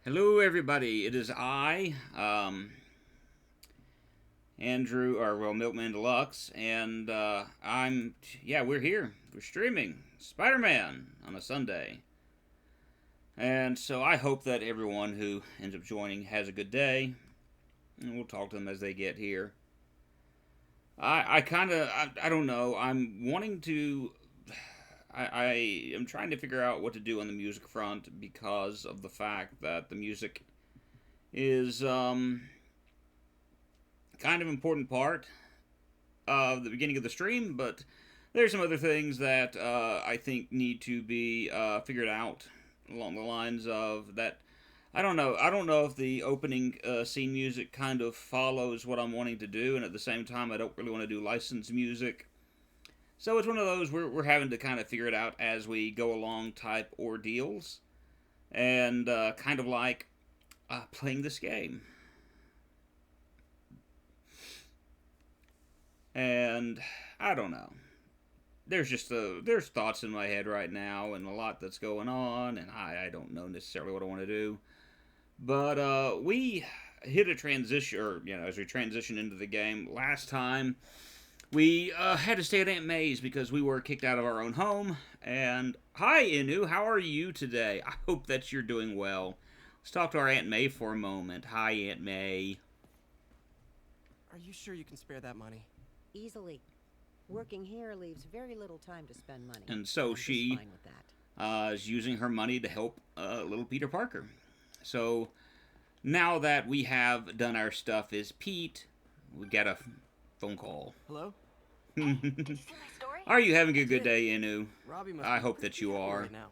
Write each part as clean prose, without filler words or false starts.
Hello, everybody. It is I, Andrew, or well, Milkman Deluxe, and we're here. We're streaming Spider-Man on a Sunday, and so I hope that everyone who ends up joining has a good day, and we'll talk to them as they get here. I don't know. I'm wanting to. I am trying to figure out what to do on the music front because of the fact that the music is kind of important part of the beginning of the stream, but there's some other things that I think need to be figured out along the lines of that. I don't know. I don't know if the opening scene music kind of follows what I'm wanting to do, and at the same time, I don't really want to do licensed music. So it's one of those we're having to kind of figure it out as we go along type ordeals, and kind of like playing this game. And I don't know. There's thoughts in my head right now, and a lot that's going on, and I don't know necessarily what I want to do. But we hit a transition, or as we transition into the game last time, we had to stay at Aunt May's because we were kicked out of our own home. And hi, Inu, how are you today? I hope that you're doing well. Let's talk to our Aunt May for a moment. Hi, Aunt May. Are you sure you can spare that money? Easily. Working here leaves very little time to spend money. And so I'm she just fine with that. is using her money to help little Peter Parker. So now that we have done our stuff as Pete, we got a phone call. Hello? Hey, did you see my story? Are you having a good day, Inu? Robbie must I be hope pretty that you happy are. right now.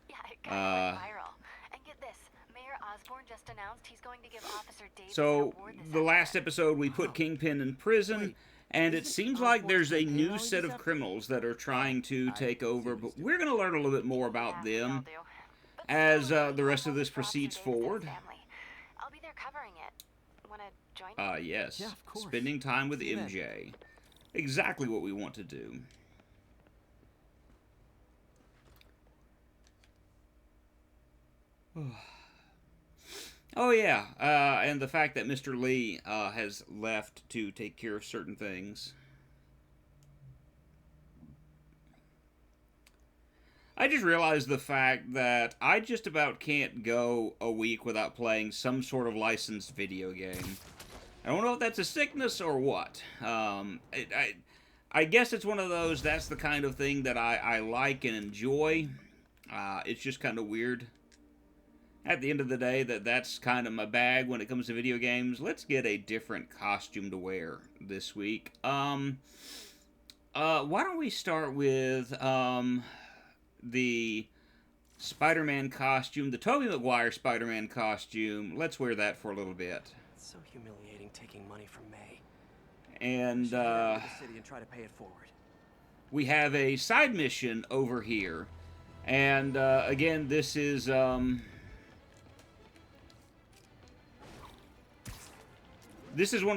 Yeah, it kind of went viral. And get this, Mayor Osborn just announced he's going to give Officer Davis an So award this the last afternoon. episode we put Kingpin in prison, Wait, and it isn't seems like Osborn there's a campaign new rally set this of criminals that are trying to I take see over, what he's but doing. we're going to learn a little bit more about Yeah, we all them do. But as still, the rest of I'm this hoping for Officer proceeds Davis and his forward. family. I'll be there covering it. Wanna join me? Yes. Yeah, of course. Spending time with See you then. MJ. Exactly what we want to do. Oh yeah, and the fact that Mr. Lee has left to take care of certain things. I just realized the fact that I just about can't go a week without playing some sort of licensed video game. I don't know if that's a sickness or what. I guess it's one of those, that's the kind of thing that I like and enjoy. It's just kind of weird. At the end of the day, that's kind of my bag when it comes to video games. Let's get a different costume to wear this week. Why don't we start with the Spider-Man costume, the Tobey Maguire Spider-Man costume. Let's wear that for a little bit. It's so humiliating taking money from May. And Should go to the city and try to pay it forward. we have a side mission over here. And again, this is one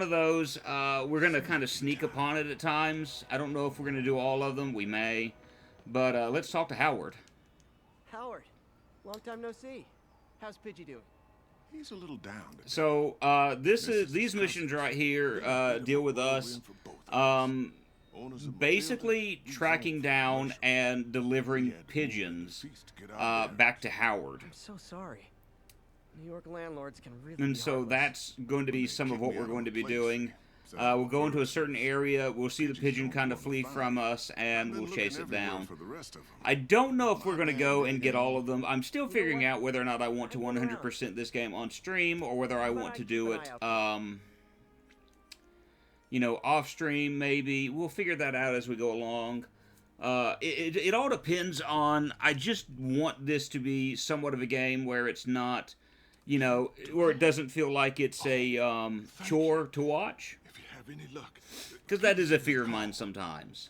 of those, we're going to kind of sneak upon it at times. I don't know if we're going to do all of them. We may. But let's talk to Howard. Howard, long time no see. How's Pidgey doing? He's a little down today. So these missions right here deal with us basically tracking down and delivering pigeons back to Howard. I'm so sorry. New York landlords can really And be so heartless. that's going to be some of what we're going to be doing. We'll go into a certain area, we'll see the pigeon kind of flee from us, and we'll chase it down. I don't know if we're going to go and get all of them. I'm still figuring out whether or not I want to 100% this game on stream, or whether I want to do it, off stream maybe. We'll figure that out as we go along. It all depends on, I just want this to be somewhat of a game where it's not, where it doesn't feel like it's a chore to watch. If you have any luck. Because that is a fear of mine sometimes.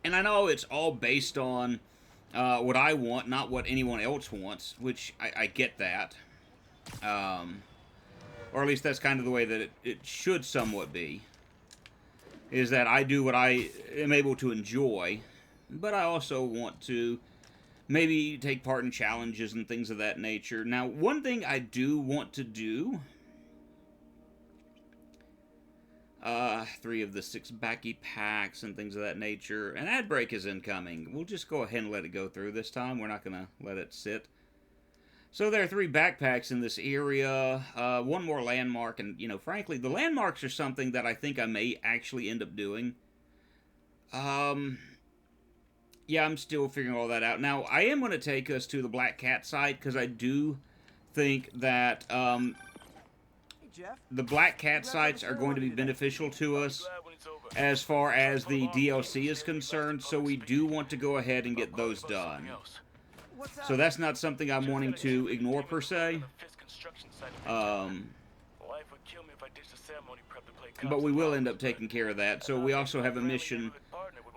And I know it's all based on what I want, not what anyone else wants, which I get that. Or at least that's kind of the way that it should somewhat be. Is that I do what I am able to enjoy, but I also want to maybe take part in challenges and things of that nature. Now, one thing I do want to do, 3 of the 6 backy packs and things of that nature. An ad break is incoming. We'll just go ahead and let it go through this time. We're not going to let it sit. So there are 3 backpacks in this area, 1 more landmark, and, you know, frankly, the landmarks are something that I think I may actually end up doing. Yeah, I'm still figuring all that out. Now, I am going to take us to the Black Cat site, because I do think that, Hey, Jeff. the Black Cat sites are going to be beneficial to us as far as the DLC is concerned, so we do want to go ahead and get those done. What's up? So that's not something I'm wanting to ignore per se, but we will end up taking care of that. So we also have a mission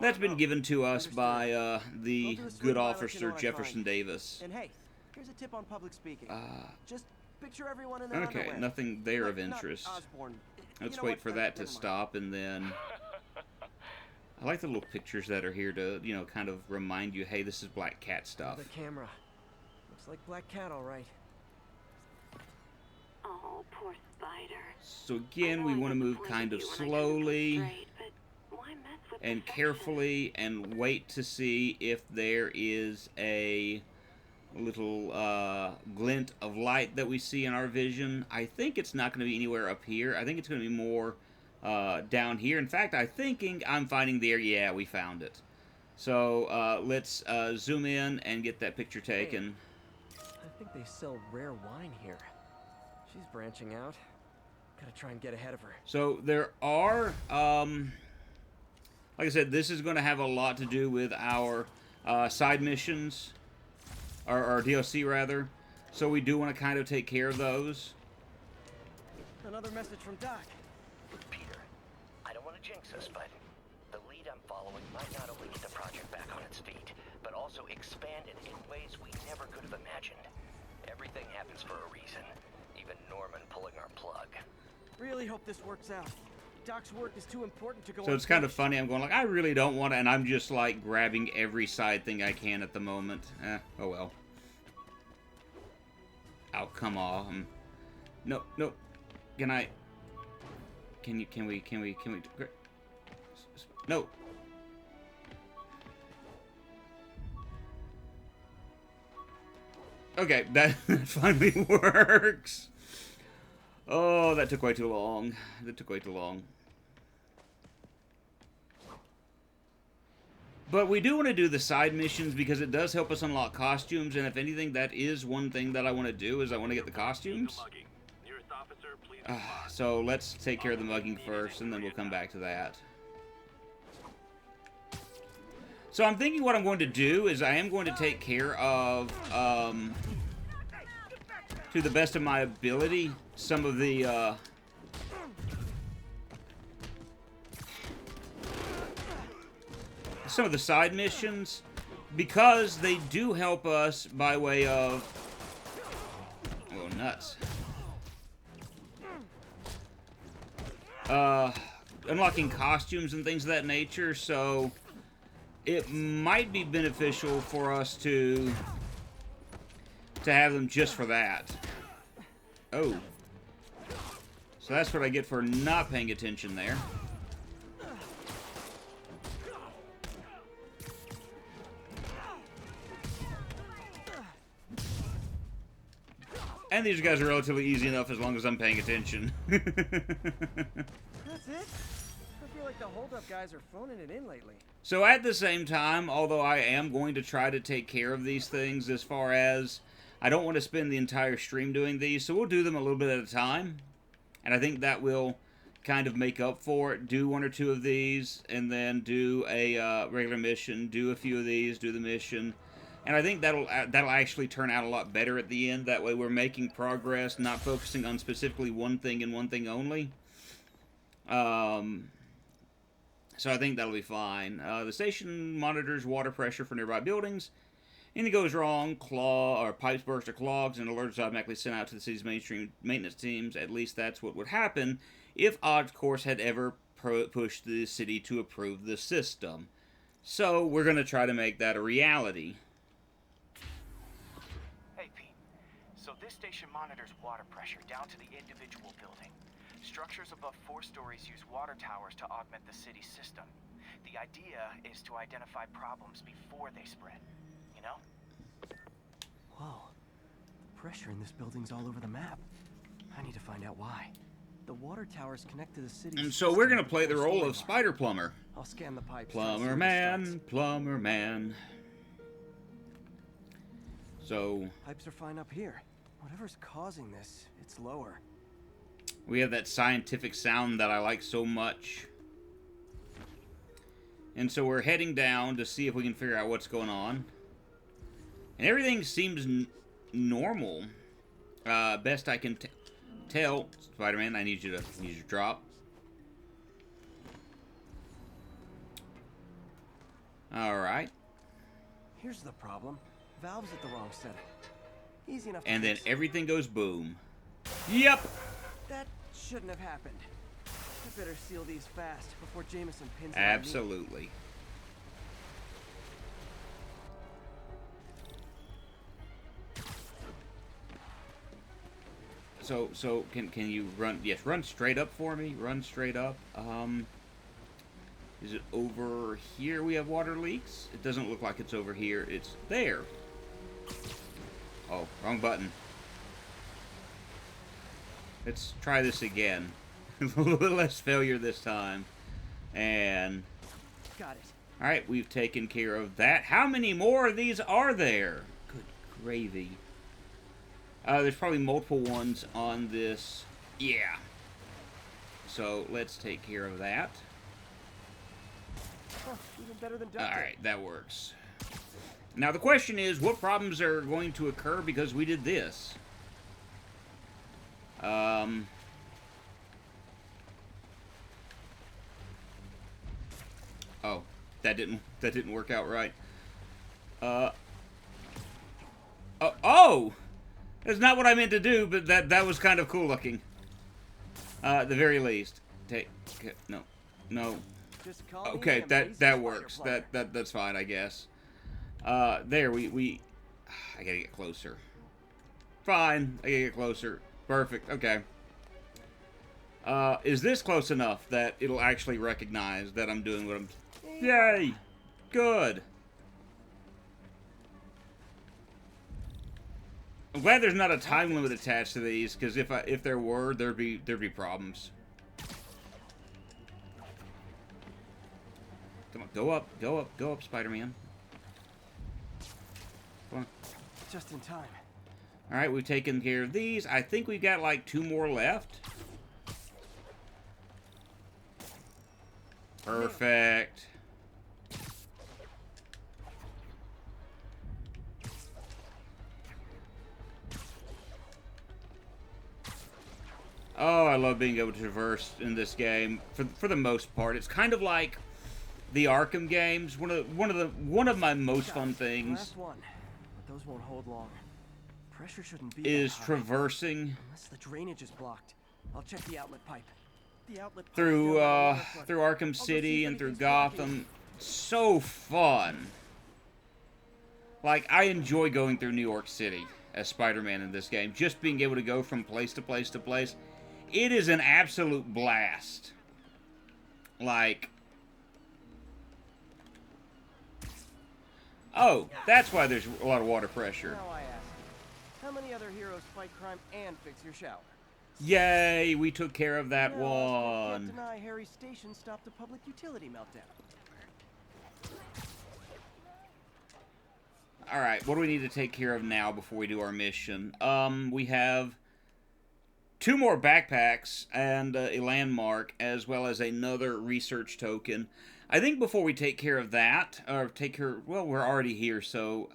that's been given to us by the good officer Jefferson Davis. And hey, here's a tip on public speaking. Just picture everyone in their Okay, underwear. nothing there of Like, not interest. Osborne. Let's You know wait what? for that to stop, and then I like the little pictures that are here to, you know, kind of remind you, hey, this is Black Cat stuff. The camera. Looks like Black Cat, all right. Oh, poor Spider. So again, we want to move kind of slowly and carefully and wait to see if there is a little glint of light that we see in our vision. I think it's not going to be anywhere up here. I think it's going to be more down here. In fact, I'm finding there. Yeah, we found it. So let's zoom in and get that picture taken. I think they sell rare wine here. She's branching out. Gotta try and get ahead of her. So there are, like I said, this is going to have a lot to do with our side missions, or our DLC rather. So we do want to kind of take care of those. Another message from Doc. Peter, I don't want to jinx us, but the lead I'm following might not only get the project back on its feet, but also expand it in ways we never could have imagined. Everything happens for a reason, even Norman pulling our plug. Really hope this works out. Doc's work is too important to go So it's kind of unfinished. funny. I'm going like, I really don't want to, and I'm just like grabbing every side thing I can at the moment. Oh well. Oh, come on. No. Can we, no. Okay, that finally works. Oh, that took way too long. But we do want to do the side missions because it does help us unlock costumes, and if anything, that is one thing that I want to do, is I want to get the costumes. So let's take care of the mugging first, and then we'll come back to that. So I'm thinking what I'm going to do is I am going to take care of, to the best of my ability, some of the, side missions, because they do help us by way of, oh, nuts. Unlocking costumes and things of that nature, so it might be beneficial for us to have them just for that. Oh. So that's what I get for not paying attention there. And these guys are relatively easy enough as long as I'm paying attention. That's it? I feel like the hold-up guys are phoning it in lately. So at the same time, although I am going to try to take care of these things as far as I don't want to spend the entire stream doing these, so we'll do them a little bit at a time. And I think that will kind of make up for it. Do 1 or 2 of these, and then do a regular mission, do a few of these, do the mission. And I think that'll actually turn out a lot better at the end. That way we're making progress, not focusing on specifically one thing and one thing only. So I think that'll be fine. The station monitors water pressure for nearby buildings. Anything goes wrong, pipes burst or clogs, and alerts automatically sent out to the city's mainstream maintenance teams. At least that's what would happen if OddsCourse had ever pushed the city to approve the system. So we're going to try to make that a reality. So this station monitors water pressure down to the individual building. Structures above 4 stories use water towers to augment the city's system. The idea is to identify problems before they spread, you know? Whoa. The pressure in this building's all over the map. I need to find out why. The water towers connect to the city. And so we're gonna play the role of Spider Plumber. I'll scan the pipes. Plumber man, plumber man. So Pipes are fine up here. Whatever's causing this, it's lower. we have that scientific sound that I like so much. And so we're heading down to see if we can figure out what's going on. And everything seems normal. Best I can tell. Spider-Man, I need you to drop. Alright. Here's the problem. Valve's at the wrong setting. Easy enough to And then fix. everything goes boom. Yep! That shouldn't have happened. I better seal these fast before Jameson pins it on me. Absolutely. So can you run? Yes, run straight up for me. Run straight up. Is it over here we have water leaks? It doesn't look like it's over here. It's there. Oh, wrong button. Let's try this again. A little bit less failure this time. And Got it. alright, we've taken care of that. How many more of these are there? Good gravy. There's probably multiple ones on this. Yeah. So let's take care of that. Huh, even better than duct tape. Alright, that works. Now the question is, what problems are going to occur because we did this? Oh, that didn't work out right. Oh! That's not what I meant to do, but that was kind of cool looking. At the very least. No. Just call me Okay, and that raise the works. spider plumber. That's fine, I guess. There we I gotta get closer. Fine, I gotta get closer. Perfect. Okay. Is this close enough that it'll actually recognize that I'm doing what I'm... Yay! Good. I'm glad there's not a time limit attached to these, because if there were, there'd be problems. Come on, go up, Spider-Man. Come on. Just in time. Alright, we've taken care of these. I think we've got like 2 more left. Perfect. Oh, I love being able to traverse in this game for the most part. It's kind of like the Arkham games. One of my most fun things Last one. But those won't hold long. Pressure shouldn't be is that high. traversing Unless the drainage is blocked. I'll check the outlet pipe. The outlet pipe through down the water front. through Arkham I'll go see City if and through anything's blocking. Gotham. So fun. Like, I enjoy going through New York City as Spider-Man in this game. Just being able to go from place to place to place. It is an absolute blast. Like... Oh, that's why there's a lot of water pressure. Now I ask, how many other heroes fight crime and fix your shower? Yay, we took care of that No, Osborn one. can't deny Harry's station stopped a public utility meltdown. Alright, what do we need to take care of now before we do our mission? We have 2 more backpacks and a landmark, as well as another research token. I think before we take care of that, or well, we're already here, so,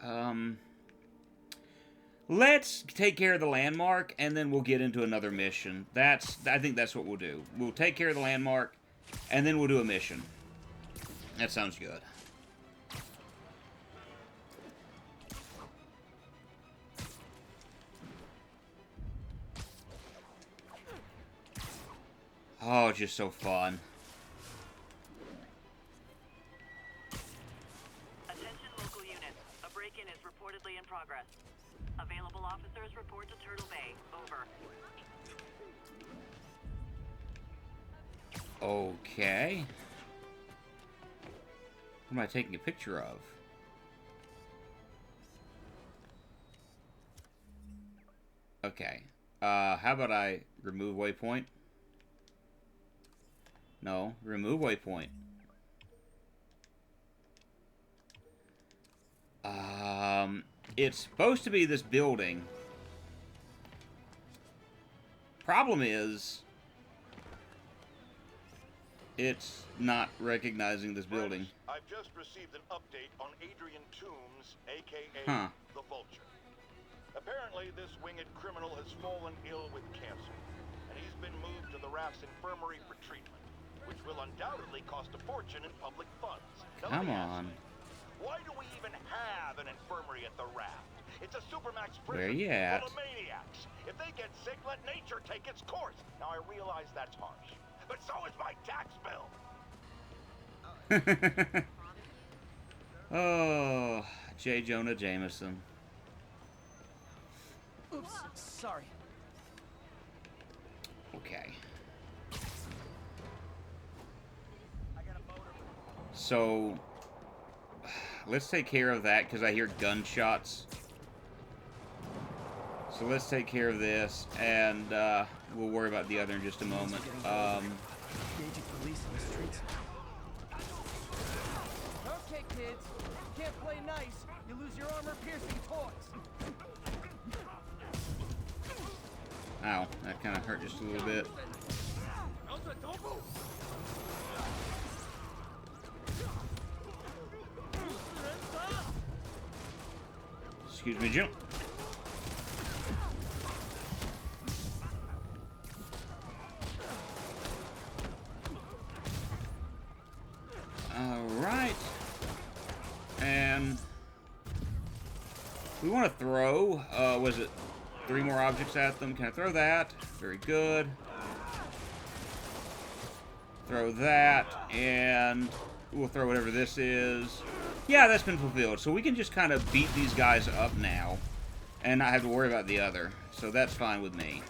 let's take care of the landmark, and then we'll get into another mission. I think that's what we'll do. We'll take care of the landmark, and then we'll do a mission. That sounds good. Oh, it's just so fun. Attention local units. A break-in is reportedly in progress. Available officers report to Turtle Bay. Over. Okay. What am I taking a picture of? Okay. How about I remove waypoint? No, remove waypoint. It's supposed to be this building. Problem is, it's not recognizing this building. I've just received an update on Adrian Toombs, aka the Vulture. Apparently, this winged criminal has fallen ill with cancer, and he's been moved to the Raft's infirmary for treatment, which will undoubtedly cost a fortune in public funds. Now, Come on. Why do we even have an infirmary at the Raft? It's a supermax prison Where you at? full of maniacs. If they get sick, let nature take its course. Now, I realize that's harsh, but so is my tax bill. Oh, J. Jonah Jameson. Oops, sorry. Okay. So, let's take care of that, because I hear gunshots. So let's take care of this, and we'll worry about the other in just a moment. Engaging police in the streets. Okay, kids. You can't play nice. You lose your armor-piercing toys. Ow, that kind of hurt just a little bit. Excuse me, Jim. Alright. And we want to throw, was it 3 more objects at them? Can I throw that? Very good. Throw that, and we'll throw whatever this is. Yeah, that's been fulfilled. So we can just kind of beat these guys up now and not have to worry about the other. So that's fine with me.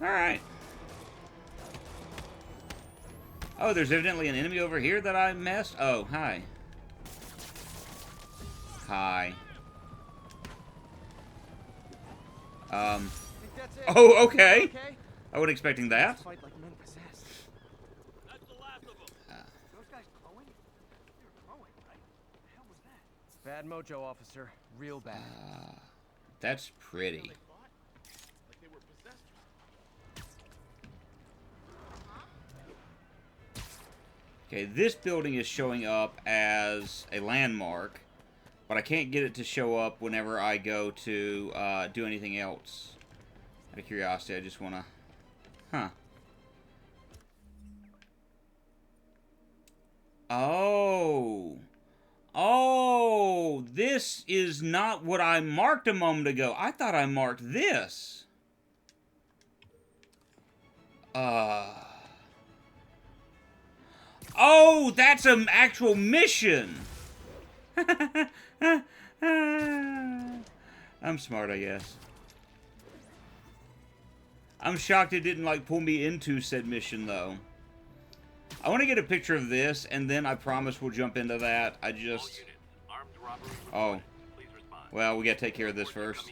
Alright. Oh, there's evidently an enemy over here that I messed. Oh, hi. Hi. Oh, okay. I wasn't expecting that. Fight like men possessed. That's the last of them. Those guys glowing? They were glowing, right? What the hell was that? Bad mojo, officer. Real bad. That's pretty. Like they were possessed. Okay, this building is showing up as a landmark, but I can't get it to show up whenever I go to do anything else. Out of curiosity, I just want to... Huh. Oh. Oh, this is not what I marked a moment ago. I thought I marked this. Oh, that's an actual mission. I'm smart, I guess. I'm shocked it didn't, like, pull me into said mission, though. I want to get a picture of this, and then I promise we'll jump into that. I just... Oh. Well, we gotta take care of this first.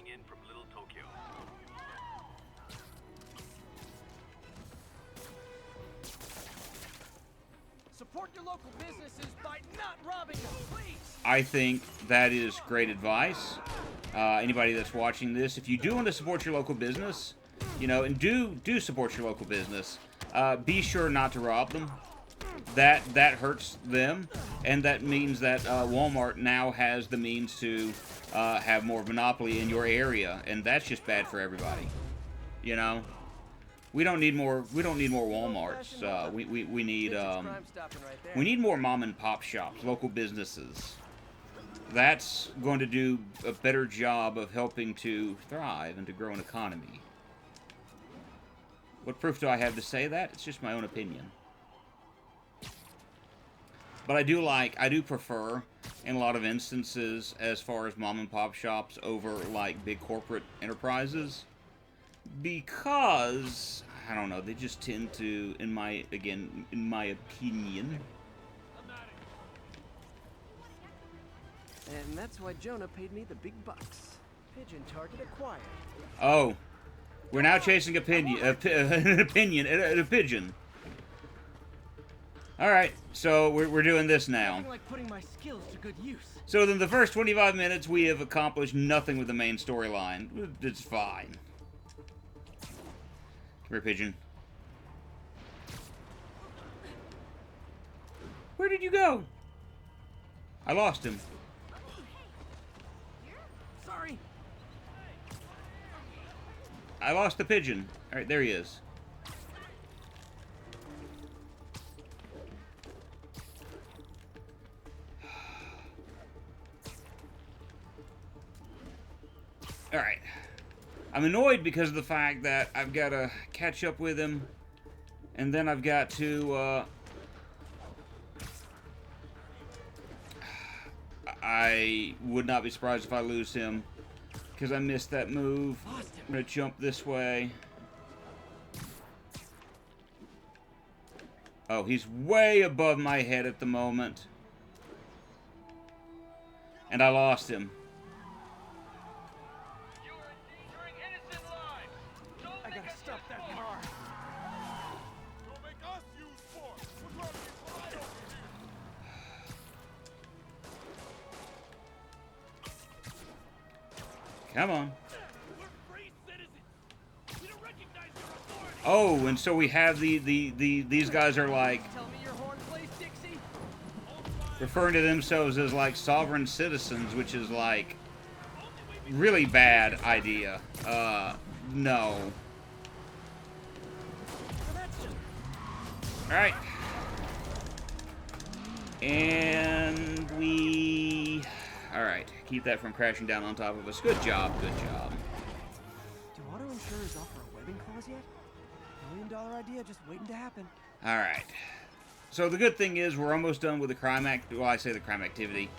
Support your local businesses by not robbing them, please. I think that is great advice. Anybody that's watching this, if you do want to support your local business, you know, and do support your local business, be sure not to rob them. That hurts them, and that means that Walmart now has the means to have more monopoly in your area, and that's just bad for everybody. You know, we don't need more Walmarts. We need more mom and pop shops, local businesses. That's going to do a better job of helping to thrive and to grow an economy. What proof do I have to say that? It's just my own opinion. But I do prefer, in a lot of instances, as far as mom and pop shops over, like, big corporate enterprises. Because, I don't know, they just tend to, in my opinion... And that's why Jonah paid me the big bucks. Pigeon target acquired. Oh. We're now chasing a pigeon. A pigeon. Alright, so we're doing this now. Nothing like putting my skills to good use. So in the first 25 minutes, we have accomplished nothing with the main storyline. It's fine. Come here, pigeon. Where did you go? I lost him. Sorry. I lost the pigeon. Alright, there he is. Alright. I'm annoyed because of the fact that I've got to catch up with him. And then I've got to, I would not be surprised if I lose him. Because I missed that move. I'm going to jump this way. Oh, he's way above my head at the moment. And I lost him. I gotta stop that car. Don't make us use force. We're trying to get right over here. Come on. We're free citizens. We don't recognize your authority. Oh, and so we have these guys are like Tell me your horn plays, Dixie. referring to themselves as like sovereign citizens, which is like really bad idea. No. Alright. And we... Alright, keep that from crashing down on top of us. Good job, good job. Do auto insurers offer a webbing clause yet? $1 million idea just waiting to happen. Alright. So the good thing is we're almost done with the crime act... Well, I say the crime activity.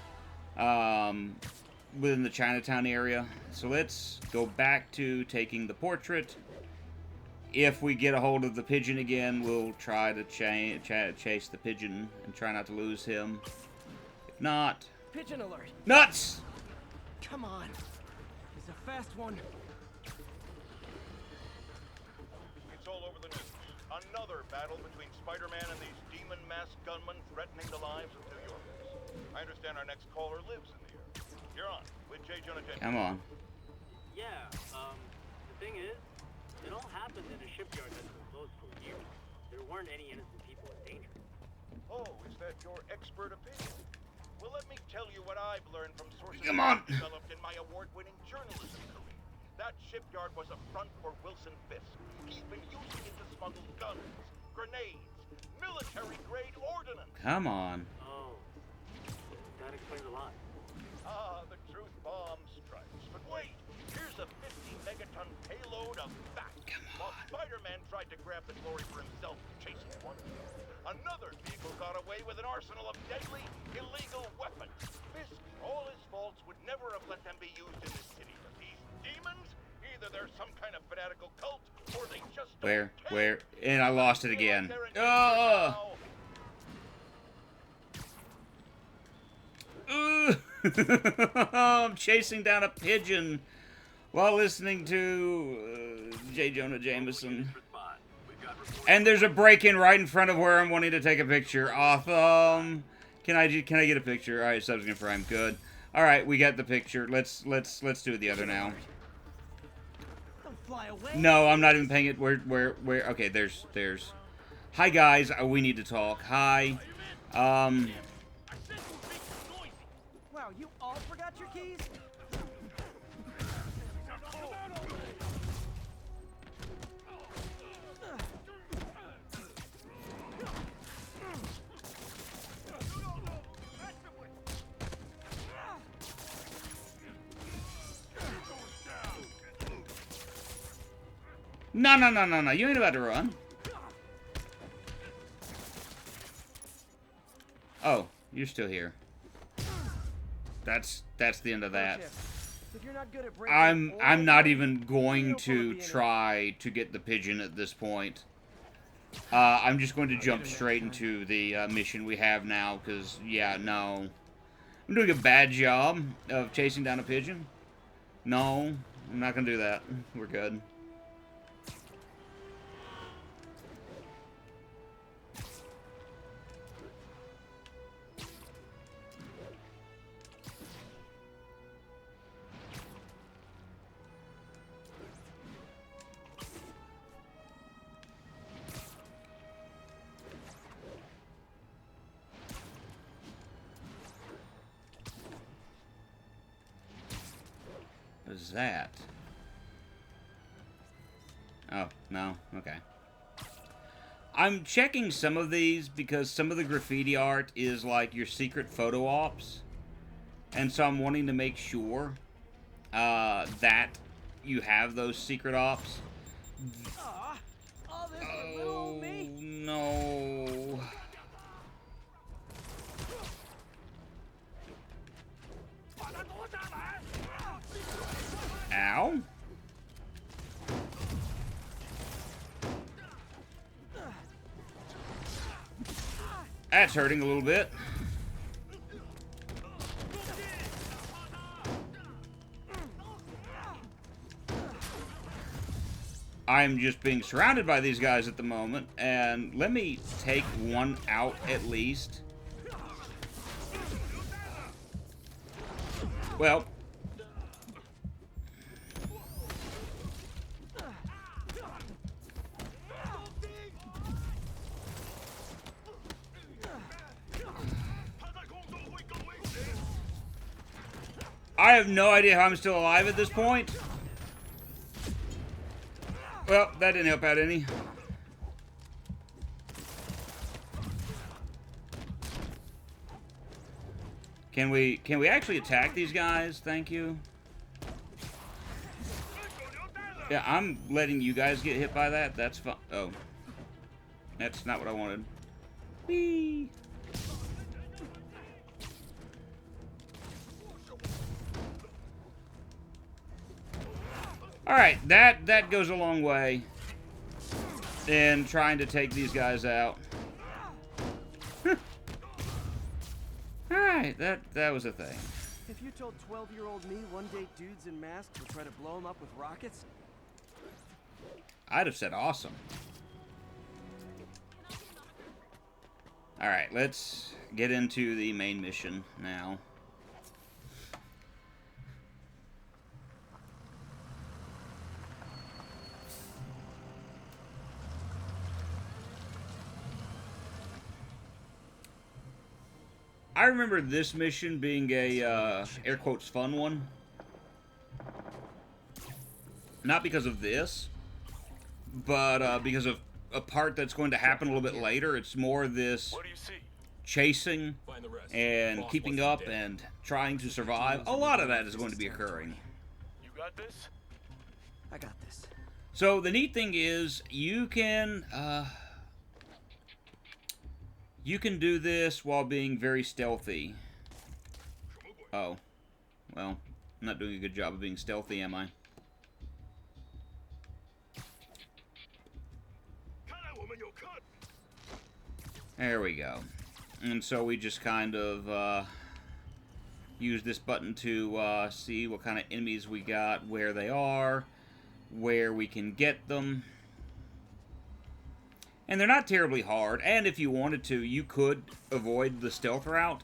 Within the Chinatown area. So let's go back to taking the portrait. If we get a hold of the pigeon again, we'll try to chase the pigeon and try not to lose him. If not... Pigeon alert! Nuts! Come on. He's a fast one. It's all over the news. Another battle between Spider-Man and these demon-masked gunmen threatening the lives of New Yorkers. I understand our next caller lives in the area. You're on with J. Jonah Jameson. Come on. Yeah, the thing is, it all happened in a shipyard that's been closed for years. There weren't any innocent people in danger. Oh, is that your expert opinion? Well, let me tell you what I've learned from sources Come on. developed in my award-winning journalism career. That shipyard was a front for Wilson Fisk. He's been using it to smuggle guns, grenades, military-grade ordnance. Come on. Oh, that explains a lot. Ah, the truth bomb strikes. But wait, here's a 50-megaton payload of fact. While Spider-Man tried to grab the glory for himself, chasing one, another vehicle got away with an arsenal of deadly, illegal weapons. Fisk, for all his faults, would never have let them be used in this city. But these demons, either they're some kind of fanatical cult, or they just don't care. Where? And I lost it again. I'm chasing down a pigeon while listening to J. Jonah Jameson. And there's a break-in right in front of where I'm wanting to take a picture. Awesome. Can I get a picture? All right, sub's gonna frame. Good. All right, we got the picture. Let's do the other now. Don't fly away. No, I'm not even paying it. Where? Okay, there's. Hi guys, we need to talk. Hi. Wow, you all forgot your keys? No. You ain't about to run. Oh, You're still here. That's the end of that. If you're not good at breaking I'm not even going to try to get the pigeon at this point. I'm just going to jump straight into the mission we have now, because, yeah, no. I'm doing a bad job of chasing down a pigeon. No, I'm not going to do that. We're good. What is that? Oh, no? Okay. I'm checking some of these because some of the graffiti art is like your secret photo ops. And so I'm wanting to make sure that you have those secret ops. Oh, no. Ow. That's hurting a little bit. I'm just being surrounded by these guys at the moment, and let me take one out at least. Well, I have no idea how I'm still alive at this point. Well, that didn't help out any. Can we actually attack these guys? Thank you. Yeah, I'm letting you guys get hit by that. That's fun. Oh. That's not what I wanted. Whee! Alright, that goes a long way in trying to take these guys out. Alright, that was a thing. If you told 12-year-old me one day dudes in masks would try to blow him up with rockets, I'd have said awesome. Alright, let's get into the main mission now. I remember this mission being a, air quotes, fun one. Not because of this, but because of a part that's going to happen a little bit later. It's more this chasing and keeping up and trying to survive. A lot of that is going to be occurring. You got this? I got this. So the neat thing is you can do this while being very stealthy. Oh. Well, I'm not doing a good job of being stealthy, am I? There we go. And so we just kind of use this button to see what kind of enemies we got, where they are, where we can get them. And they're not terribly hard, and if you wanted to, you could avoid the stealth route,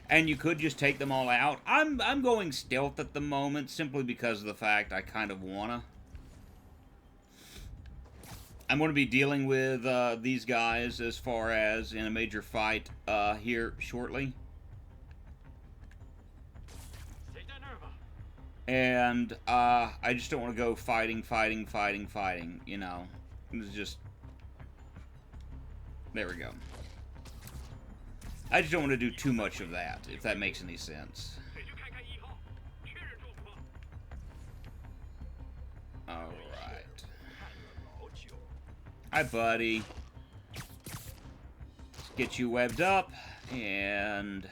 and you could just take them all out. I'm going stealth at the moment, simply because of the fact I kind of wanna. I'm going to be dealing with these guys as far as in a major fight here shortly. And I just don't want to go fighting, you know. It's just... There we go. I just don't want to do too much of that, if that makes any sense. Alright. Hi, buddy. Let's get you webbed up. And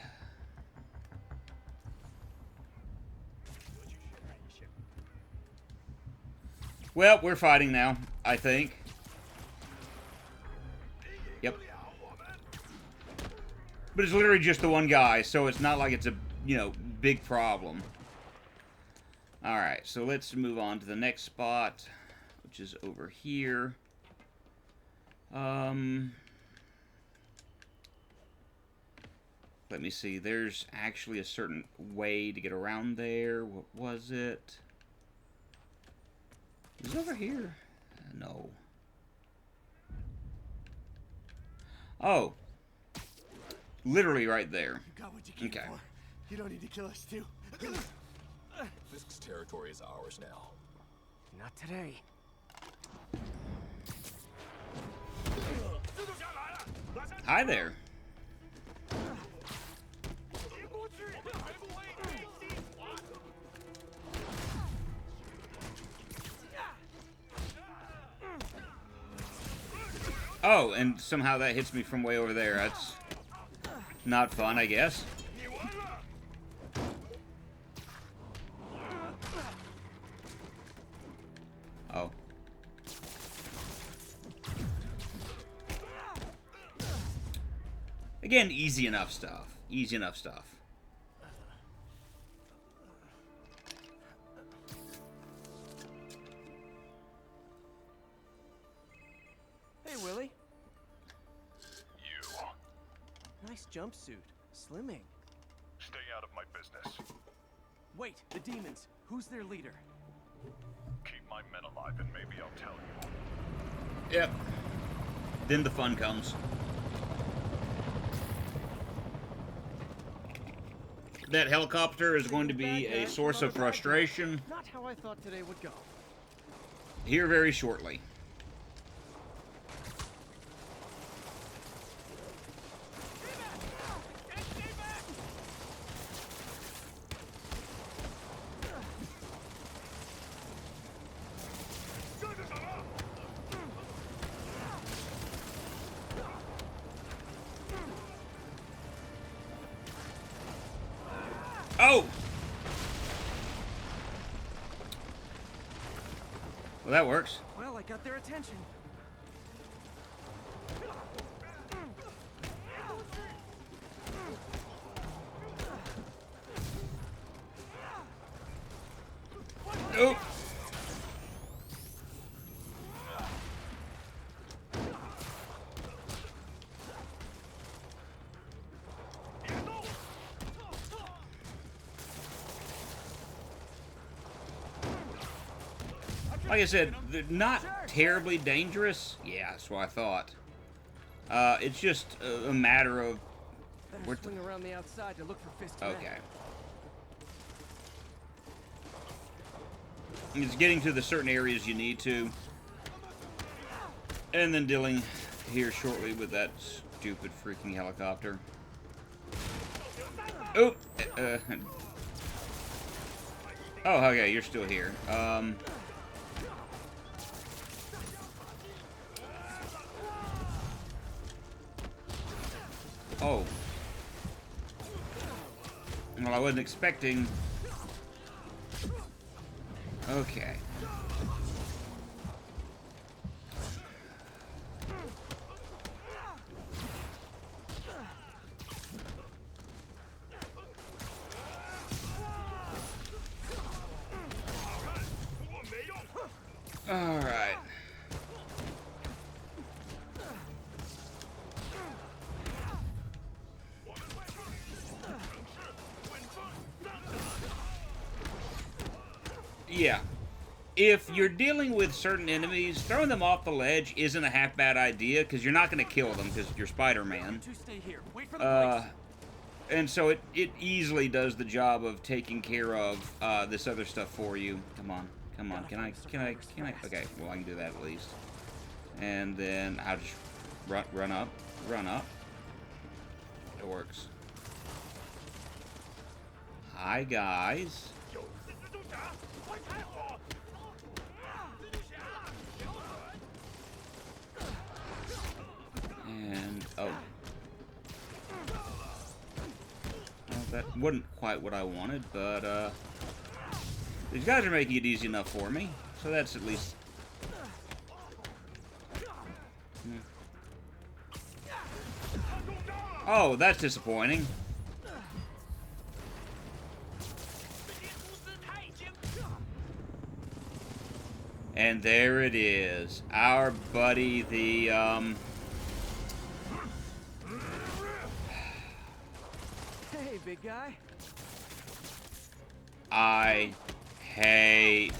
well, we're fighting now, I think. Yep. But it's literally just the one guy, so it's not like it's a, you know, big problem. Alright, so let's move on to the next spot, which is over here. Let me see. There's actually a certain way to get around there. What was it? Is it over here? No. Oh. Literally right there. You got what you came Okay. for. You don't need to kill us too. Fisk's territory is ours now. Not today. Hi there. Oh, and somehow that hits me from way over there. That's not fun, I guess. Oh. Again, easy enough stuff. Easy enough stuff. Hey, Willie. You. Nice jumpsuit. Slimming. Stay out of my business. Wait, the demons. Who's their leader? Keep my men alive and maybe I'll tell you. Yep. Then the fun comes. That helicopter is going to be a source of frustration Not how I thought today would go. here very shortly. Oh! Well, that works. Well, I got their attention. Oh! Like I said, they're not terribly dangerous. Yeah, that's what I thought. It's just a matter of... Better swing around the outside to look for Fisk's men. Okay. It's getting to the certain areas you need to. And then dealing here shortly with that stupid freaking helicopter. Oh! Oh, okay, you're still here. Oh. Well, I wasn't expecting... Okay. All right. Yeah. If you're dealing with certain enemies, throwing them off the ledge isn't a half bad idea, because you're not going to kill them, because you're Spider-Man. You stay here. Wait for the police. And so it easily does the job of taking care of this other stuff for you. Come on. Come on. Can I? Okay, well, I can do that at least. And then I'll just run up. It works. Hi, guys. And, oh. That wasn't quite what I wanted, but these guys are making it easy enough for me, so that's at least... Oh, that's disappointing. And there it is. Our buddy, the, Hey, big guy. I hate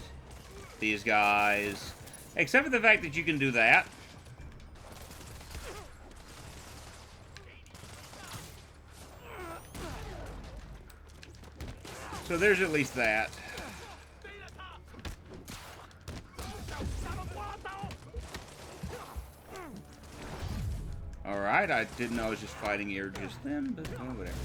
these guys. Except for the fact that you can do that. So there's at least that. Alright, I didn't know I was just fighting here just then, but oh, whatever.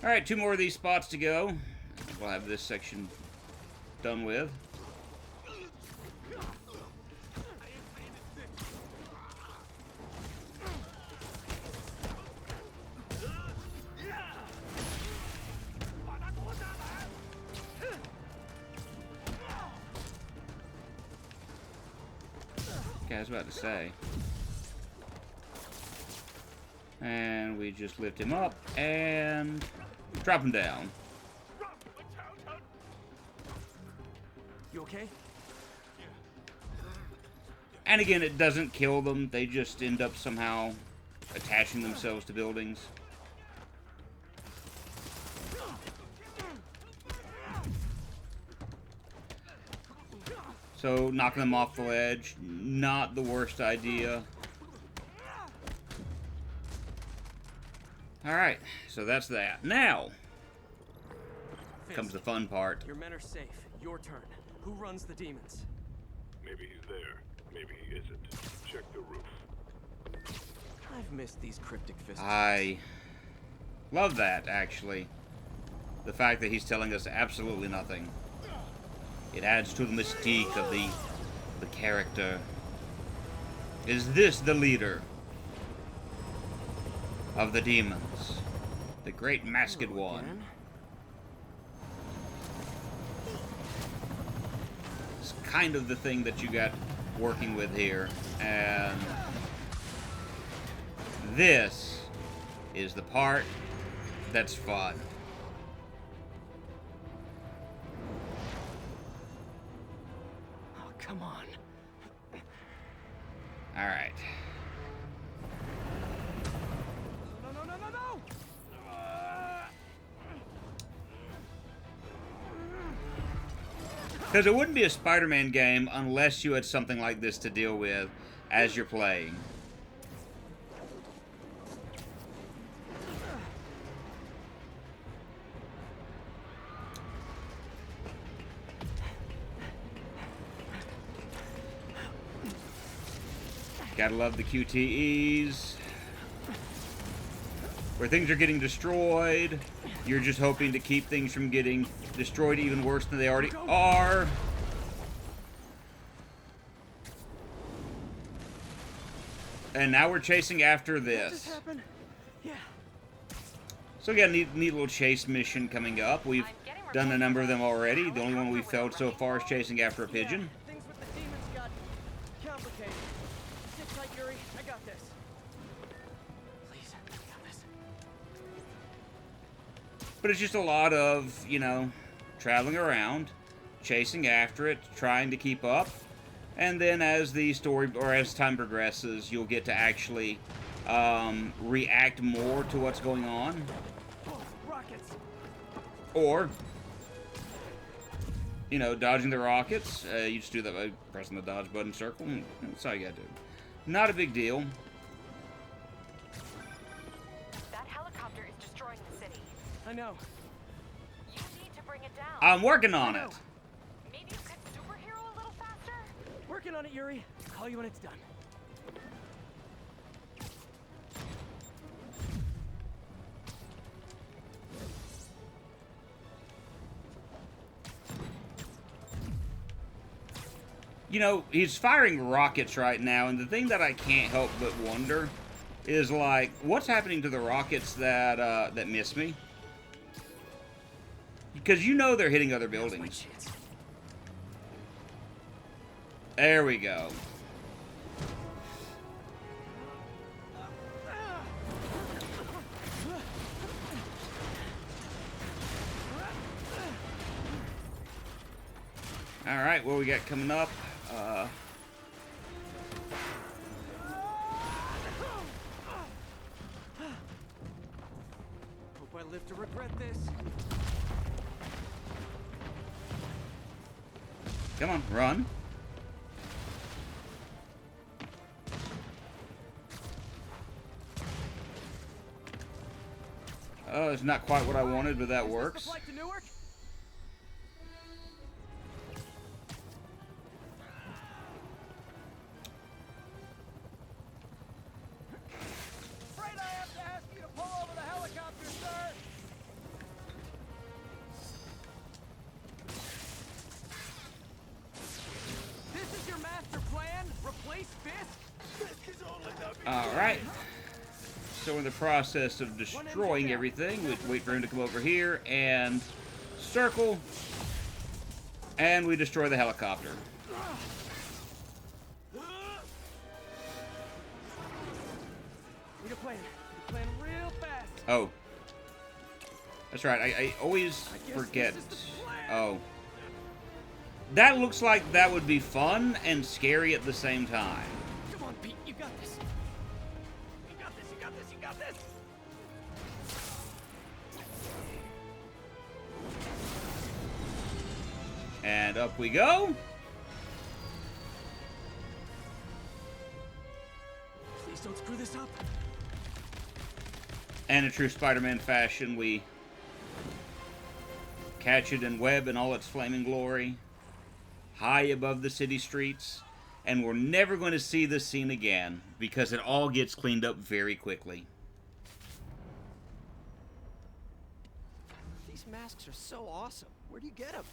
Alright, 2 more of these spots to go. We'll have this section done with. Okay, I was about to say. And we just lift him up and drop him down. You okay? And again, it doesn't kill them. They just end up somehow attaching themselves to buildings. So, knocking them off the ledge, not the worst idea. Alright, so that's that. Now, comes the fun part. Your men are safe. Your turn. Who runs the demons? Maybe he's there. Maybe he isn't. Check the roof. I've missed these cryptic visits. I love that, actually. The fact that he's telling us absolutely nothing. It adds to the mystique of the character. Is this the leader of the demons? The great masked one. It's kind of the thing that you got working with here. And this is the part that's fun. Oh, come on. All right. No. Because it wouldn't be a Spider-Man game unless you had something like this to deal with as you're playing. Gotta love the QTEs. Where things are getting destroyed, you're just hoping to keep things from getting destroyed even worse than they already are. And now we're chasing after this. Yeah. So we got a neat little chase mission coming up. We've done a number of them already. The only one we've failed so far is chasing after a pigeon. Things with the demons got complicated. Sit tight, Yuri. I got this. Please, I got this. But it's just a lot of, you know, traveling around, chasing after it, trying to keep up. And then as the story, or as time progresses, you'll get to actually react more to what's going on. Rockets. Or, you know, dodging the rockets. You just do that by pressing the dodge button circle. And that's all you gotta do. Not a big deal. That helicopter is destroying the city. I know. You need to bring it down. I'm working on it. Maybe you could superhero a little faster? Working on it, Yuri. Call you when it's done. You know, he's firing rockets right now, and the thing that I can't help but wonder is, like, what's happening to the rockets that, that miss me? Because you know they're hitting other buildings. There we go. Alright, what we got coming up? Hope I live to regret this. Come on, run. Oh, it's not quite what I wanted, but that works. Is this the flight to Newark? Afraid I have to ask you to pull over the helicopter, sir. This is your master plan? Replace Fisk? Alright. So in the process of destroying everything, we wait for him to come over here and circle. And we destroy the helicopter. Need a plan. Need a plan real fast. Oh. That's right, I always forget. Oh. That looks like that would be fun and scary at the same time. Come on, Pete, you got this. You got this, you got this, you got this. And up we go. Please don't screw this up. And in true Spider-Man fashion, we catch it in web in all its flaming glory, high above the city streets, and we're never going to see this scene again because it all gets cleaned up very quickly. These masks are so awesome. Where do you get them?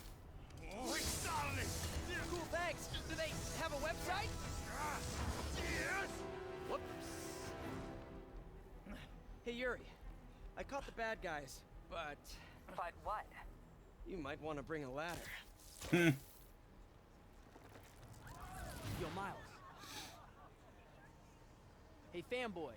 Oh, excelente! Cool, thanks. Do they have a website? Yes! Whoops. Hey, Yuri. I caught the bad guys, but... But what? You might want to bring a ladder. Hmm. Yo, Miles. Hey, fanboy.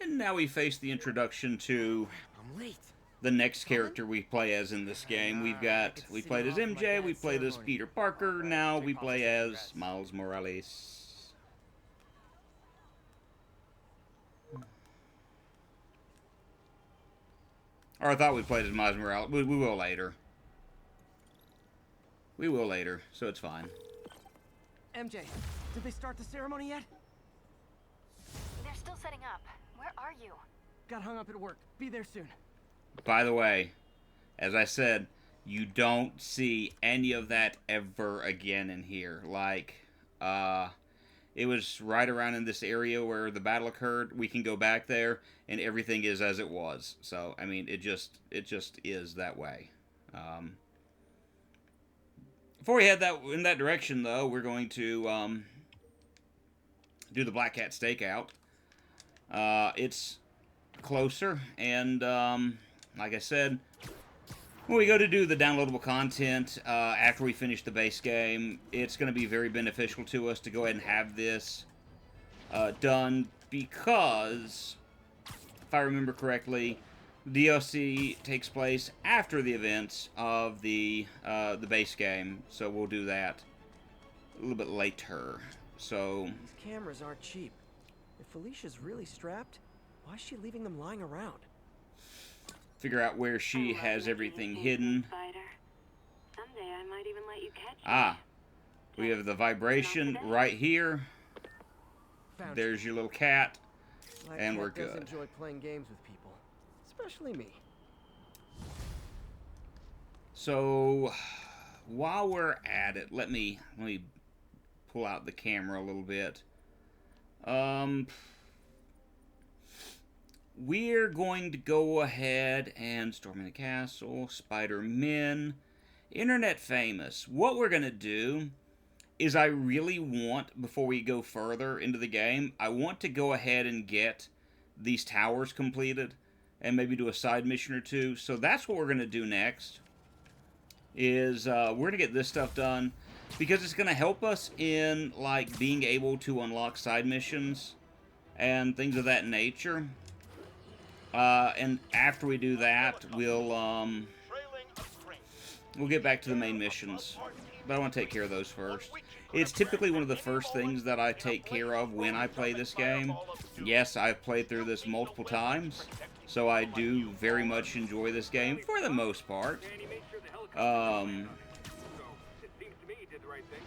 And now we face the introduction to I'm late. the next character we play as in this game. We played as MJ, we played as Peter Parker, now we play as Miles Morales. Or I thought we played as Miles Morales. We will later. We will later, so it's fine. MJ, did they start the ceremony yet? They're still setting up. Where are you? Got hung up at work. Be there soon. By the way, as I said, you don't see any of that ever again in here. Like, it was right around in this area where the battle occurred. We can go back there, and everything is as it was. So, I mean, it just is that way. Before we head in that direction, though, we're going to do the Black Cat Stakeout. It's closer, and like I said, when we go to do the downloadable content after we finish the base game, it's going to be very beneficial to us to go ahead and have this done, because if I remember correctly, DLC takes place after the events of the base game, so we'll do that a little bit later. So These cameras aren't cheap. If Felicia's really strapped, why is she leaving them lying around? figure out where she has everything hidden. Someday I might even let you catch Ah, we have the vibration right here. Found There's your little cat, My and cat we're does good. enjoy playing games with people, especially me. So, while we're at it, let me pull out the camera a little bit. We're going to go ahead and storm in the castle, Spider-Man, Internet famous. What we're going to do is I really want, before we go further into the game, I want to go ahead and get these towers completed and maybe do a side mission or two. So that's what we're going to do next, is we're going to get this stuff done because it's going to help us in, like, being able to unlock side missions and things of that nature. And after we do that, we'll get back to the main missions. But I want to take care of those first. It's typically one of the first things that I take care of when I play this game. Yes, I've played through this multiple times, so I do very much enjoy this game for the most part. It seems to me he did the right thing.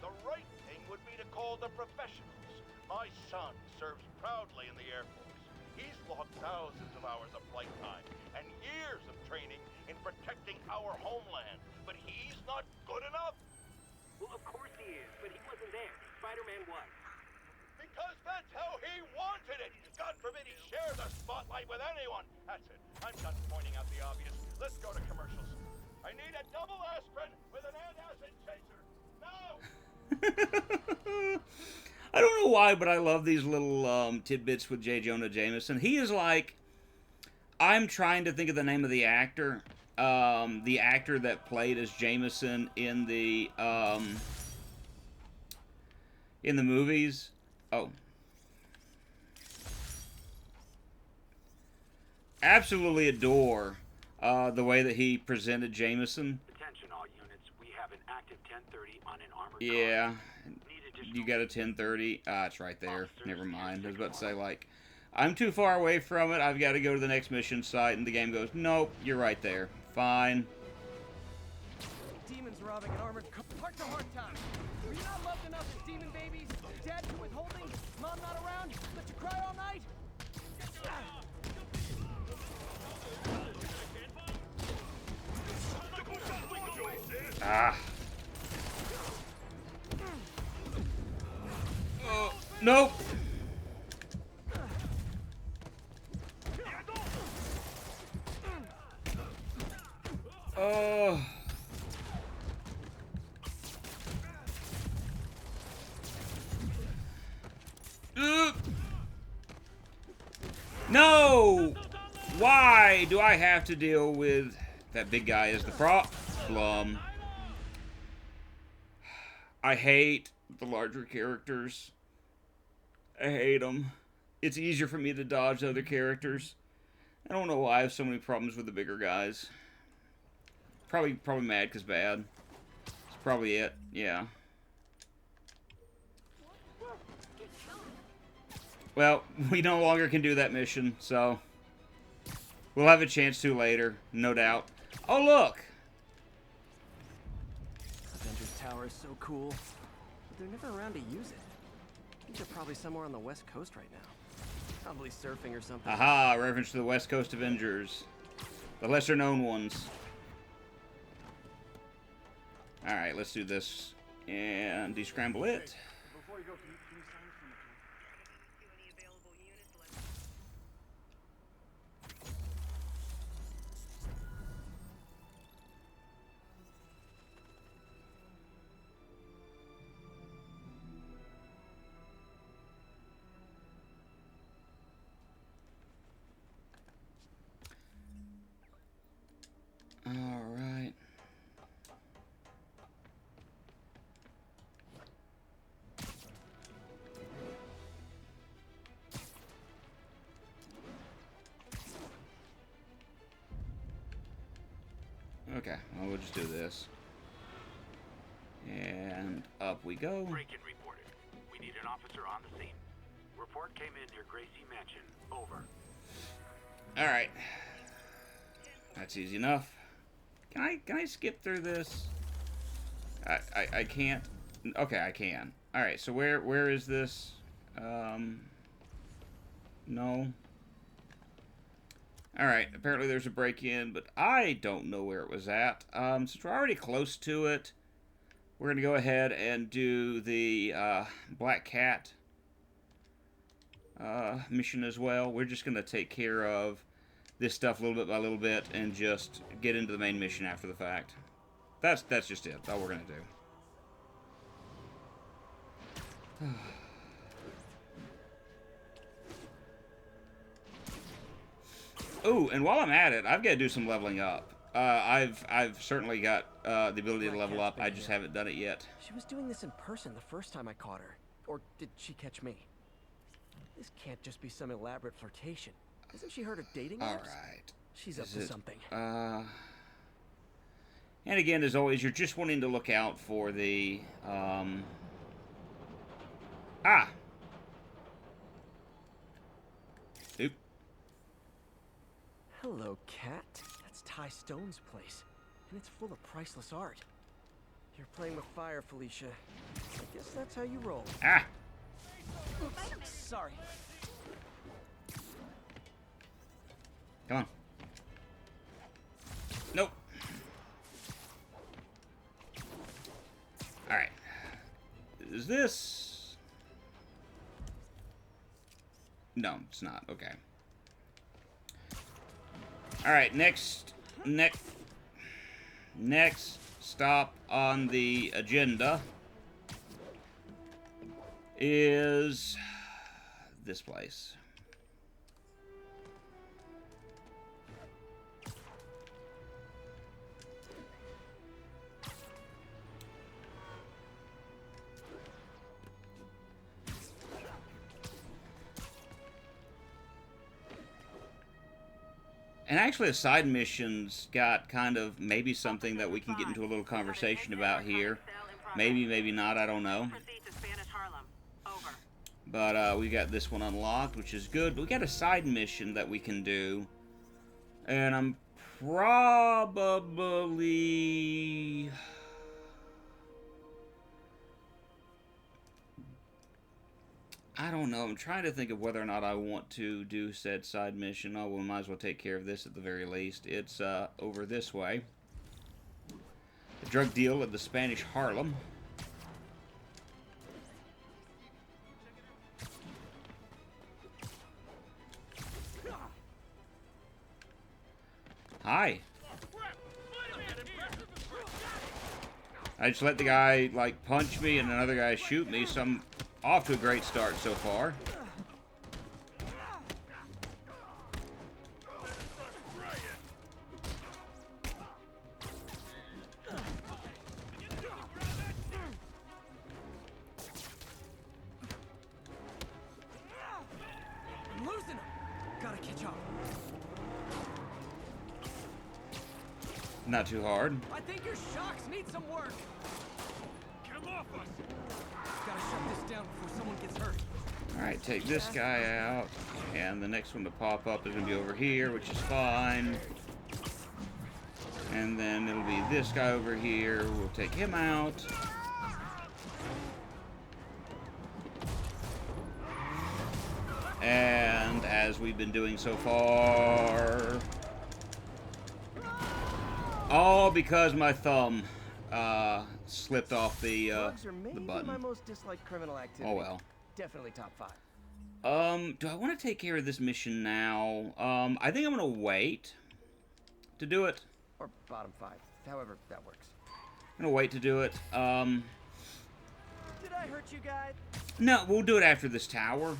The right thing would be to call the professionals. My son serves proudly in the Air Force. He's logged thousands of hours of flight time and years of training in protecting our homeland. But he's not good enough. Well, of course he is, but he wasn't there. Spider-Man was. Because that's how he wanted it. God forbid he share the spotlight with anyone. That's it. I'm done pointing out the obvious. Let's go to commercials. I need a double aspirin with an antacid chaser. Now! I don't know why, but I love these little tidbits with J. Jonah Jameson. He is like... I'm trying to think of the name of the actor. The actor that played as Jameson in the movies. Oh. Absolutely adore the way that he presented Jameson. Attention all units. We have an active 1030 on an armored Yeah. car. You got a 1030. Ah, it's right there. Never mind. I was about to say, like, I'm too far away from it. I've got to go to the next mission site. And the game goes, nope, you're right there. Fine. Demons robbing an armored car. Heart to heart time. Were you not loved enough as demon babies? Dad too withholding? Mom not around? Let you cry all night? Ah. Nope. Oh. No! Why do I have to deal with that big guy as the problem? I hate the larger characters. I hate them. It's easier for me to dodge other characters. I don't know why I have so many problems with the bigger guys. Probably mad because bad. That's probably it. Yeah. Well, we no longer can do that mission, so we'll have a chance to later, no doubt. Oh, look! Avengers Tower is so cool, but they're never around to use it. I think they're probably somewhere on the West Coast right now. Probably surfing or something. Aha, reference to the West Coast Avengers. The lesser known ones. Alright, let's do this and descramble it. Before you go, can you sign for me? Alright. Okay, well, we'll just do this. And up we go. Break-in reported. We need an officer on the scene. Report came in near Gracie Mansion. Over. Alright. That's easy enough. Can I skip through this? I can't. Okay, I can. Alright, so where is this? No. Alright, apparently there's a break-in, but I don't know where it was at. Since we're already close to it, we're going to go ahead and do the Black Cat mission as well. We're just going to take care of this stuff a little bit by little bit and just get into the main mission after the fact. That's just it. That's all we're gonna do. Oh, and while I'm at it, I've got to do some leveling up. I've certainly got the ability to level up. I just haven't done it yet. She was doing this in person the first time I caught her. Or did she catch me? This can't just be some elaborate flirtation. Hasn't she heard of dating apps? Alright. She's up to something. And again, as always, you're just wanting to look out for the... Oop. Hello, cat. That's Ty Stone's place. And it's full of priceless art. You're playing with fire, Felicia. I guess that's how you roll. Ah! Oops, sorry. Come on. Nope. Alright. Is this... No, it's not. Okay. Alright, next stop on the agenda is this place. And actually, a side mission's got kind of maybe something that we can get into a little conversation about here. Maybe, maybe not, I don't know. But we got this one unlocked, which is good. But we got a side mission that we can do. And I'm probably... I don't know. I'm trying to think of whether or not I want to do said side mission. Oh, we might as well take care of this at the very least. It's over this way. The drug deal at the Spanish Harlem. Hi. I just let the guy, like, punch me and another guy shoot me, so I'm off to a great start so far. I'm losing him. Gotta catch up. Not too hard. I think your shocks need some work. Get him off us! Gotta shut this down before someone gets hurt. Alright, take this guy out. And the next one to pop up is going to be over here, which is fine. And then it'll be this guy over here. We'll take him out. And as we've been doing so far... All because my thumb slipped off the button. My most disliked criminal activity. Oh well. Definitely top 5. Do I want to take care of this mission now? I think I'm gonna wait to do it. Or bottom 5, however that works. I'm gonna wait to do it. Did I hurt you guys? No, we'll do it after this tower.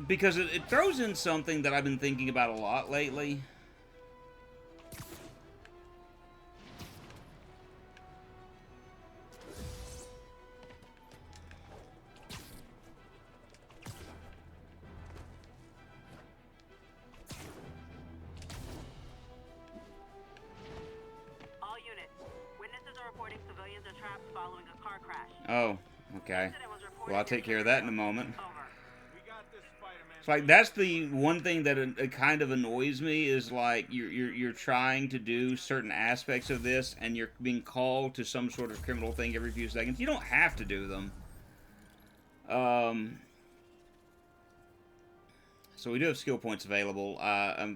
Because it throws in something that I've been thinking about a lot lately. All units. Witnesses are reporting civilians are trapped following a car crash. Oh, okay. Well, I'll take care of that in a moment. Spider-Man. It's like, that's the one thing that it kind of annoys me, is like you're trying to do certain aspects of this and you're being called to some sort of criminal thing every few seconds. You don't have to do them. So we do have skill points available.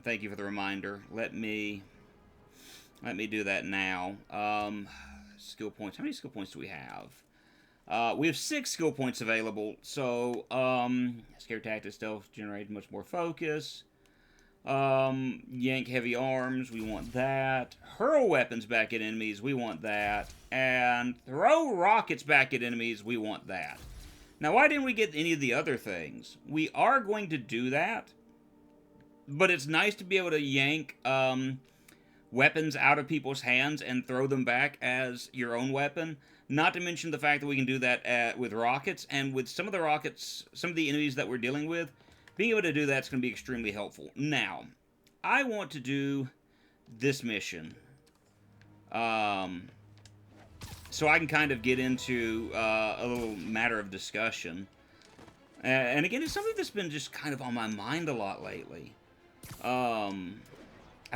Thank you for the reminder. Let me do that now. Skill points. How many skill points do we have? We have 6 skill points available, so, Scare Tactics, Stealth, generate much more focus. Yank heavy arms, we want that. Hurl weapons back at enemies, we want that. And throw rockets back at enemies, we want that. Now, why didn't we get any of the other things? We are going to do that, but it's nice to be able to yank, weapons out of people's hands and throw them back as your own weapon. Not to mention the fact that we can do that with rockets, and with some of the rockets, some of the enemies that we're dealing with, being able to do that's going to be extremely helpful. Now, I want to do this mission. So I can kind of get into a little matter of discussion. And again, it's something that's been just kind of on my mind a lot lately. I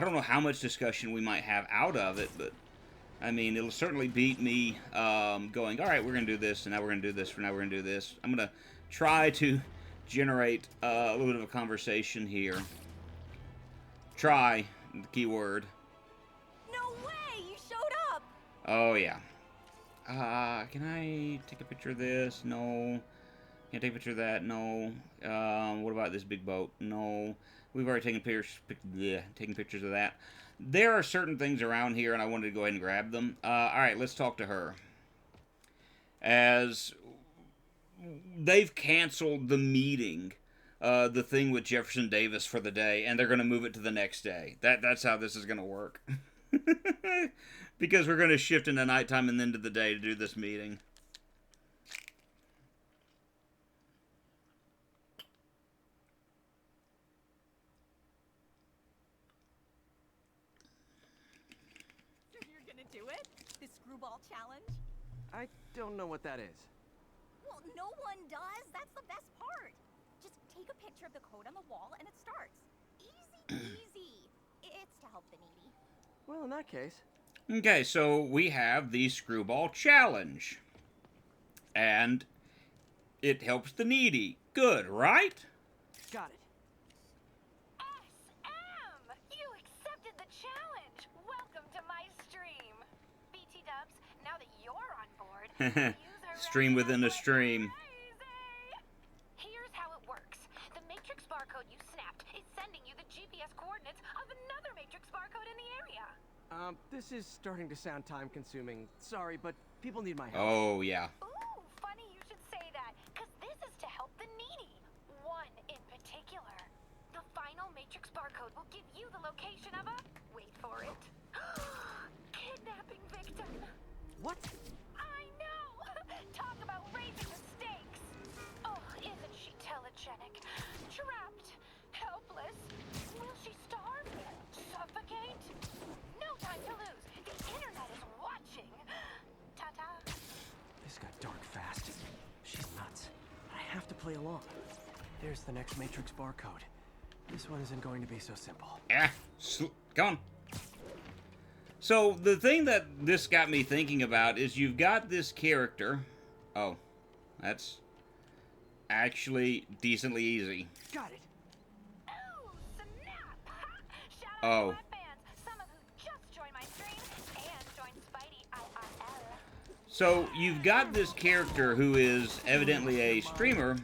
don't know how much discussion we might have out of it, but I mean, it'll certainly beat me going, all right, we're going to do this, and now we're going to do this, and now we're going to do this. I'm going to try to generate a little bit of a conversation here. Try, the key word. No way! You showed up! Oh, yeah. Can I take a picture of this? No. Can I take a picture of that? No. What about this big boat? No. We've already taken pictures of that. There are certain things around here, and I wanted to go ahead and grab them. Alright, let's talk to her. As they've canceled the meeting, the thing with Jefferson Davis for the day, and they're going to move it to the next day. That's how this is going to work. Because we're going to shift into nighttime and then to the day to do this meeting. So you're gonna do it? The screwball challenge? I don't know what that is. Well, no one does. That's the best part. Just take a picture of the code on the wall and it starts. Easy peasy. It's to help the needy. Well, in that case. Okay, so we have the Screwball Challenge. And it helps the needy. Good, right? Got it. SM! You accepted the challenge! Welcome to my stream! BT Dubs, now that you're on board, Stream within a stream. Here's how it works. The Matrix barcode you snapped is sending you the GPS coordinates of another Matrix barcode in the area. This is starting to sound time-consuming. Sorry, but people need my help. Oh, yeah. Ooh, funny you should say that, because this is to help the needy. One in particular. The final Matrix barcode will give you the location of a... Wait for it. Kidnapping victim. What? I know! Talk about raising the stakes. Oh, isn't she telegenic? Trapped. Helpless. Will she starve? Suffocate? No time to lose. The internet is watching. Ta-ta. This got dark fast. She's nuts. I have to play along. There's the next Matrix barcode. This one isn't going to be so simple. Come on. So, the thing that this got me thinking about is you've got this character. Oh, that's actually decently easy. Got it. Oh, snap! Shout out Oh. to my fans, some of who just joined my stream and joined Spidey IRL. So, you've got this character who is evidently a streamer,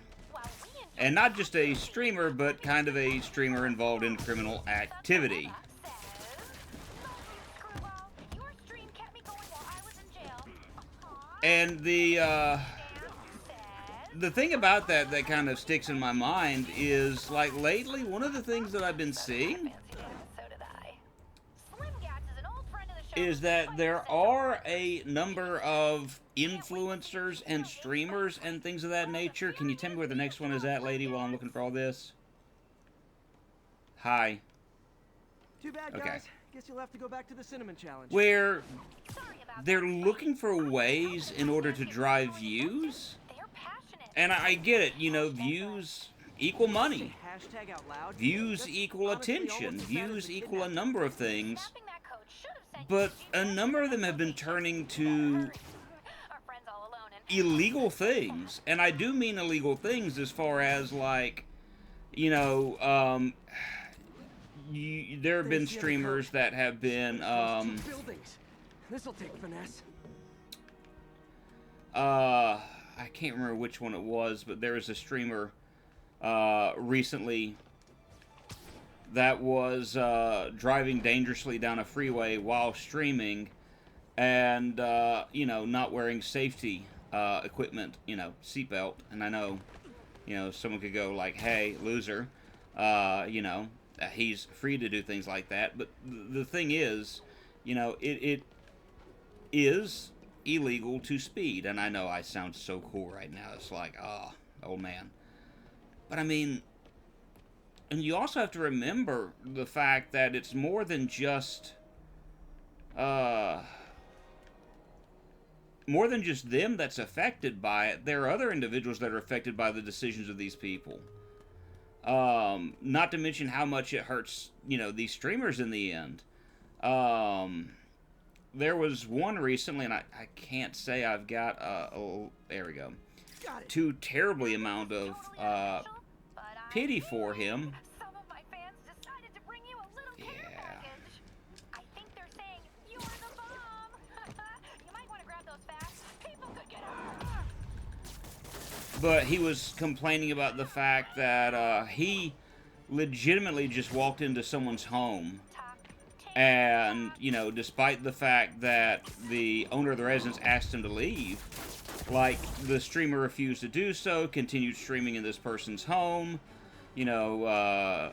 and not just a streamer, but kind of a streamer involved in criminal activity. And the thing about that kind of sticks in my mind is, like, lately, one of the things that I've been seeing is that there are a number of influencers and streamers and things of that nature. Can you tell me where the next one is at, lady, while I'm looking for all this? Hi. Too bad, guys. Guess you'll have to go back to the cinnamon challenge. Where they're looking for ways in order to drive views. And I get it, you know, views equal money. Views equal attention. Views equal a number of things. But a number of them have been turning to illegal things. And I do mean illegal things as far as, like, you know, there have been streamers that have been, This'll take finesse. I can't remember which one it was, but there was a streamer recently that was driving dangerously down a freeway while streaming, and you know, not wearing safety equipment, you know, seatbelt. And I know, you know, someone could go like, "Hey, loser," you know, he's free to do things like that. But the thing is, you know, it is illegal to speed. And I know I sound so cool right now. It's like, oh, old man. But I mean, and you also have to remember the fact that it's more than just them that's affected by it. There are other individuals that are affected by the decisions of these people. Not to mention how much it hurts, you know, these streamers in the end. There was one recently, and I can't say I've got, there we go, too terribly amount of pity for him. Some of my fans decided to bring you a little care package. I think they're saying you're the bomb. You might want to grab those fast. People could get hurt. But he was complaining about the fact that he legitimately just walked into someone's home, and, you know, despite the fact that the owner of the residence asked him to leave, like, the streamer refused to do so, continued streaming in this person's home, you know,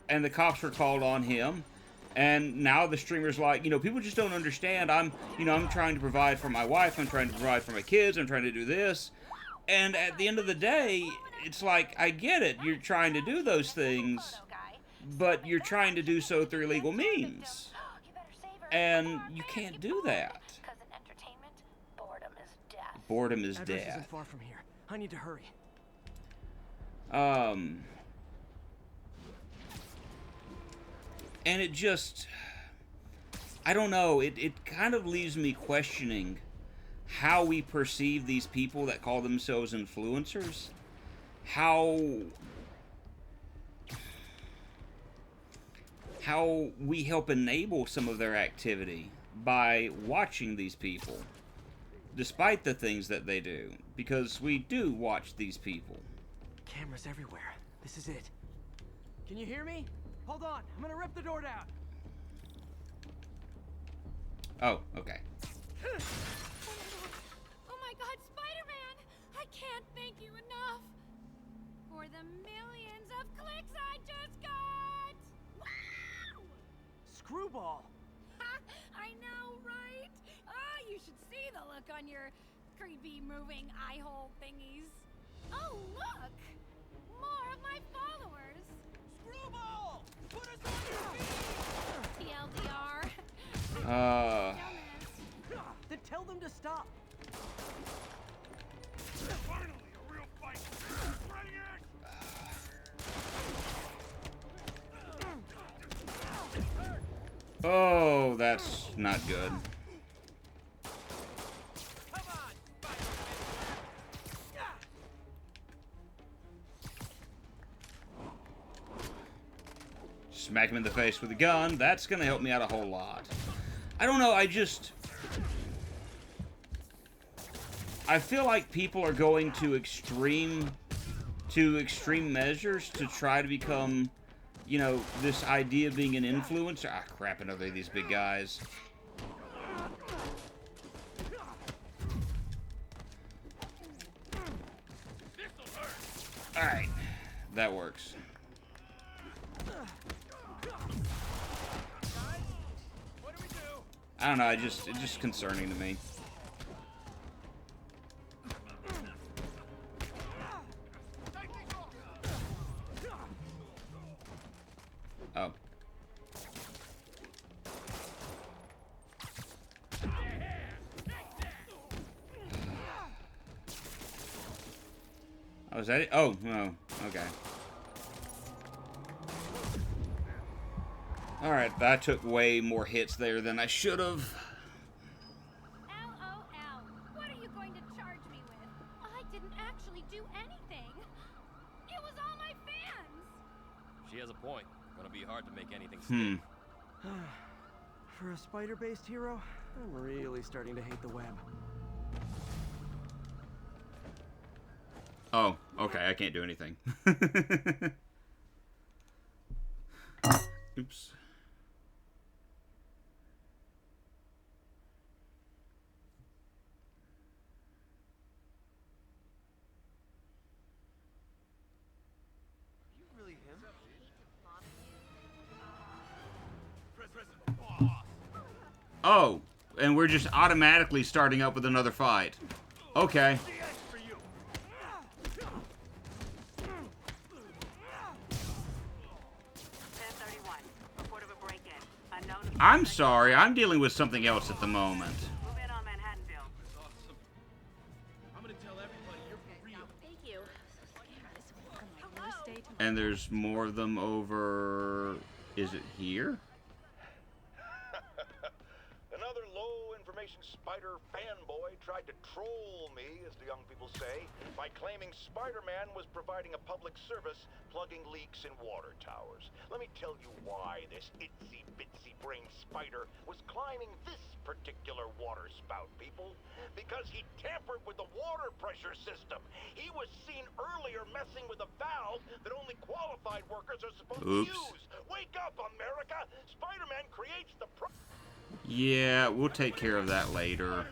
and the cops were called on him. And now the streamer's like, you know, people just don't understand. I'm trying to provide for my wife, I'm trying to provide for my kids, I'm trying to do this. And at the end of the day, it's like, I get it, you're trying to do those things, but you're trying to do so through illegal means. And you can't do that. Boredom is Address death. isn't far from here. I need to hurry. And it just, I don't know, it kind of leaves me questioning how we perceive these people that call themselves influencers. How we help enable some of their activity by watching these people, despite the things that they do, because we do watch these people. Cameras everywhere. This is it. Can you hear me? Hold on. I'm gonna rip the door down. Oh, okay. Oh my God, Spider-Man! I can't thank you enough for the millions of clicks I just got! Wow! Screwball! I know, right? Ah, you should see the look on your creepy moving eye hole thingies. Oh, look! More of my followers! Screwball! Put us on your feet! TLDR. Then tell them to stop. Finally, a real fight. Bring it! Oh, that's not good. Smack him in the face with a gun. That's gonna help me out a whole lot. I don't know, I feel like people are going to extreme measures to try to become, you know, this idea of being an influencer. Ah, crap, another of these big guys. Alright, that works. I don't know, it's just concerning to me. Oh. Oh, is that it? Oh, no. Okay. Alright, that took way more hits there than I should have. LOL. What are you going to charge me with? I didn't actually do anything. It was all my fans. She has a point. Gonna be hard to make anything stick. For a spider-based hero, I'm really starting to hate the web. Oh, okay, I can't do anything. Oops. Really him? Oh, and we're just automatically starting up with another fight. Okay. I'm sorry, I'm dealing with something else at the moment. Move in on Manhattanville. Awesome. I'm gonna tell everybody you're for real. Thank you. And there's more of them over... Is it here? Another low-information Spider fanboy tried to troll me, as the young people say, by claiming Spider-Man was providing a public service plugging leaks in water towers. Let me tell you why this itsy-bitsy brain spider was climbing this particular water spout, people. Because he tampered with the water pressure system. He was seen earlier messing with a valve that only qualified workers are supposed to use. Wake up, America! Spider-Man creates the Yeah, we'll take care of that later.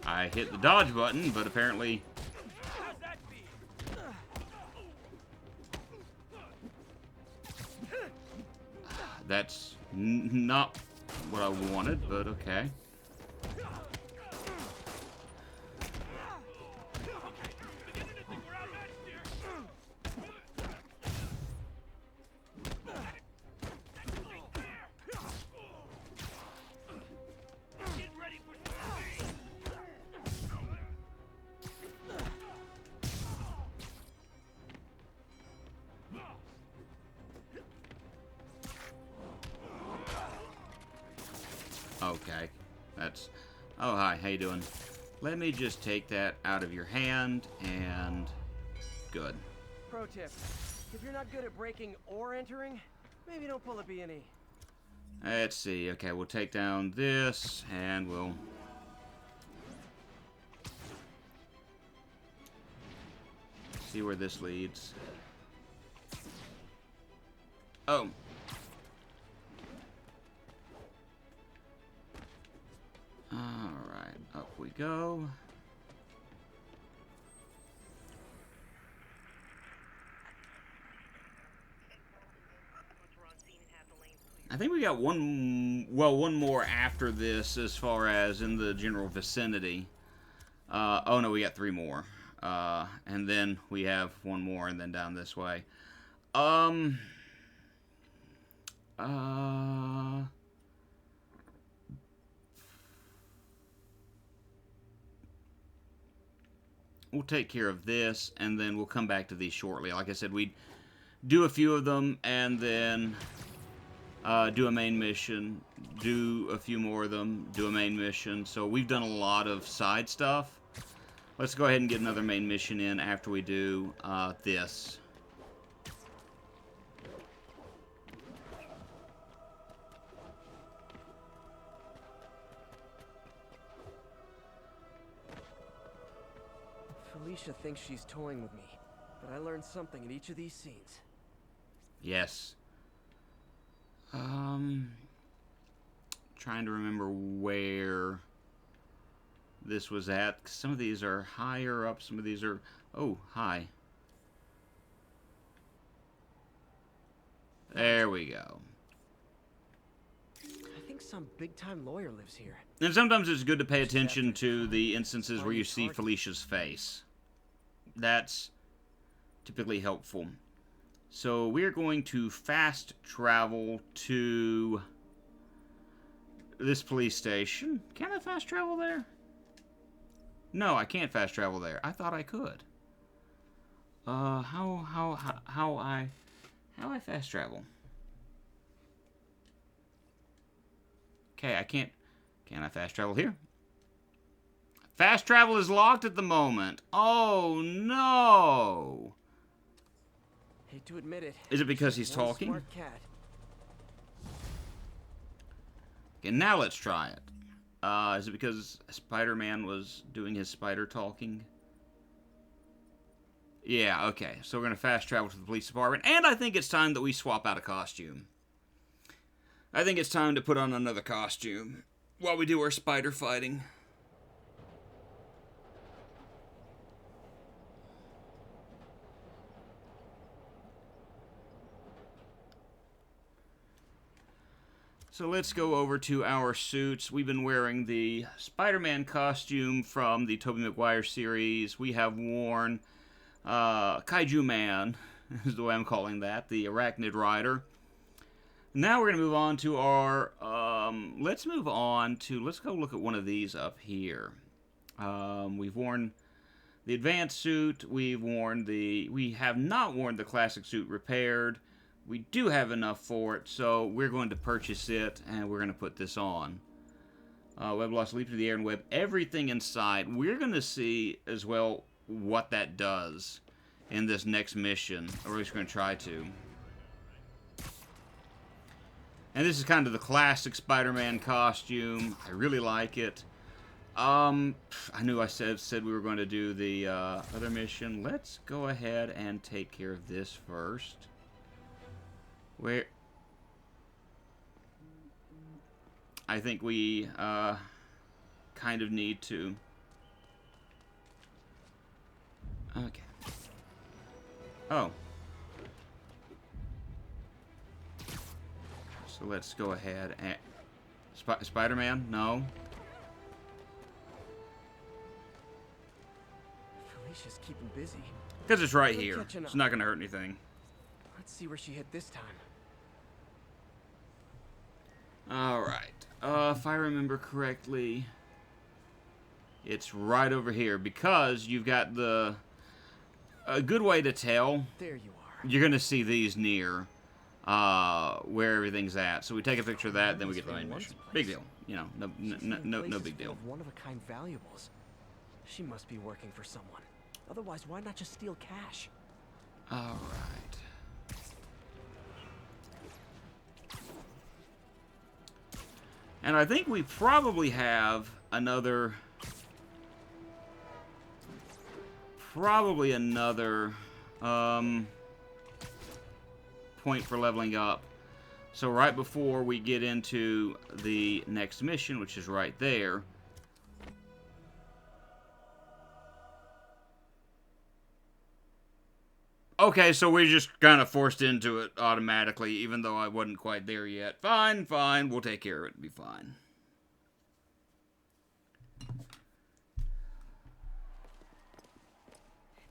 I hit the dodge button, but apparently... That's not what I wanted, but okay. Okay, that's... Oh, hi, how you doing? Let me just take that out of your hand, and... Good. Pro tip. If you're not good at breaking or entering, maybe don't pull a B&E. Let's see, okay, we'll take down this, and we'll... see where this leads. Oh. Alright, up we go. I think we got one more after this as far as in the general vicinity. Oh no, we got 3 more. And then we have 1 more and then down this way. We'll take care of this, and then we'll come back to these shortly. Like I said, we'd do a few of them, and then do a main mission, do a few more of them, do a main mission. So we've done a lot of side stuff. Let's go ahead and get another main mission in after we do this. Felicia thinks she's toying with me, but I learned something in each of these scenes. Yes. Trying to remember where this was at. Some of these are higher up, some of these are... Oh, hi. There we go. I think some big-time lawyer lives here. And sometimes it's good to pay attention to the instances where you see Felicia's face. That's typically helpful. So we're going to fast travel to this police station. Can I fast travel there? No, I can't fast travel there. I thought I could. How I fast travel? Okay, I can't. Can I fast travel here? Fast travel is locked at the moment. Oh no! Hate to admit it. Is it because he's talking? Smart cat. Okay, now let's try it. Is it because Spider-Man was doing his spider talking? Yeah, okay. So we're going to fast travel to the police department. And I think it's time that we swap out a costume. I think it's time to put on another costume while we do our spider fighting. So let's go over to our suits. We've been wearing the Spider-Man costume from the Tobey Maguire series. We have worn Kaiju Man, is the way I'm calling that, the Arachnid Rider. Now we're going to move on to our, let's go look at one of these up here. We've worn the advanced suit, we have not worn the classic suit repaired. We do have enough for it, so we're going to purchase it, and we're going to put this on. Web loss, leap through the air, and web everything inside. We're going to see, as well, what that does in this next mission, or at least we're going to try to. And this is kind of the classic Spider-Man costume. I really like it. I knew I said we were going to do the other mission. Let's go ahead and take care of this first. Where I think we kind of need to. Okay. Oh. So let's go ahead and Spider-Man? No. Felicia's keeping busy. Because it's right here. It's not going to hurt anything. Let's see where she hit this time. Alright. If I remember correctly, it's right over here. Because you've got a good way to tell. There you are. You're going to see these near where everything's at. So we take a picture of that, then we get the main mission. Big deal. You know, no big deal. One-of-a-kind valuables. She must be working for someone. Otherwise, why not just steal cash? Alright. And I think we probably have another point for leveling up. So right before we get into the next mission, which is right there. Okay, so we just kind of forced into it automatically, even though I wasn't quite there yet. Fine, fine, we'll take care of it. It'll be fine.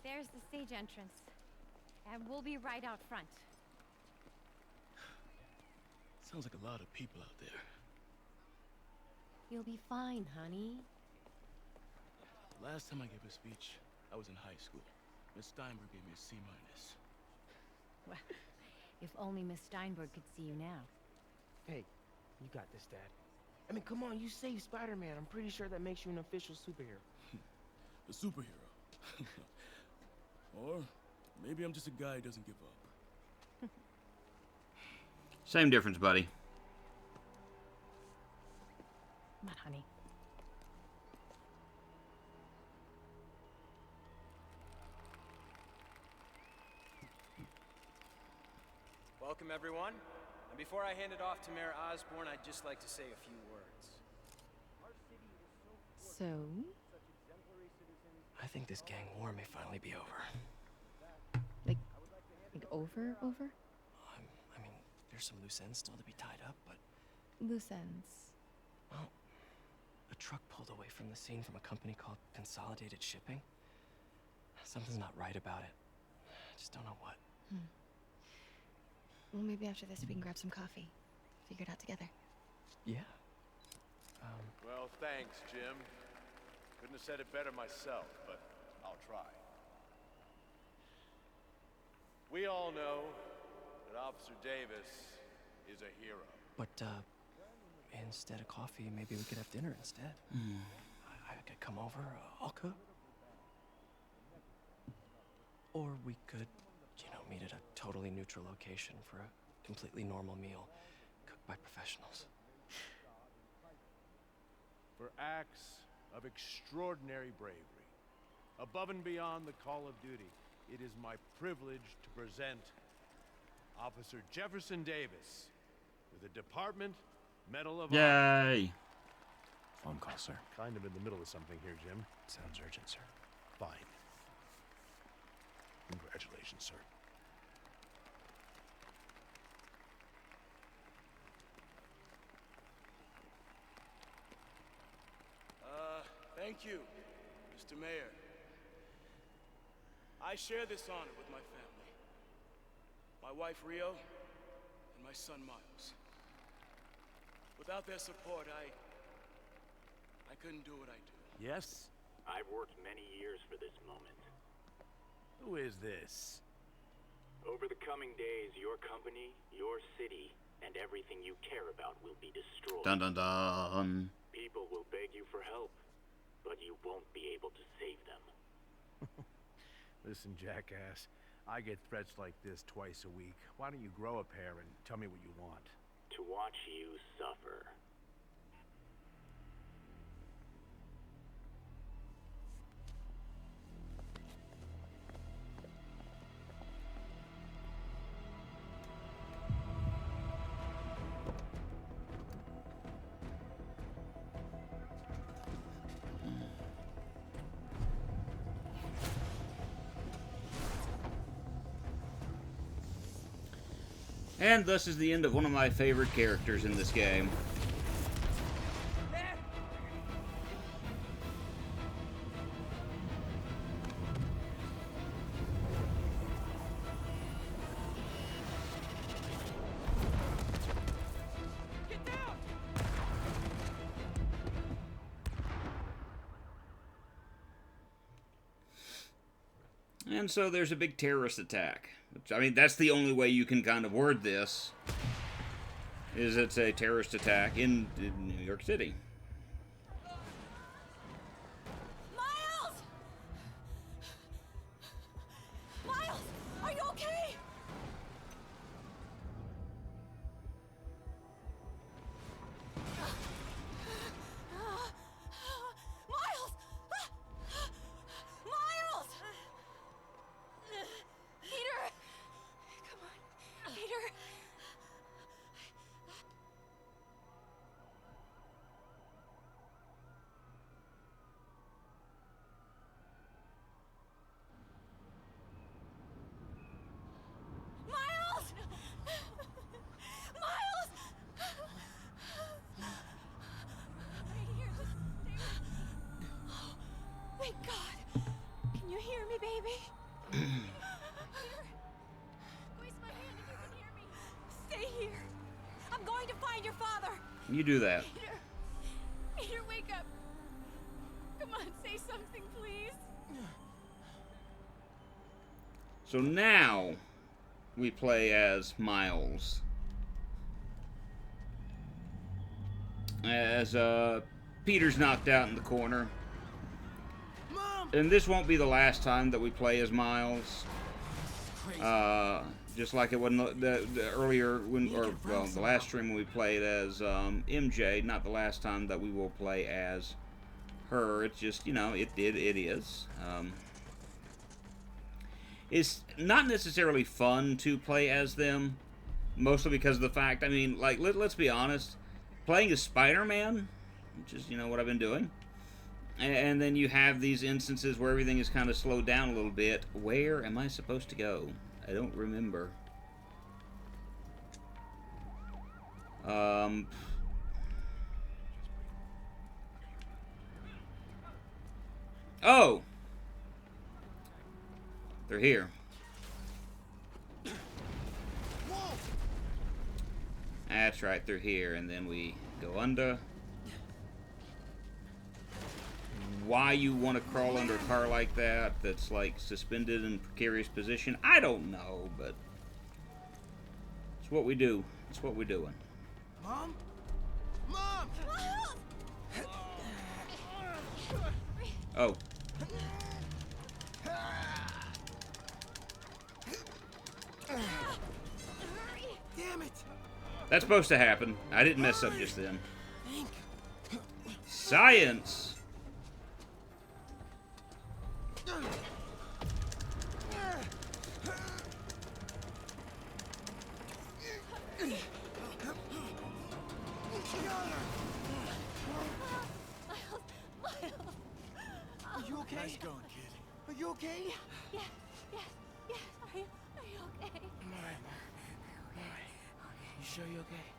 There's the stage entrance. And we'll be right out front. Sounds like a lot of people out there. You'll be fine, honey. The last time I gave a speech, I was in high school. Miss Steinberg gave me a C-. Well, if only Miss Steinberg could see you now. Hey, you got this, Dad. I mean, come on, you saved Spider-Man. I'm pretty sure that makes you an official superhero. A superhero? Or maybe I'm just a guy who doesn't give up. Same difference, buddy. Come on, honey. Welcome, everyone. And before I hand it off to Mayor Osborn, I'd just like to say a few words. So? I think this gang war may finally be over. Like over? I mean, there's some loose ends still to be tied up, but... Loose ends? Well, a truck pulled away from the scene from a company called Consolidated Shipping. Something's not right about it. I just don't know what. Well, maybe after this we can grab some coffee. Figure it out together. Yeah. Well, thanks, Jim. Couldn't have said it better myself, but I'll try. We all know that Officer Davis is a hero. But, instead of coffee, maybe we could have dinner instead. I could come over, I'll cook. Or we could, meet at a totally neutral location for a completely normal meal, cooked by professionals. for acts of extraordinary bravery. Above and beyond the call of duty, it is my privilege to present Officer Jefferson Davis with the Department Medal of Honor. Yay! Phone call, sir. Kind of in the middle of something here, Jim. Sounds urgent, sir. Fine. Congratulations, sir. Thank you, Mr. Mayor. I share this honor with my family. My wife, Rio, and my son, Miles. Without their support, I couldn't do what I do. Yes? I've worked many years for this moment. Who is this? Over the coming days, your company, your city, and everything you care about will be destroyed. Dun dun dun. People will beg you for help, but you won't be able to save them. Listen, jackass, I get threats like this twice a week. Why don't you grow a pair and tell me what you want? To watch you suffer. And thus is the end of one of my favorite characters in this game. And so there's a big terrorist attack. Which, I mean, that's the only way you can kind of word this. Is it's a terrorist attack in New York City. Miles! Miles, are you okay? Miles! Miles! Peter! Come on, Peter. Miles! Miles! Right here, just stay with... Oh, thank God. Can you hear me, baby? Peter, squeeze my hand if you can hear me. Stay here. I'm going to find your father. You do that. Peter, Peter, wake up. Come on, say something, please. So now we play as Miles. As Peter's knocked out in the corner. And this won't be the last time that we play as Miles. Just like it wasn't the earlier the last stream when we played as MJ. Not the last time that we will play as her. It's just, you know, it is. It's not necessarily fun to play as them, mostly because of the fact, I mean, like, let's be honest, playing as Spider-Man, which is, you know, what I've been doing, and then you have these instances where everything is kind of slowed down a little bit. Where am I supposed to go? I don't remember. Oh! They're here. That's right, they're here, and then we go under. Why you want to crawl under a car like that that's like suspended in precarious position, I don't know, but it's what we do. It's what we're doing. Mom? Mom! Oh. Damn it! That's supposed to happen. I didn't mess up just then. Science! Are you okay? Nice going, kid. Are you okay? Yes, yes, yes. Are you okay? I'm alright, Mom. I'm alright. You sure you're okay?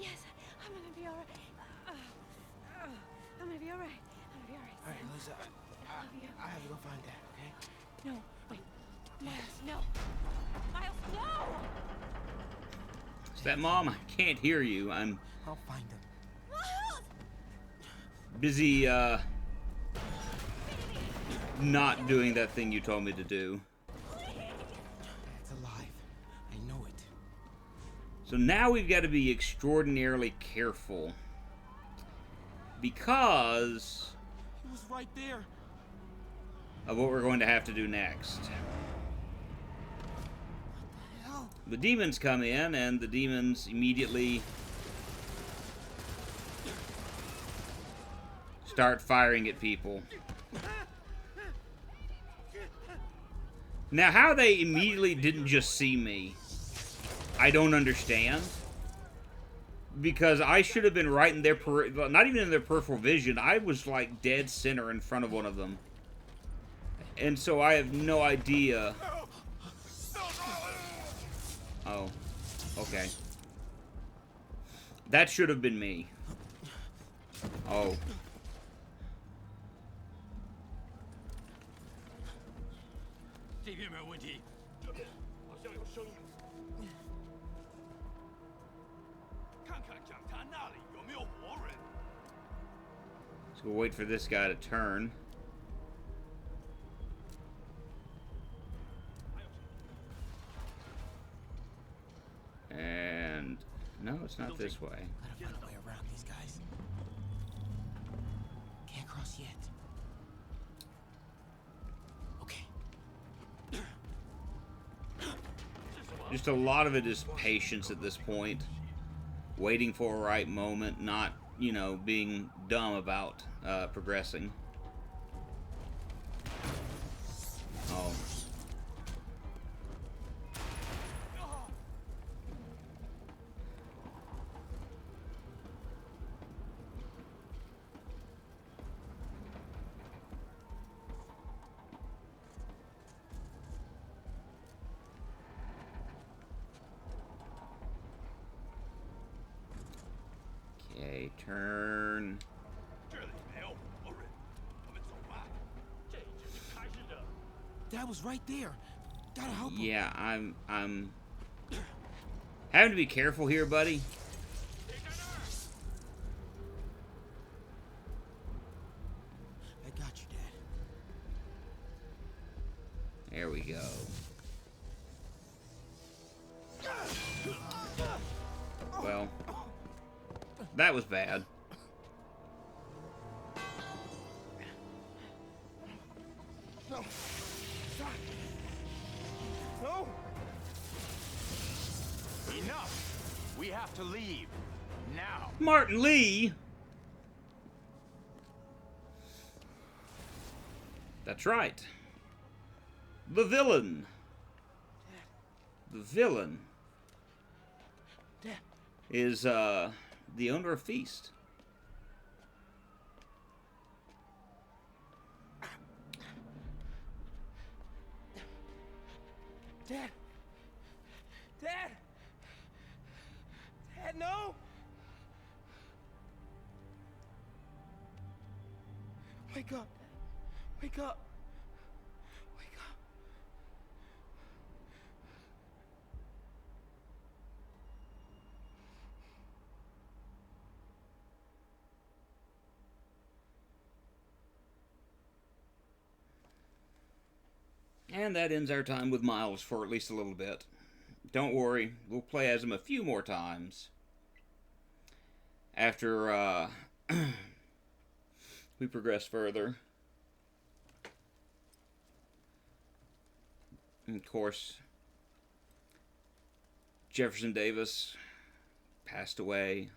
Yes, I'm gonna be alright. I'm gonna be alright. I'm gonna be alright. Alright, Lisa. I love you. I have to go find Dad, okay? No, wait. Miles, no. Miles, no! Is that Mom? I can't hear you. I'm I'll find him. Miles! busy, not doing that thing you told me to do. Dad's alive. I know it. So now we've got to be extraordinarily careful. Because He was right there. of what we're going to have to do next. Hell. The demons come in, and the demons immediately start firing at people. Now, how they immediately didn't just see me, I don't understand. Because I should have been right in their not even in their peripheral vision. I was like dead center in front of one of them. And so I have no idea. Oh, okay. That should have been me. Oh. So we'll wait for this guy to turn. And no, it's not this way. Gotta find a way around these guys. Can't cross yet. Okay. Just a lot of it is patience at this point. Waiting for a right moment, not, you know, being dumb about progressing. Oh. Okay, turn. Dad was right there. Gotta help him. Yeah, I'm having to be careful here, buddy. I got you, Dad. There we go. Well, that was bad. No. Stop. No. Enough. We have to leave. Now. Martin Lee. That's right. The villain. The villain Dad. is the owner of Feast. Dad. Dad. Dad, no. Wake up. Wake up. Wake up. And that ends our time with Miles for at least a little bit. Don't worry, we'll play as him a few more times. After we progress further. And of course, Jefferson Davis passed away.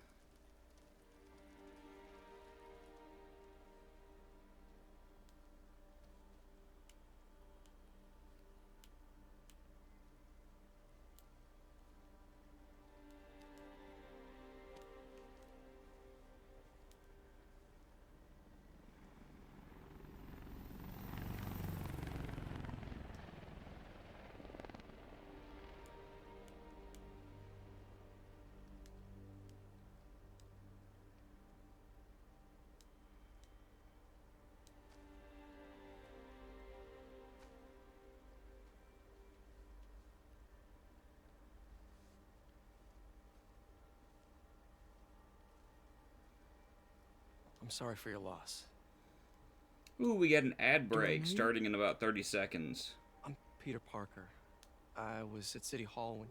I'm sorry for your loss. Ooh, we got an ad Do I break need- starting in about 30 seconds. I'm Peter Parker. I was at City Hall when...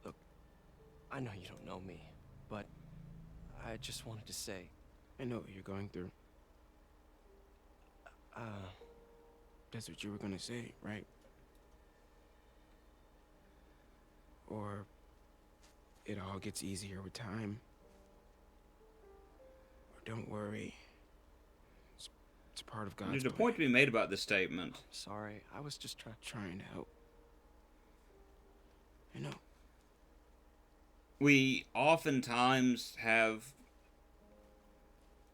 Look, I know you don't know me, but I just wanted to say... I know what you're going through. That's what you were gonna say, right? Or it all gets easier with time. Or don't worry. It's part of God's There's a plan. point to be made about this statement. Sorry, I was just trying to help. I know. We oftentimes have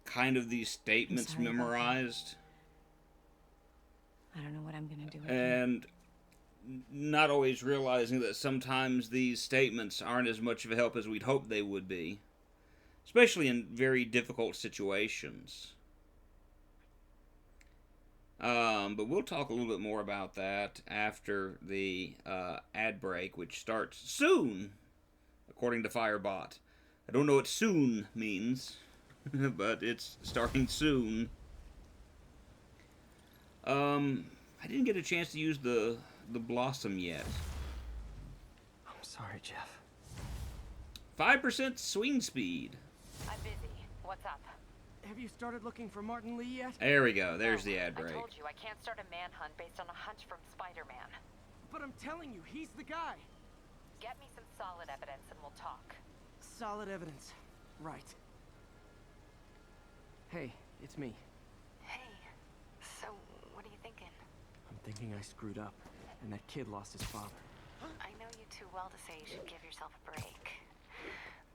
kind of these statements sorry about that. memorized, I don't know what I'm gonna do with you. and not always realizing that sometimes these statements aren't as much of a help as we'd hope they would be, especially in very difficult situations. But we'll talk a little bit more about that after the ad break, which starts soon, according to Firebot. I don't know what soon means, but it's starting soon. I didn't get a chance to use the Blossom yet. I'm sorry, Jeff. 5% swing speed. I'm busy. What's up? Have you started looking for Martin Lee yet? There we go. There's the ad break. I told you I can't start a manhunt based on a hunch from Spider-Man. But I'm telling you, he's the guy. Get me some solid evidence and we'll talk. Solid evidence. Right. Hey, it's me. Hey, so what are you thinking? I'm thinking I screwed up, and that kid lost his father. I know you too well to say you should give yourself a break.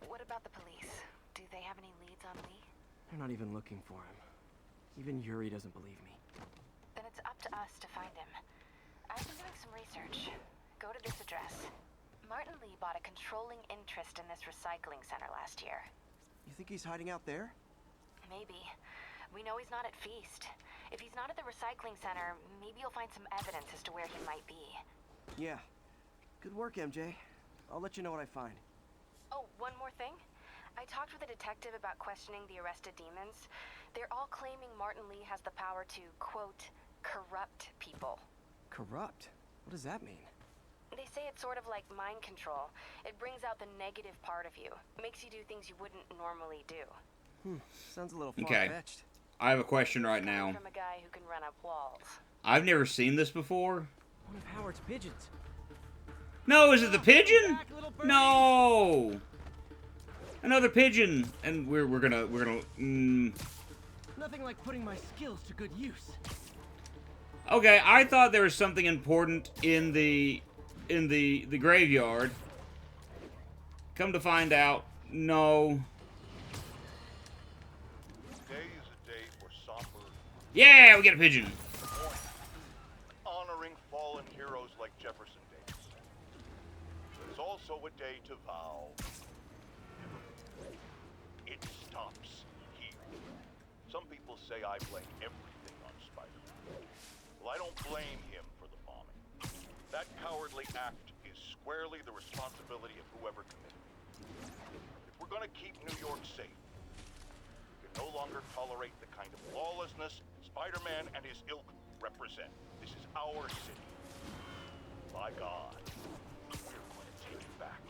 What about the police? Do they have any leads on Lee? They're not even looking for him. Even Yuri doesn't believe me. Then it's up to us to find him. I've been doing some research. Go to this address. Martin Lee bought a controlling interest in this recycling center last year. You think he's hiding out there? Maybe. We know he's not at Feast. If he's not at the recycling center, maybe you'll find some evidence as to where he might be. Yeah. Good work, MJ. I'll let you know what I find. Oh, one more thing. I talked with a detective about questioning the arrested demons. They're all claiming Martin Lee has the power to, quote, corrupt people. Corrupt? What does that mean? They say it's sort of like mind control. It brings out the negative part of you. Makes you do things you wouldn't normally do. Sounds a little Okay. far-fetched. I have a question right now. From a guy who can run up walls. I've never seen this before. One of Howard's pigeons. No, is it the pigeon? No. Another pigeon, and we're gonna. Nothing like putting my skills to good use. Okay, I thought there was something important in the graveyard. Come to find out, no. Today is a day for somber. Yeah, we get a pigeon. Honoring fallen heroes like Jefferson Davis. It's also a day to vow. It stops here. Some people say I blame everything on Spider-Man. Well, I don't blame him for the bombing. That cowardly act is squarely the responsibility of whoever committed it. If we're gonna keep New York safe, we can no longer tolerate the kind of lawlessness Spider-Man and his ilk represent. This is our city. By God, we're going to take it back.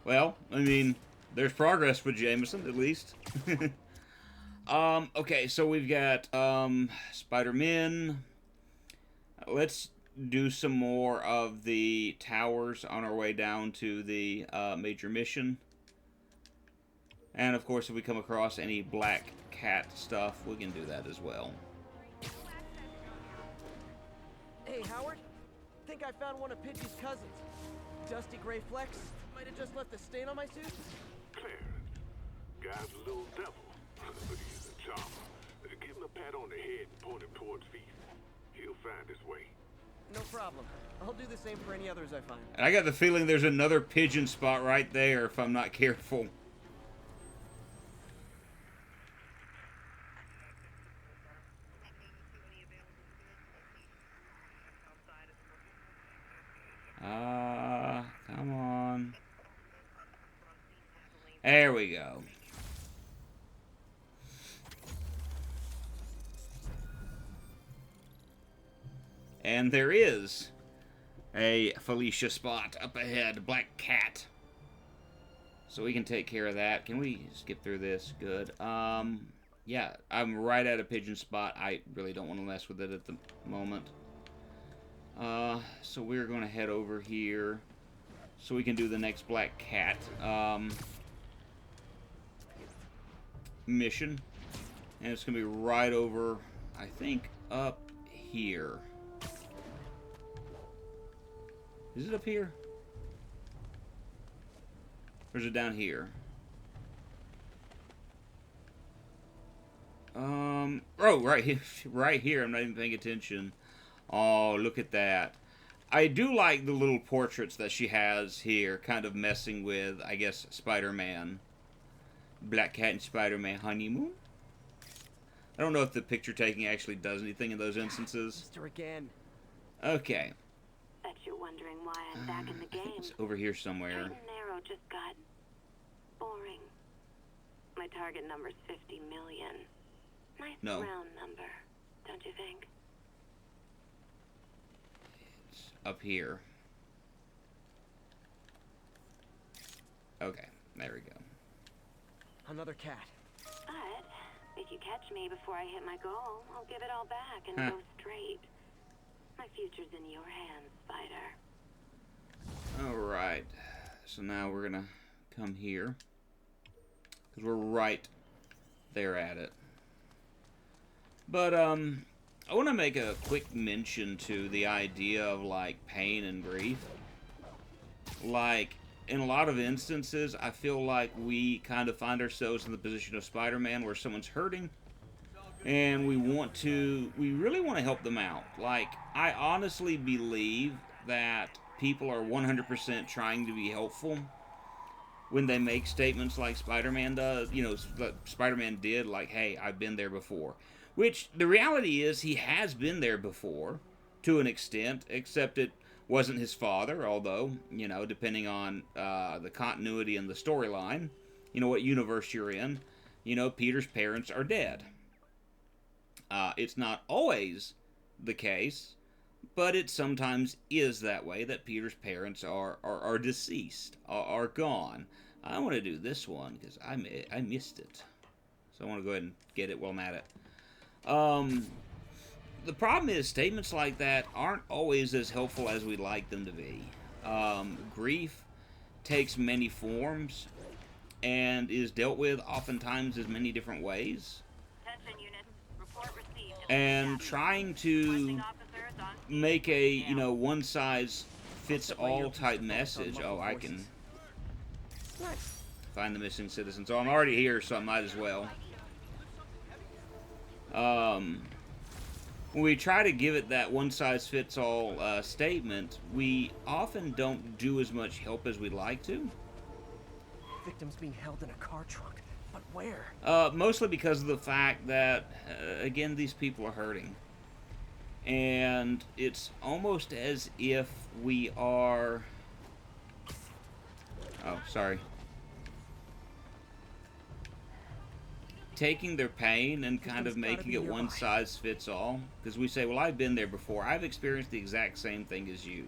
Well, I mean, there's progress with Jameson, at least. Okay, so we've got, Spider-Man. Let's do some more of the towers on our way down to the, major mission. And, of course, if we come across any Black Cat stuff, we can do that as well. Hey, Howard. Think I found one of Pidgey's cousins. Dusty Gray Flex. Might have just left a stain on my suit. Clarence, guy's a little devil, but he's a charmer. Give him a pat on the head and point him towards Feast. He'll find his way. No problem. I'll do the same for any others I find. And I got the feeling there's another pigeon spot right there if I'm not careful. Come on. There we go. And there is a Felicia spot up ahead. Black cat. So we can take care of that. Can we skip through this? Good. Yeah, I'm right at a pigeon spot. I really don't want to mess with it at the moment. So we're going to head over here so we can do the next black cat mission. And it's going to be right over, I think, up here. Is it up here? Or is it down here? Oh, right here. Right here. I'm not even paying attention. Oh, look at that. I do like the little portraits that she has here, kind of messing with, I guess, Spider-Man. Black Cat and Spider-Man honeymoon? I don't know if the picture taking actually does anything in those instances. Mr. again. Okay. Bet you're wondering why I'm back in the game. It's over here somewhere. Tight and narrow just got boring. My target number's 50 million. Nice round number, don't you think? It's up here. Okay, there we go. Another cat. But if you catch me before I hit my goal, I'll give it all back and go straight. My future's in your hands, Spider. Alright. So now we're gonna come here. Because we're right there at it. But, I want to make a quick mention to the idea of, like, pain and grief. Like, in a lot of instances, I feel like we kind of find ourselves in the position of Spider-Man where someone's hurting. And we really want to help them out. Like, I honestly believe that people are 100% trying to be helpful when they make statements like Spider-Man does. You know, Spider-Man did, like, hey, I've been there before. Which, the reality is, he has been there before, to an extent, except it wasn't his father, although, you know, depending on the continuity and the storyline, you know, what universe you're in, you know, Peter's parents are dead. It's not always the case, but it sometimes is that way, that Peter's parents are deceased, are gone. I want to do this one, because I missed it. So I want to go ahead and get it while I'm at it. The problem is statements like that aren't always as helpful as we'd like them to be. Grief takes many forms and is dealt with oftentimes as many different ways. And trying to make a, you know, one-size-fits-all type message. Oh, I can find the missing citizen. So I'm already here, so I might as well. When we try to give it that one-size-fits-all statement, we often don't do as much help as we'd like to. Victims being held in a car trunk, but where? Mostly because of the fact that, again, these people are hurting. And it's almost as if we are... Oh, sorry. Taking their pain and kind of making it one size fits all. Because we say, well, I've been there before. I've experienced the exact same thing as you.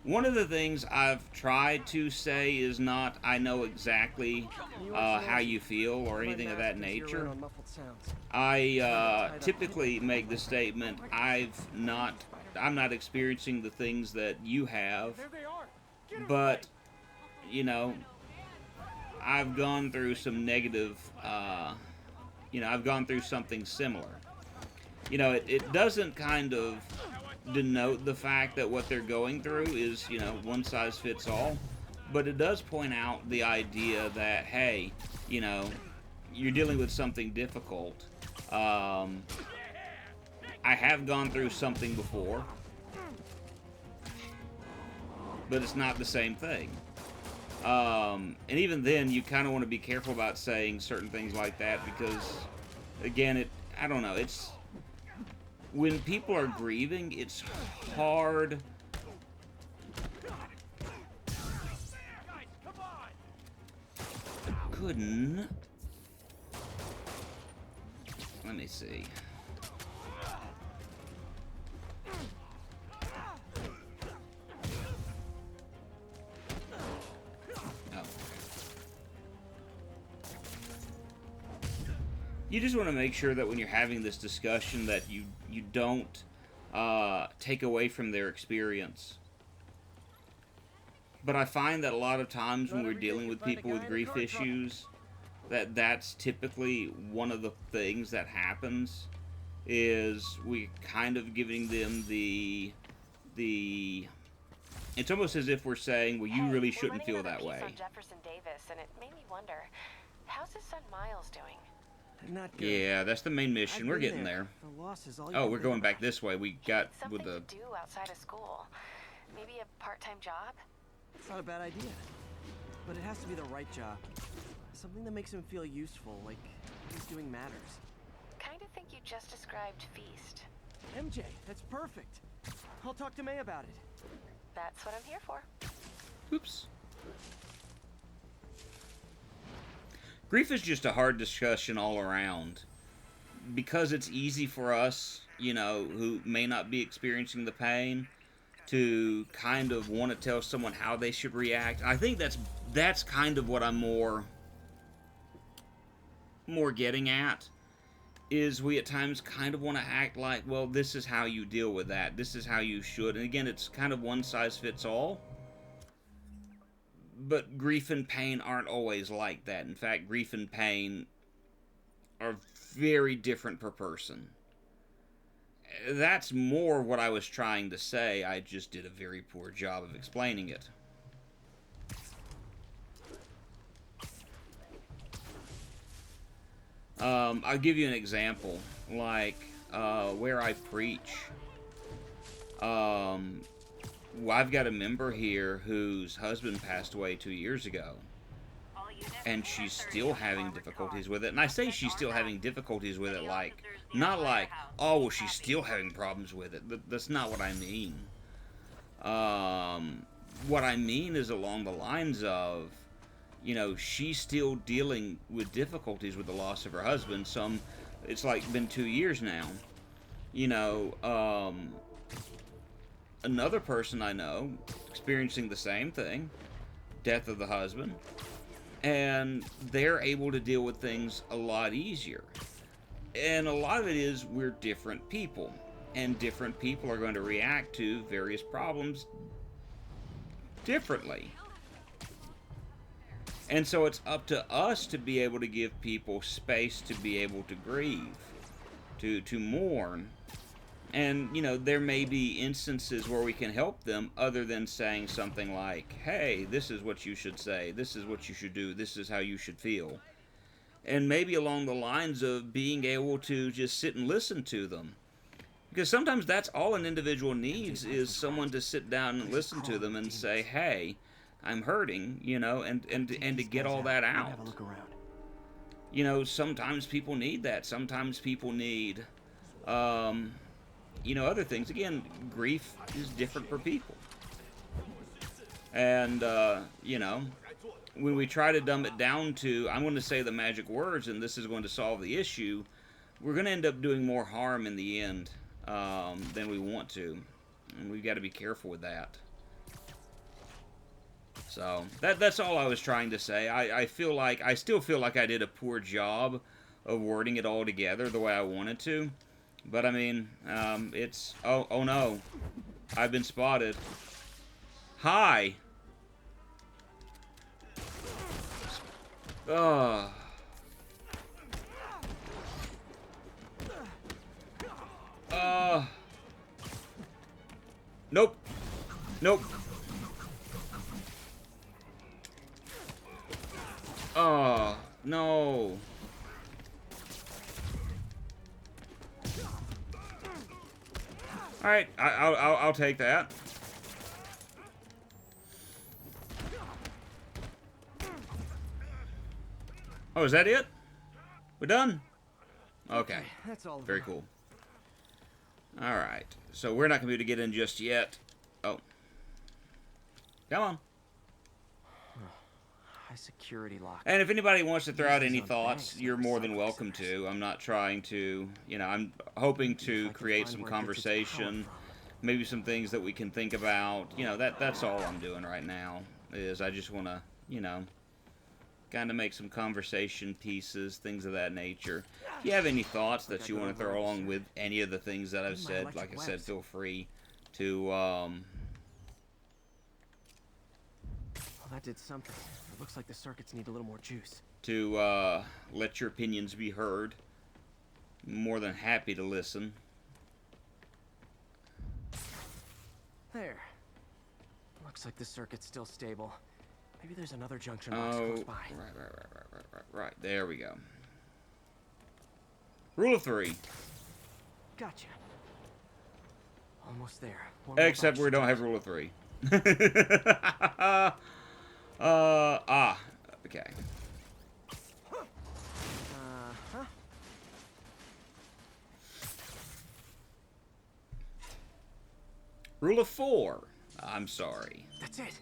One of the things I've tried to say is not, I know exactly how you feel or anything of that nature. I typically make the statement, I'm not experiencing the things that you have. But, you know, I've gone through some negative... you know, I've gone through something similar. You know, it doesn't kind of denote the fact that what they're going through is, you know, one size fits all. But it does point out the idea that, hey, you know, you're dealing with something difficult. I have gone through something before. But it's not the same thing. And even then, you kind of want to be careful about saying certain things like that because, again, I don't know, it's... When people are grieving, it's hard... Couldn't... Let me see. you just want to make sure that when you're having this discussion that you don't take away from their experience. But I find that a lot of times when we're dealing with people with grief issues, that's typically one of the things that happens, is we kind of giving them the it's almost as if we're saying, well, you really shouldn't feel that way. On Jefferson Davis, and it made me wonder, how's his son Miles doing? Not good. Yeah, that's the main mission. We're getting there. The loss is all Oh, we're going back this way. We got with the... Something to do outside of school. Maybe a part-time job? It's not a bad idea. But it has to be the right job. Something that makes him feel useful, like he's doing matters. Kind of think you just described Feast. MJ, that's perfect. I'll talk to May about it. That's what I'm here for. Oops. Grief is just a hard discussion all around. Because it's easy for us, you know, who may not be experiencing the pain, to kind of want to tell someone how they should react. I think that's kind of what I'm more getting at, is we at times kind of want to act like, well, this is how you deal with that. This is how you should. And again, it's kind of one size fits all. But grief and pain aren't always like that. In fact, grief and pain are very different per person. That's more what I was trying to say. I just did a very poor job of explaining it. I'll give you an example. Like, where I preach. I've got a member here whose husband passed away 2 years ago. And she's still having difficulties with it. And I say she's still having difficulties with it, like, not like, oh, well, she's still having problems with it. That's not what I mean. What I mean is along the lines of, you know, she's still dealing with difficulties with the loss of her husband. It's like been 2 years now. You know, another person I know experiencing the same thing, death of the husband, and they're able to deal with things a lot easier. And a lot of it is we're different people, and different people are going to react to various problems differently. And so it's up to us to be able to give people space to be able to grieve, to mourn. And, you know, there may be instances where we can help them other than saying something like, hey, this is what you should say, this is what you should do, this is how you should feel. And maybe along the lines of being able to just sit and listen to them. Because sometimes that's all an individual needs, is someone to sit down and listen to them and say, hey, I'm hurting, you know, and to get all that out. Have a look around. You know, sometimes people need that. Sometimes people need, you know, other things. Again, grief is different for people. And, you know, when we try to dumb it down to, I'm going to say the magic words and this is going to solve the issue, we're going to end up doing more harm in the end than we want to. And we've got to be careful with that. So, that's all I was trying to say. I still feel like I did a poor job of wording it all together the way I wanted to. But, I mean, it's... Oh no. I've been spotted. Hi! Ugh. Nope. Nope. Oh, no. Alright, I'll take that. Oh, is that it? We're done? Okay. That's all. Very cool. Alright, so we're not going to be able to get in just yet. Oh. Come on. High security lock. And if anybody wants to throw out any thoughts, you're more than welcome to. I'm not trying to, you know, I'm hoping to create some conversation, maybe some things that we can think about. You know, that's all I'm doing right now, is I just want to, you know, kind of make some conversation pieces, things of that nature. If you have any thoughts that you want to throw along with any of the things that I've said, like I said, feel free to, Well, that did something. It looks like the circuits need a little more juice. To, let your opinions be heard. More than happy to listen. There. Looks like the circuit's still stable. Maybe there's another junction box close by. Right. There we go. Rule of 3. Gotcha. Almost there. Except we don't have rule of 3. Okay. Rule of 4. I'm sorry. That's it.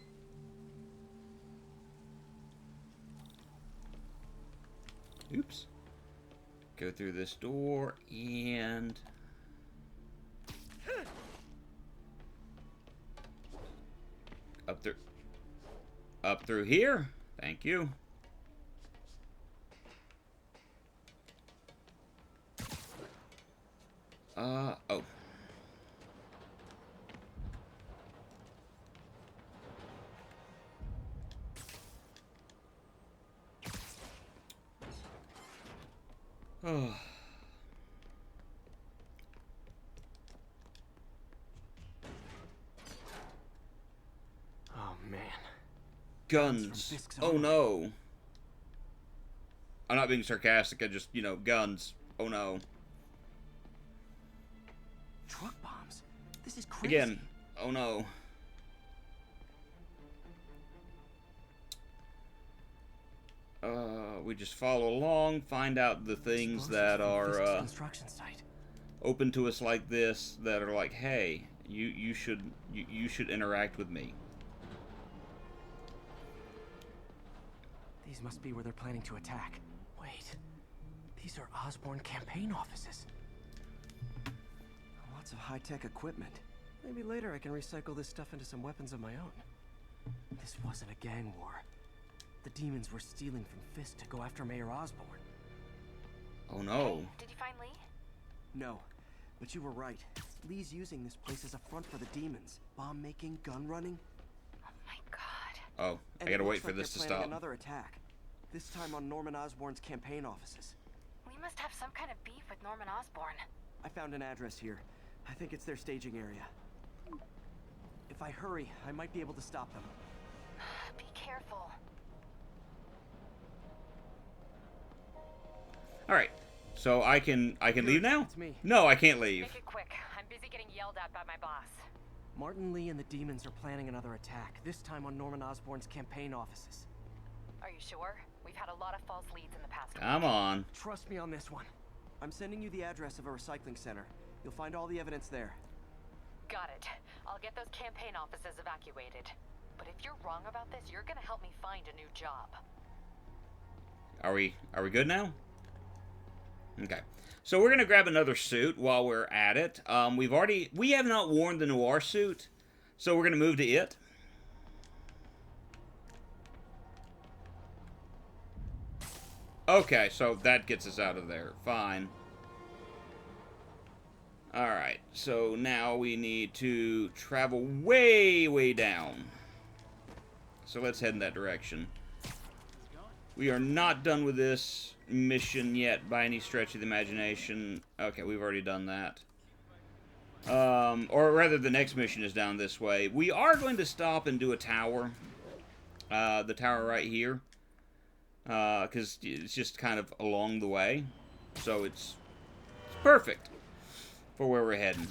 Oops. Go through this door and... Up through here. Thank you. Oh. Oh. Oh, man. Guns. Oh, no. I'm not being sarcastic. I just, guns. Oh, no. Truck bombs? This is crazy. Again. Oh, no. We just follow along, find out the things that are open to us like this, that are like, hey, you should interact with me. These must be where they're planning to attack. Wait, these are Osborn campaign offices. Lots of high-tech equipment. Maybe later I can recycle this stuff into some weapons of my own. This wasn't a gang war. The demons were stealing from Fisk to go after Mayor Osborn. Oh no. Hey, did you find Lee? No, but you were right. Lee's using this place as a front for the demons. Bomb making, gun running. Oh my god. Oh, I gotta wait for this to stop. Another attack. This time on Norman Osborn's campaign offices. We must have some kind of beef with Norman Osborn. I found an address here. I think it's their staging area. If I hurry, I might be able to stop them. Be careful. Alright, so I can leave now? It's me. No, I can't leave. Make it quick. I'm busy getting yelled at by my boss. Martin Lee and the demons are planning another attack, this time on Norman Osborn's campaign offices. Are you sure? We've had a lot of false leads in the past. Come on. Trust me on this one. I'm sending you the address of a recycling center. You'll find all the evidence there. Got it. I'll get those campaign offices evacuated. But if you're wrong about this, you're gonna help me find a new job. Are we good now? Okay. So we're gonna grab another suit while we're at it. We have not worn the Noir suit, so we're gonna move to it. Okay, so that gets us out of there. Fine. Alright, so now we need to travel way, way down. So let's head in that direction. We are not done with this mission yet by any stretch of the imagination. Okay, we've already done that. Or rather, the next mission is down this way. We are going to stop and do a tower. The tower right here. Because it's just kind of along the way. So it's perfect for where we're heading.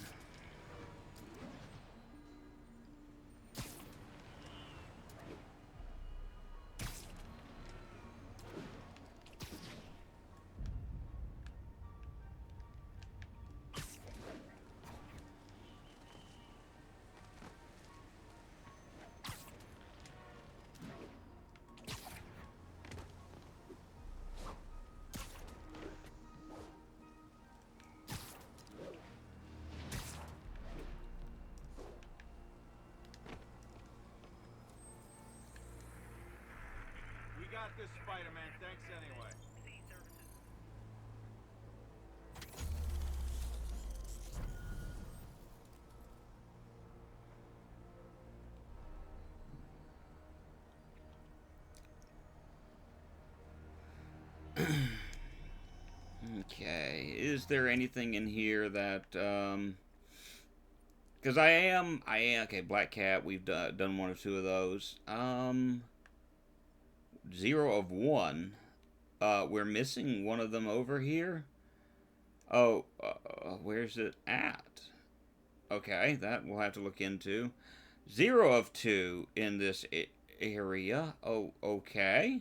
Fuck this Spider-Man, thanks anyway. Okay, is there anything in here that, because I am, okay, Black Cat, we've done one or two of those. 0 of 1. We're missing one of them over here. Oh, where's it at? Okay, that we'll have to look into. 0 of 2 in this area. Oh, okay.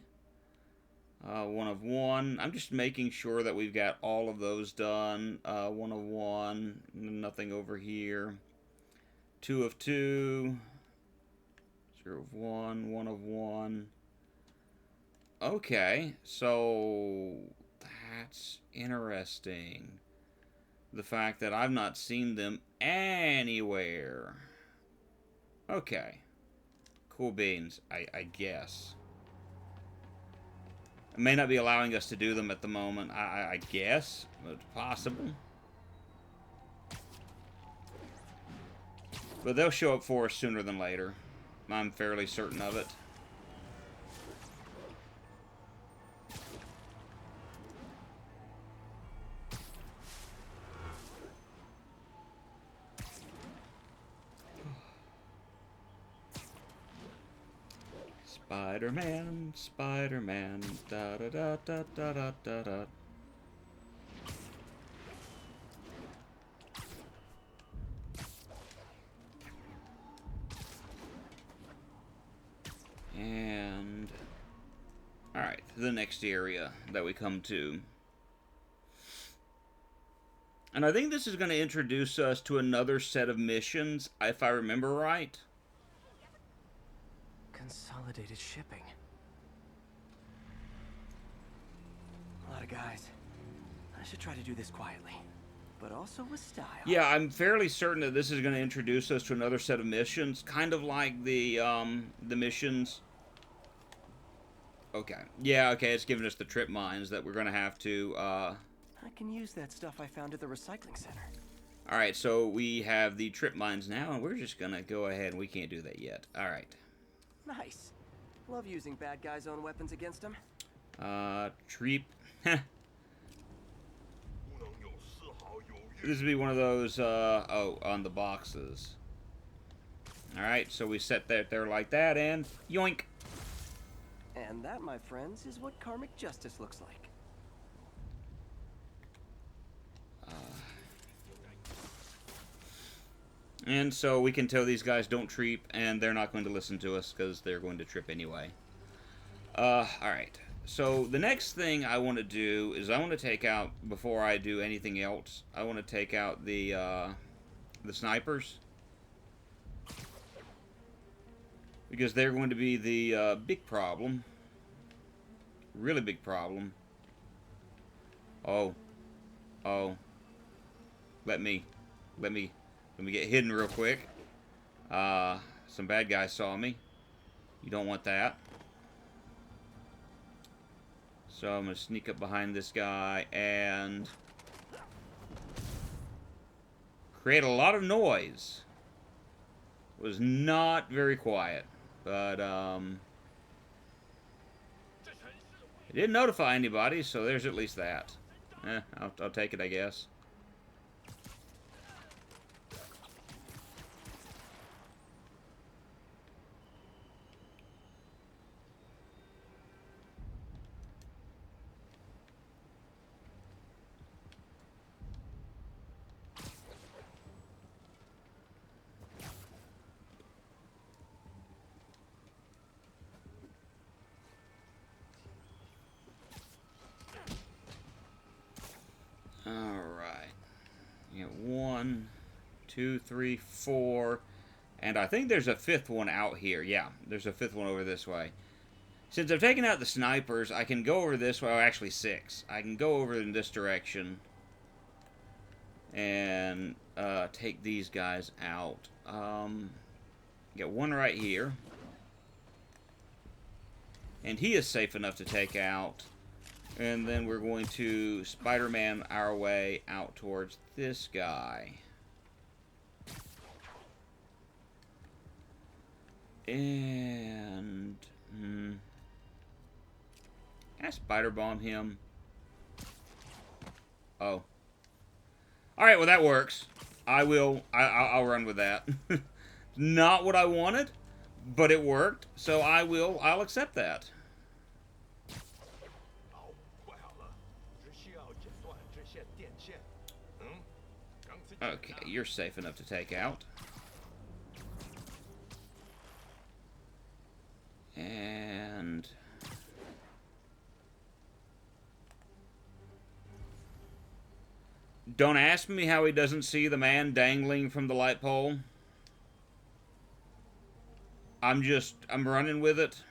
1 of 1. I'm just making sure that we've got all of those done. 1 of 1. Nothing over here. 2 of 2. 0 of 1. 1 of 1. Okay, so that's interesting. The fact that I've not seen them anywhere. Okay. Cool beans, I guess. It may not be allowing us to do them at the moment, I guess. It's possible. But they'll show up for us sooner than later. I'm fairly certain of it. Spider-Man, Spider-Man, da-da-da-da-da-da-da-da. And, alright, the next area that we come to. And I think this is going to introduce us to another set of missions, if I remember right. Consolidated shipping. A lot of guys. I should try to do this quietly, but also with style. Yeah, I'm fairly certain that this is going to introduce us to another set of missions, kind of like the missions. Okay. Yeah, okay, it's giving us the trip mines that we're going to have to, I can use that stuff I found at the recycling center. Alright, so we have the trip mines now, and we're just going to go ahead, and we can't do that yet. Alright. Nice. Love using bad guys' own weapons against them. Treep. This would be one of those, oh, on the boxes. Alright, so we set that there like that, and yoink! And that, my friends, is what karmic justice looks like. And so we can tell these guys don't treep, and they're not going to listen to us because they're going to trip anyway. Alright. So the next thing I want to do is I want to take out, before I do anything else, I want to take out the snipers. Because they're going to be the big problem. Really big problem. Oh. Oh. Let me get hidden real quick. Some bad guys saw me. You don't want that. So I'm going to sneak up behind this guy and create a lot of noise. It was not very quiet, but it didn't notify anybody, so there's at least that. I'll take it, I guess. Alright. You got 1, 2, 3, 4. And I think there's a 5th one out here. Yeah, there's a 5th one over this way. Since I've taken out the snipers, I can go over this way. Oh, actually 6. I can go over in this direction and take these guys out. Get one right here. And he is safe enough to take out. And then we're going to Spider-Man our way out towards this guy. And... can I spider bomb him? Oh. Alright, well that works. I'll run with that. Not what I wanted, but it worked, so I'll accept that. Okay, you're safe enough to take out. And... don't ask me how he doesn't see the man dangling from the light pole. I'm running with it.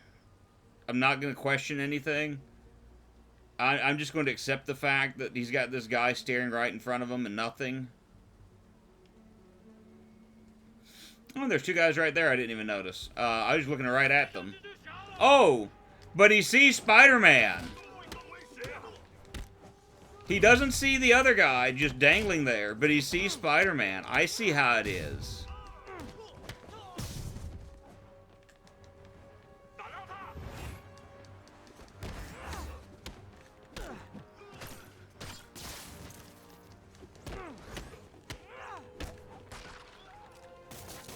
I'm not going to question anything. I'm just going to accept the fact that he's got this guy staring right in front of him and nothing. Oh, there's two guys right there I didn't even notice. I was looking right at them. Oh, but he sees Spider-Man. He doesn't see the other guy just dangling there, but he sees Spider-Man. I see how it is.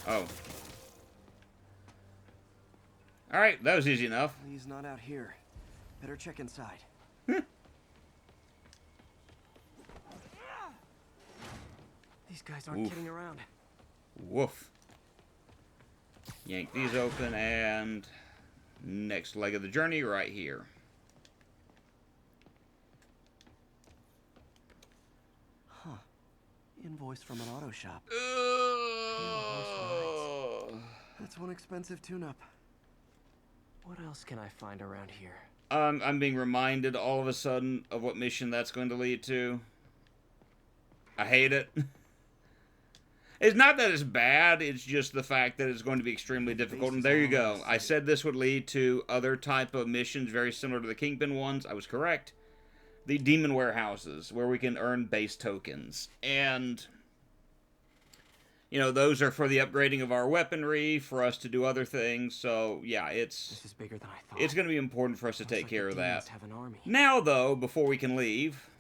Oh. Alright, that was easy enough. He's not out here. Better check inside. These guys aren't kidding around. Woof. Yank these open, and next leg of the journey right here. Huh. Invoice from an auto shop. That's one expensive tune-up. What else can I find around here? I'm being reminded all of a sudden of what mission that's going to lead to. I hate it. It's not that it's bad, it's just the fact that it's going to be extremely difficult. And there you go. I said this would lead to other type of missions very similar to the Kingpin ones. I was correct. The demon warehouses, where we can earn base tokens. And, you know, those are for the upgrading of our weaponry, for us to do other things. So, yeah, This is bigger than I thought. it's going to be important for us to take care of that. Have an army. Now, though, before we can leave,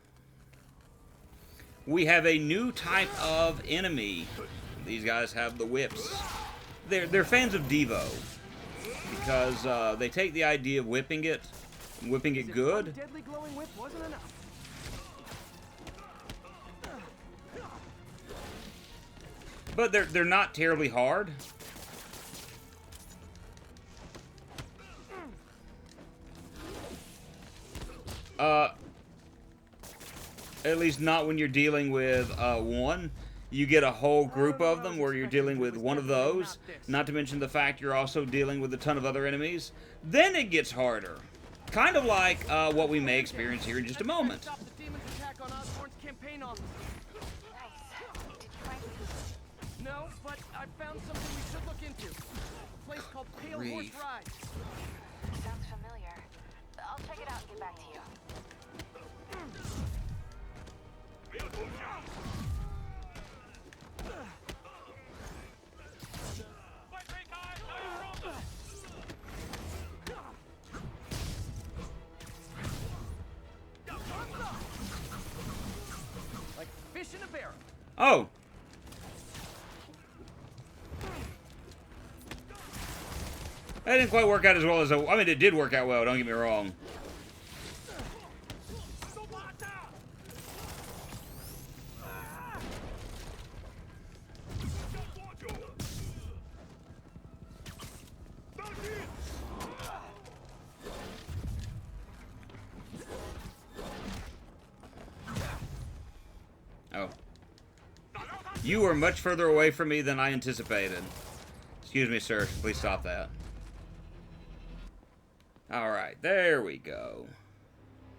we have a new type of enemy. These guys have the whips. They're fans of Devo, because they take the idea of whipping it good. Deadly glowing whip wasn't enough. But they're not terribly hard. At least not when you're dealing with one. You get a whole group of them where you're dealing with one of those. Not to mention the fact you're also dealing with a ton of other enemies. Then it gets harder. Kind of like what we may experience here in just a moment. No, but I found something we should look into. A place called Pale Horse Rise. Sounds familiar. I'll check it out and get back to you. Like fish in a barrel. Oh. That didn't quite work out as well as I mean, it did work out well, don't get me wrong. Oh. You were much further away from me than I anticipated. Excuse me, sir. Please stop that. Alright, there we go.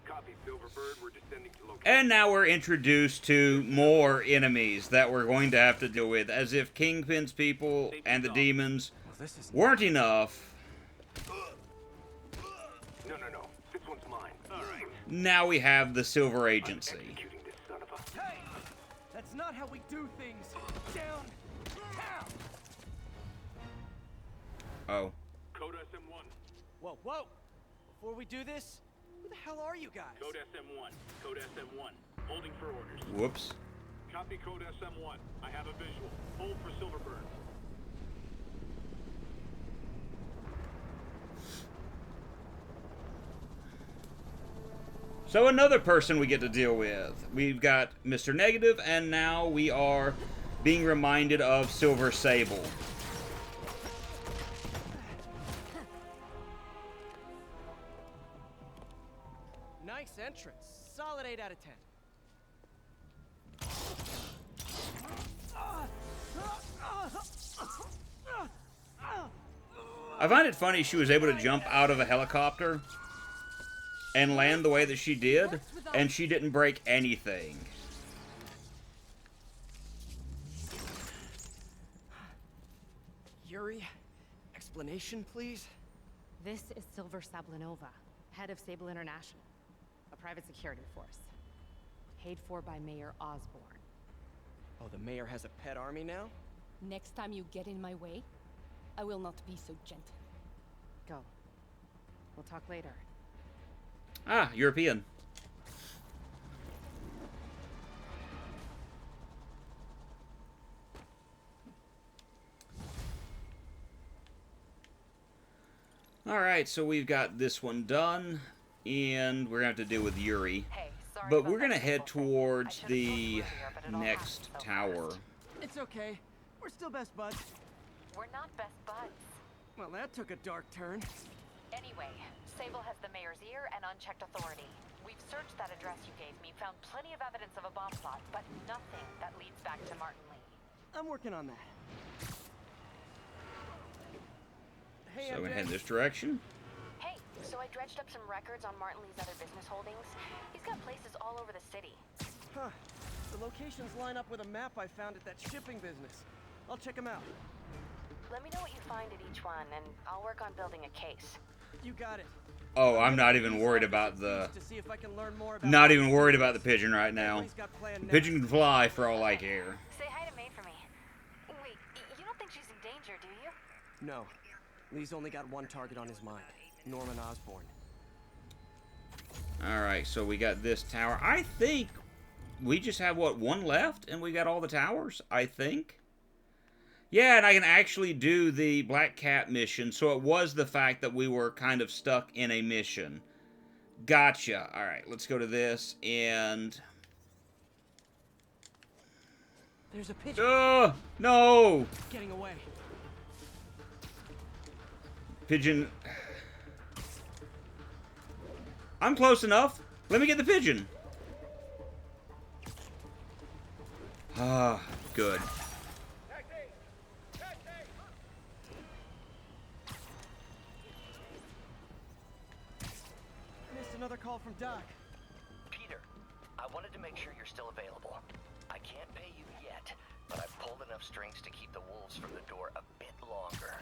Copy, Silverbird. We're descending to location. And now we're introduced to more enemies that we're going to have to deal with, as if Kingpin's people and the demons weren't enough. No. This one's mine. All right. Now we have the Silver Agency. Executing this son of a... Hey! That's not how we do things. Down! Down! Oh. Code SM-1. Whoa! Before we do this, who the hell are you guys? Code SM-1. Code SM-1. Holding for orders. Whoops. Copy Code SM-1. I have a visual. Hold for Silverburn. So another person we get to deal with. We've got Mr. Negative, and now we are being reminded of Silver Sable. Nice entrance. Solid 8 out of 10. I find it funny she was able to jump out of a helicopter and land the way that she did, and she didn't break anything. Yuri, explanation, please? This is Silver Sablinova, head of Sable International, a private security force, paid for by Mayor Osborn. Oh, the mayor has a pet army now? Next time you get in my way, I will not be so gentle. Go. We'll talk later. Ah, European. Alright, so we've got this one done, and we're going to have to deal with Yuri. But we're going to head towards the next tower. It's okay. We're still best buds. We're not best buds. Well, that took a dark turn. Anyway, Sable has the mayor's ear and unchecked authority. We've searched that address you gave me, found plenty of evidence of a bomb plot, but nothing that leads back to Martin Lee. I'm working on that. Hey, So we head this direction. Hey, so I dredged up some records on Martin Lee's other business holdings. He's got places all over the city. Huh. The locations line up with a map I found at that shipping business. I'll check them out. Let me know what you find at each one, and I'll work on building a case. You got it. Oh, I'm not even worried about the... To see if I can learn more about Not even worried about the pigeon right now. The pigeon can fly for all I care. Say hi to May for me. Wait, you don't think she's in danger, do you? No. Lee's only got one target on his mind. Norman Osborn. Alright, so we got this tower. I think we just have, what, one left? And we got all the towers, I think. Yeah, and I can actually do the Black Cat mission. So it was the fact that we were kind of stuck in a mission. Gotcha. Alright, let's go to this, and... There's a pigeon. No! Getting away. Pigeon... I'm close enough. Let me get the pigeon. Ah, good. Missed another call from Doc. Peter, I wanted to make sure you're still available. I can't pay you yet, but I've pulled enough strings to keep the wolves from the door a bit longer.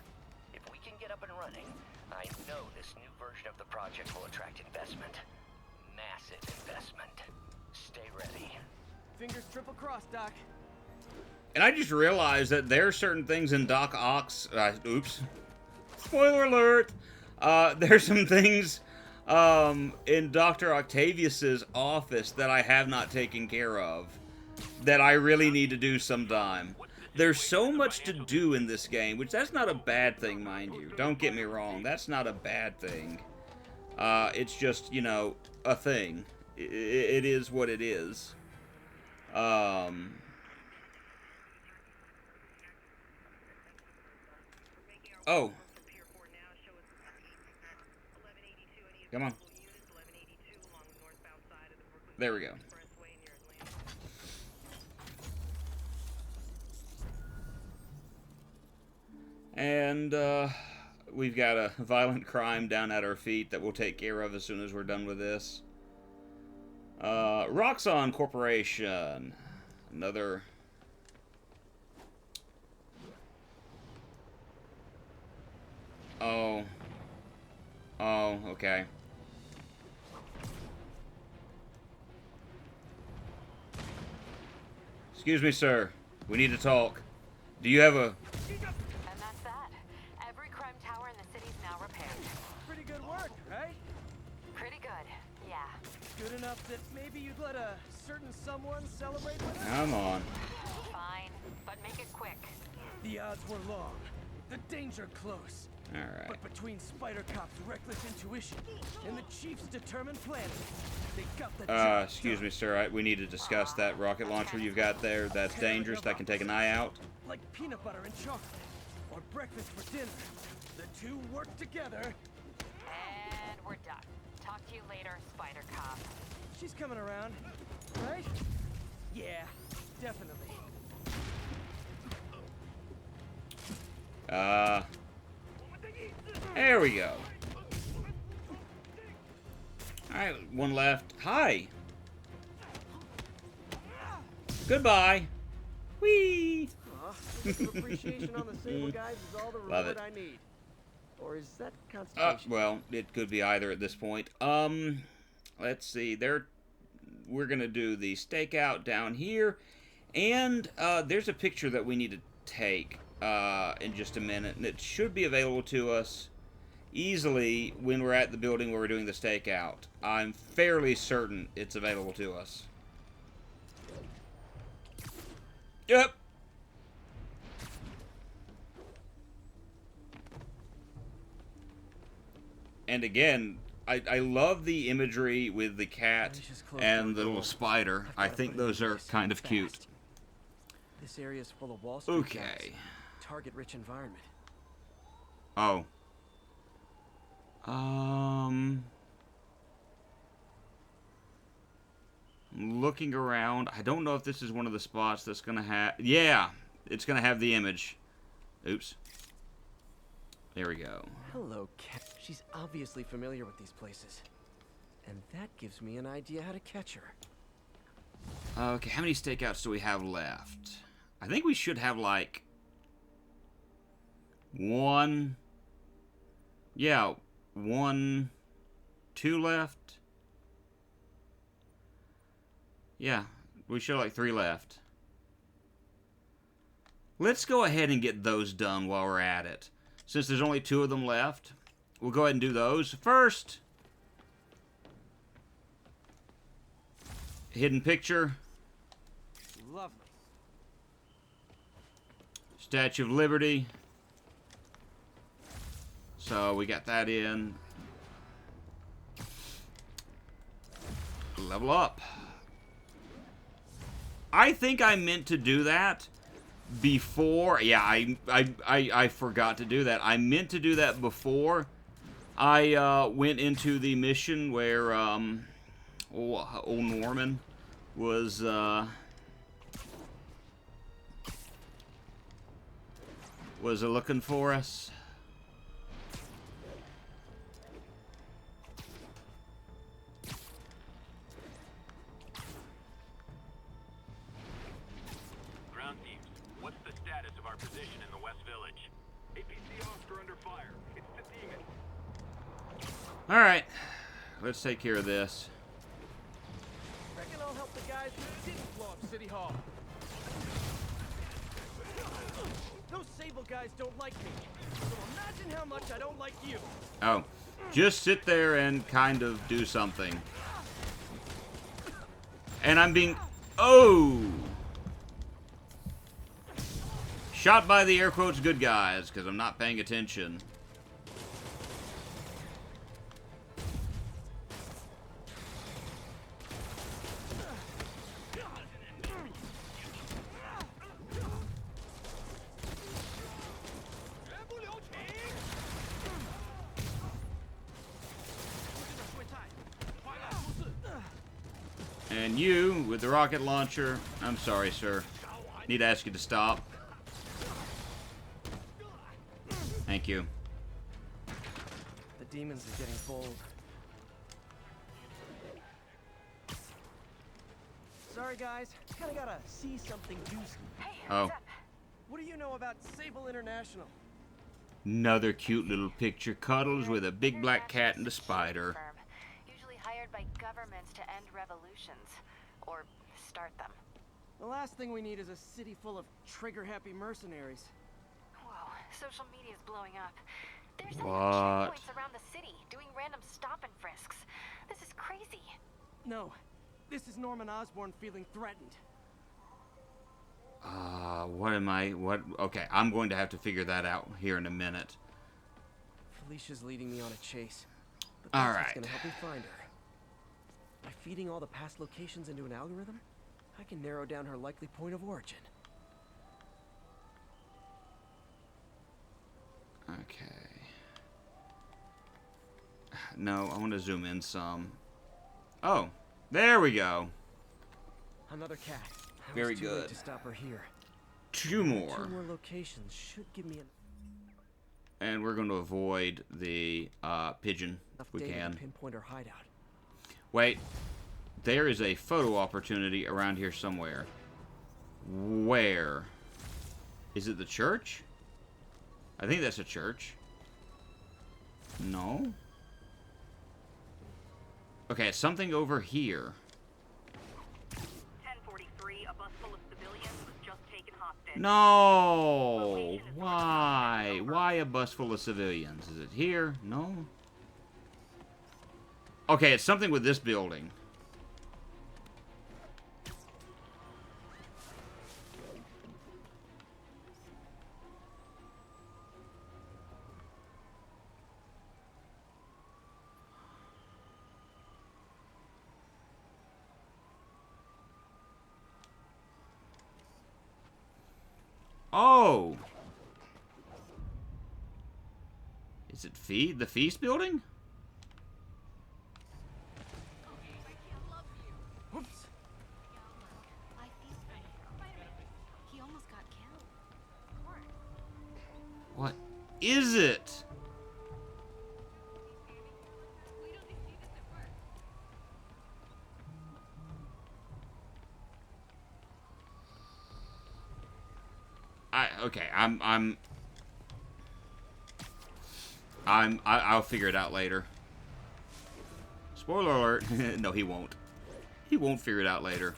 If we can get up and running, I know this new version of the project will attract investment. Massive investment. Stay ready. Fingers triple crossed, Doc. And I just realized that there are certain things in Doc Ock's... oops. Spoiler alert! There's some things in Dr. Octavius's office that I have not taken care of. That I really need to do sometime. There's so much to do in this game, which that's not a bad thing, mind you. Don't get me wrong. That's not a bad thing. It's just, you know, a thing. It is what it is. Oh. Come on. There we go. And, we've got a violent crime down at our feet that we'll take care of as soon as we're done with this. Roxxon Corporation. Another... Oh. Oh, okay. Excuse me, sir. We need to talk. Do you have a... And that's that. Every crime tower in the city's now repaired. Pretty good work, right? Pretty good, yeah. Good enough that maybe you'd let a certain someone celebrate with us? Come on. Fine, but make it quick. The odds were long. The danger close. Alright. But between Spider Cop's reckless intuition and the Chief's determined planning, they got the job Excuse me, sir. We need to discuss that rocket launcher you've got there. That's dangerous. That can take an eye out. Like peanut butter and chocolate, or breakfast for dinner. The two work together. And we're done. Talk to you later, Spider Cop. She's coming around, right? Yeah, definitely. There we go. Alright, one left. Hi. Goodbye. Whee! Appreciation on the Sable guys is all the Love reward it. I need. Or is that constipation? Well, it could be either at this point. Let's see. We're gonna do the stakeout down here, and there's a picture that we need to take in just a minute, and it should be available to us easily when we're at the building where we're doing the stakeout. I'm fairly certain it's available to us. Yep. And again, I love the imagery with the cat and the little spider. I think those are kind of cute. This area is full of Wall Street Okay. target-rich environment. Oh. Looking around, I don't know if this is one of the spots that's gonna have... Yeah, it's gonna have the image. Oops. There we go. Hello, Cat. She's obviously familiar with these places. And that gives me an idea how to catch her. Okay, how many stakeouts do we have left? I think we should have, like... one... Yeah, 1... 2 left. Yeah, we should have like 3 left. Let's go ahead and get those done while we're at it. Since there's only 2 of them left, we'll go ahead and do those. First, hidden picture. Lovely. Statue of Liberty. So we got that in. Level up. I think I meant to do that before. Yeah, I forgot to do that. I meant to do that before I went into the mission where old Norman was looking for us. Ground teams, what's the status of our position in the West Village? APC officer under fire. It's the demon. Alright, let's take care of this. Reckon I'll help the guys who didn't blow up City Hall. Those Sable guys don't like me. So imagine how much I don't like you. Oh, just sit there and kind of do something. And I'm being... Oh! Shot by the air quotes good guys, because I'm not paying attention. And you, with the rocket launcher... I'm sorry, sir. Need to ask you to stop. Thank you. The demons are getting bold. Sorry, guys. Kinda gotta see something juicy. Oh. What do you know about Sable International? Another cute little picture. Cuddles with a big black cat and a spider. Usually hired by governments to end revolutions. Or start them. The last thing we need is a city full of trigger-happy mercenaries. Whoa, social media's blowing up. There's What? checkpoints around the city, doing random stop and frisks. This is crazy. No, this is Norman Osborn feeling threatened. Okay, I'm going to have to figure that out here in a minute. Felicia's leading me on a chase. But All that's what's right. gonna help me find her. By feeding all the past locations into an algorithm, I can narrow down her likely point of origin. Okay. No, I want to zoom in some. Oh, there we go. Another cat. I Very was too late good. to stop her here. 2 more. 2 more locations should give me And we're going to avoid the pigeon enough if we data can. to pinpoint her hideout. Wait. There is a photo opportunity around here somewhere. Where? Is it the church? I think that's a church. No? Okay, it's something over here. 1043, a bus full of civilians was just taken hostage. No! Why? Why a bus full of civilians? Is it here? No? Okay, it's something with this building. Oh! Is it the feast building? Whoops. He almost got killed. What is it? I'll figure it out later. Spoiler alert. No, he won't. He won't figure it out later.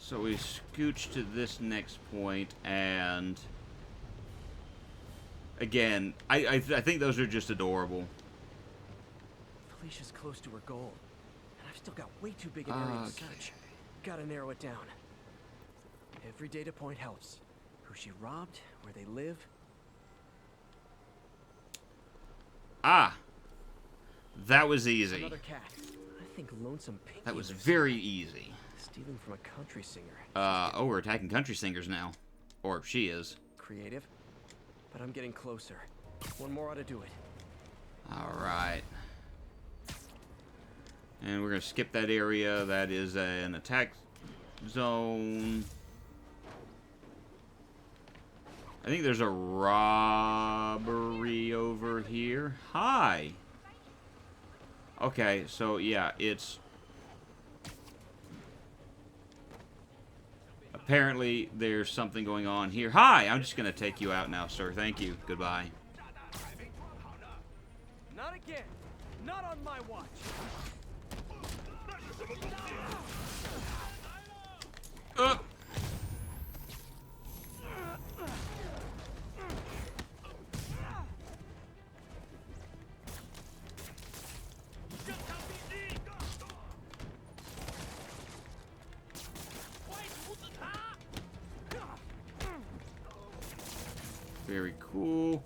So we scooch to this next point, and again, I think those are just adorable. Felicia's close to her goal, and I've still got way too big an area to search. Gotta narrow it down. Every data point helps. Who she robbed, where they live. Ah, that was easy. Another cat. I think Lonesome Pinky. That was lives very here. easy. Stealing from a country singer. Oh, we're attacking country singers now. Or she is. Creative, but I'm getting closer. One more ought to do it. Alright. And we're going to skip that area. That is an attack zone. I think there's a robbery over here. Hi! Okay, so yeah, it's... Apparently, there's something going on here. Hi! I'm just going to take you out now, sir. Thank you. Goodbye. Not again. Not on my watch. Very cool.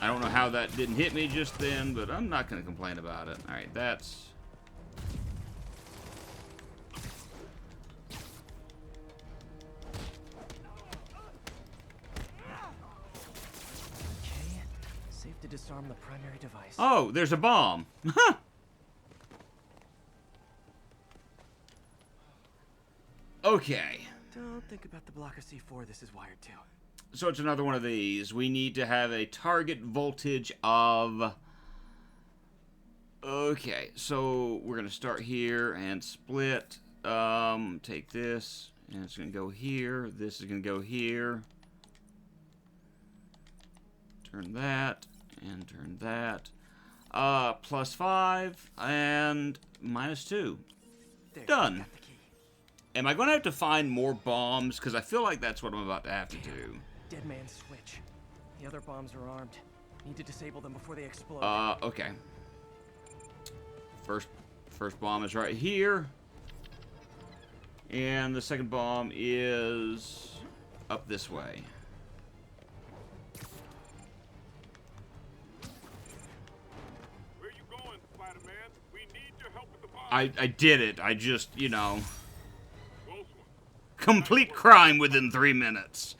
I don't know how that didn't hit me just then, but I'm not going to complain about it. Alright, that's... Okay, safe to disarm the primary device. Oh, there's a bomb. Okay. Don't think about the blocker C4 this is wired to. So it's another one of these. We need to have a target voltage of... Okay, so we're going to start here and split. Take this, and it's going to go here. This is going to go here. Turn that, and turn that. +5, and -2. Done. Am I going to have to find more bombs? Because I feel like that's what I'm about to have to do. Dead man's switch. The other bombs are armed. Need to disable them before they explode. Okay. First bomb is right here. And the second bomb is up this way. Where you going, Spider-Man? We need your help with the bomb. I did it. I just, you know... Complete crime within 3 minutes.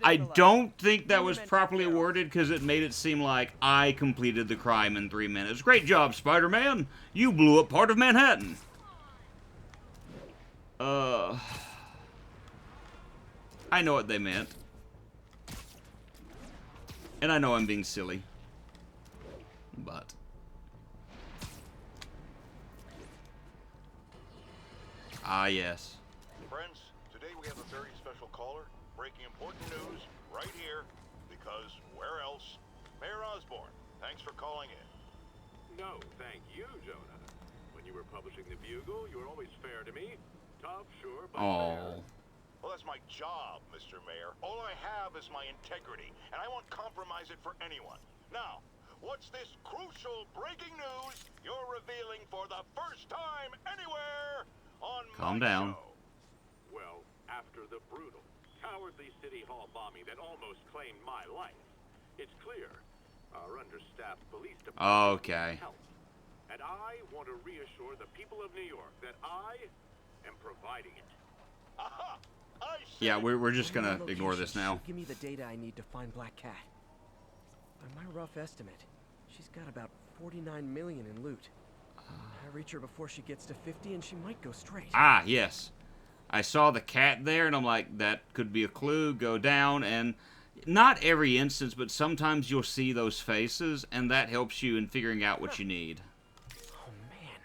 I don't think that was properly worded because it made it seem like I completed the crime in 3 minutes. Great job, Spider-Man. You blew up part of Manhattan. I know what they meant. And I know I'm being silly. But... Ah, yes. Friends, today we have a very special caller, breaking important news right here, because where else? Mayor Osborn, thanks for calling in. No, thank you, Jonah. When you were publishing the Bugle, you were always fair to me. Tough, sure, but fair. Well, that's my job, Mr. Mayor. All I have is my integrity, and I won't compromise it for anyone. Now, what's this crucial breaking news you're revealing for the first time anywhere on Calm my down. show? Well, after the brutal, cowardly City Hall bombing that almost claimed my life, it's clear our understaffed police department Okay. needs help. And I want to reassure the people of New York that I am providing it. Aha! I see. Yeah, we're just gonna ignore this now. Give me the data I need to find Black Cat. By my rough estimate, she's got about 49 million in loot. I reach her before she gets to 50 and she might go straight. Ah, yes. I saw the cat there, and I'm like, that could be a clue. Go down, and not every instance, but sometimes you'll see those faces, and that helps you in figuring out what you need. Oh, man.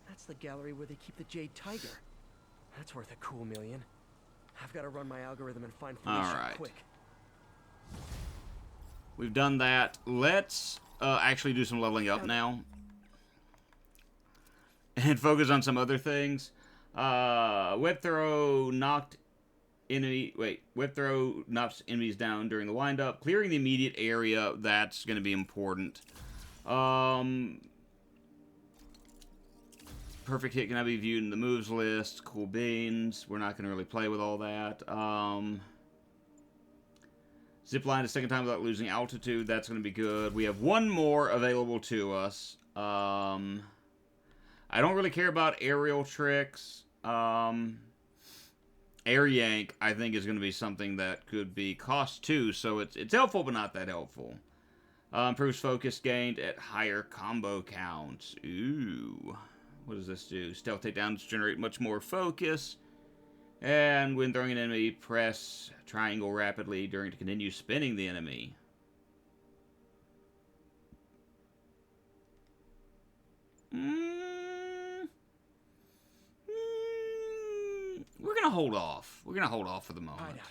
That's the gallery where they keep the Jade Tiger. That's worth a cool million. I've got to run my algorithm and find Felicia quick. We've done that. Let's actually do some leveling up now. And focus on some other things. Web throw knocks enemies down during the windup. Clearing the immediate area, that's going to be important. Perfect hit cannot be viewed in the moves list. Cool beans. We're not going to really play with all that. Zip line a second time without losing altitude. That's going to be good. We have one more available to us. I don't really care about aerial tricks. Air yank, I think, is going to be something that could be cost 2, so it's helpful, but not that helpful. Improves focus gained at higher combo counts. Ooh. What does this do? Stealth takedowns generate much more focus. And when throwing an enemy, press triangle rapidly to continue spinning the enemy. We're going to hold off. We're going to hold off for the moment.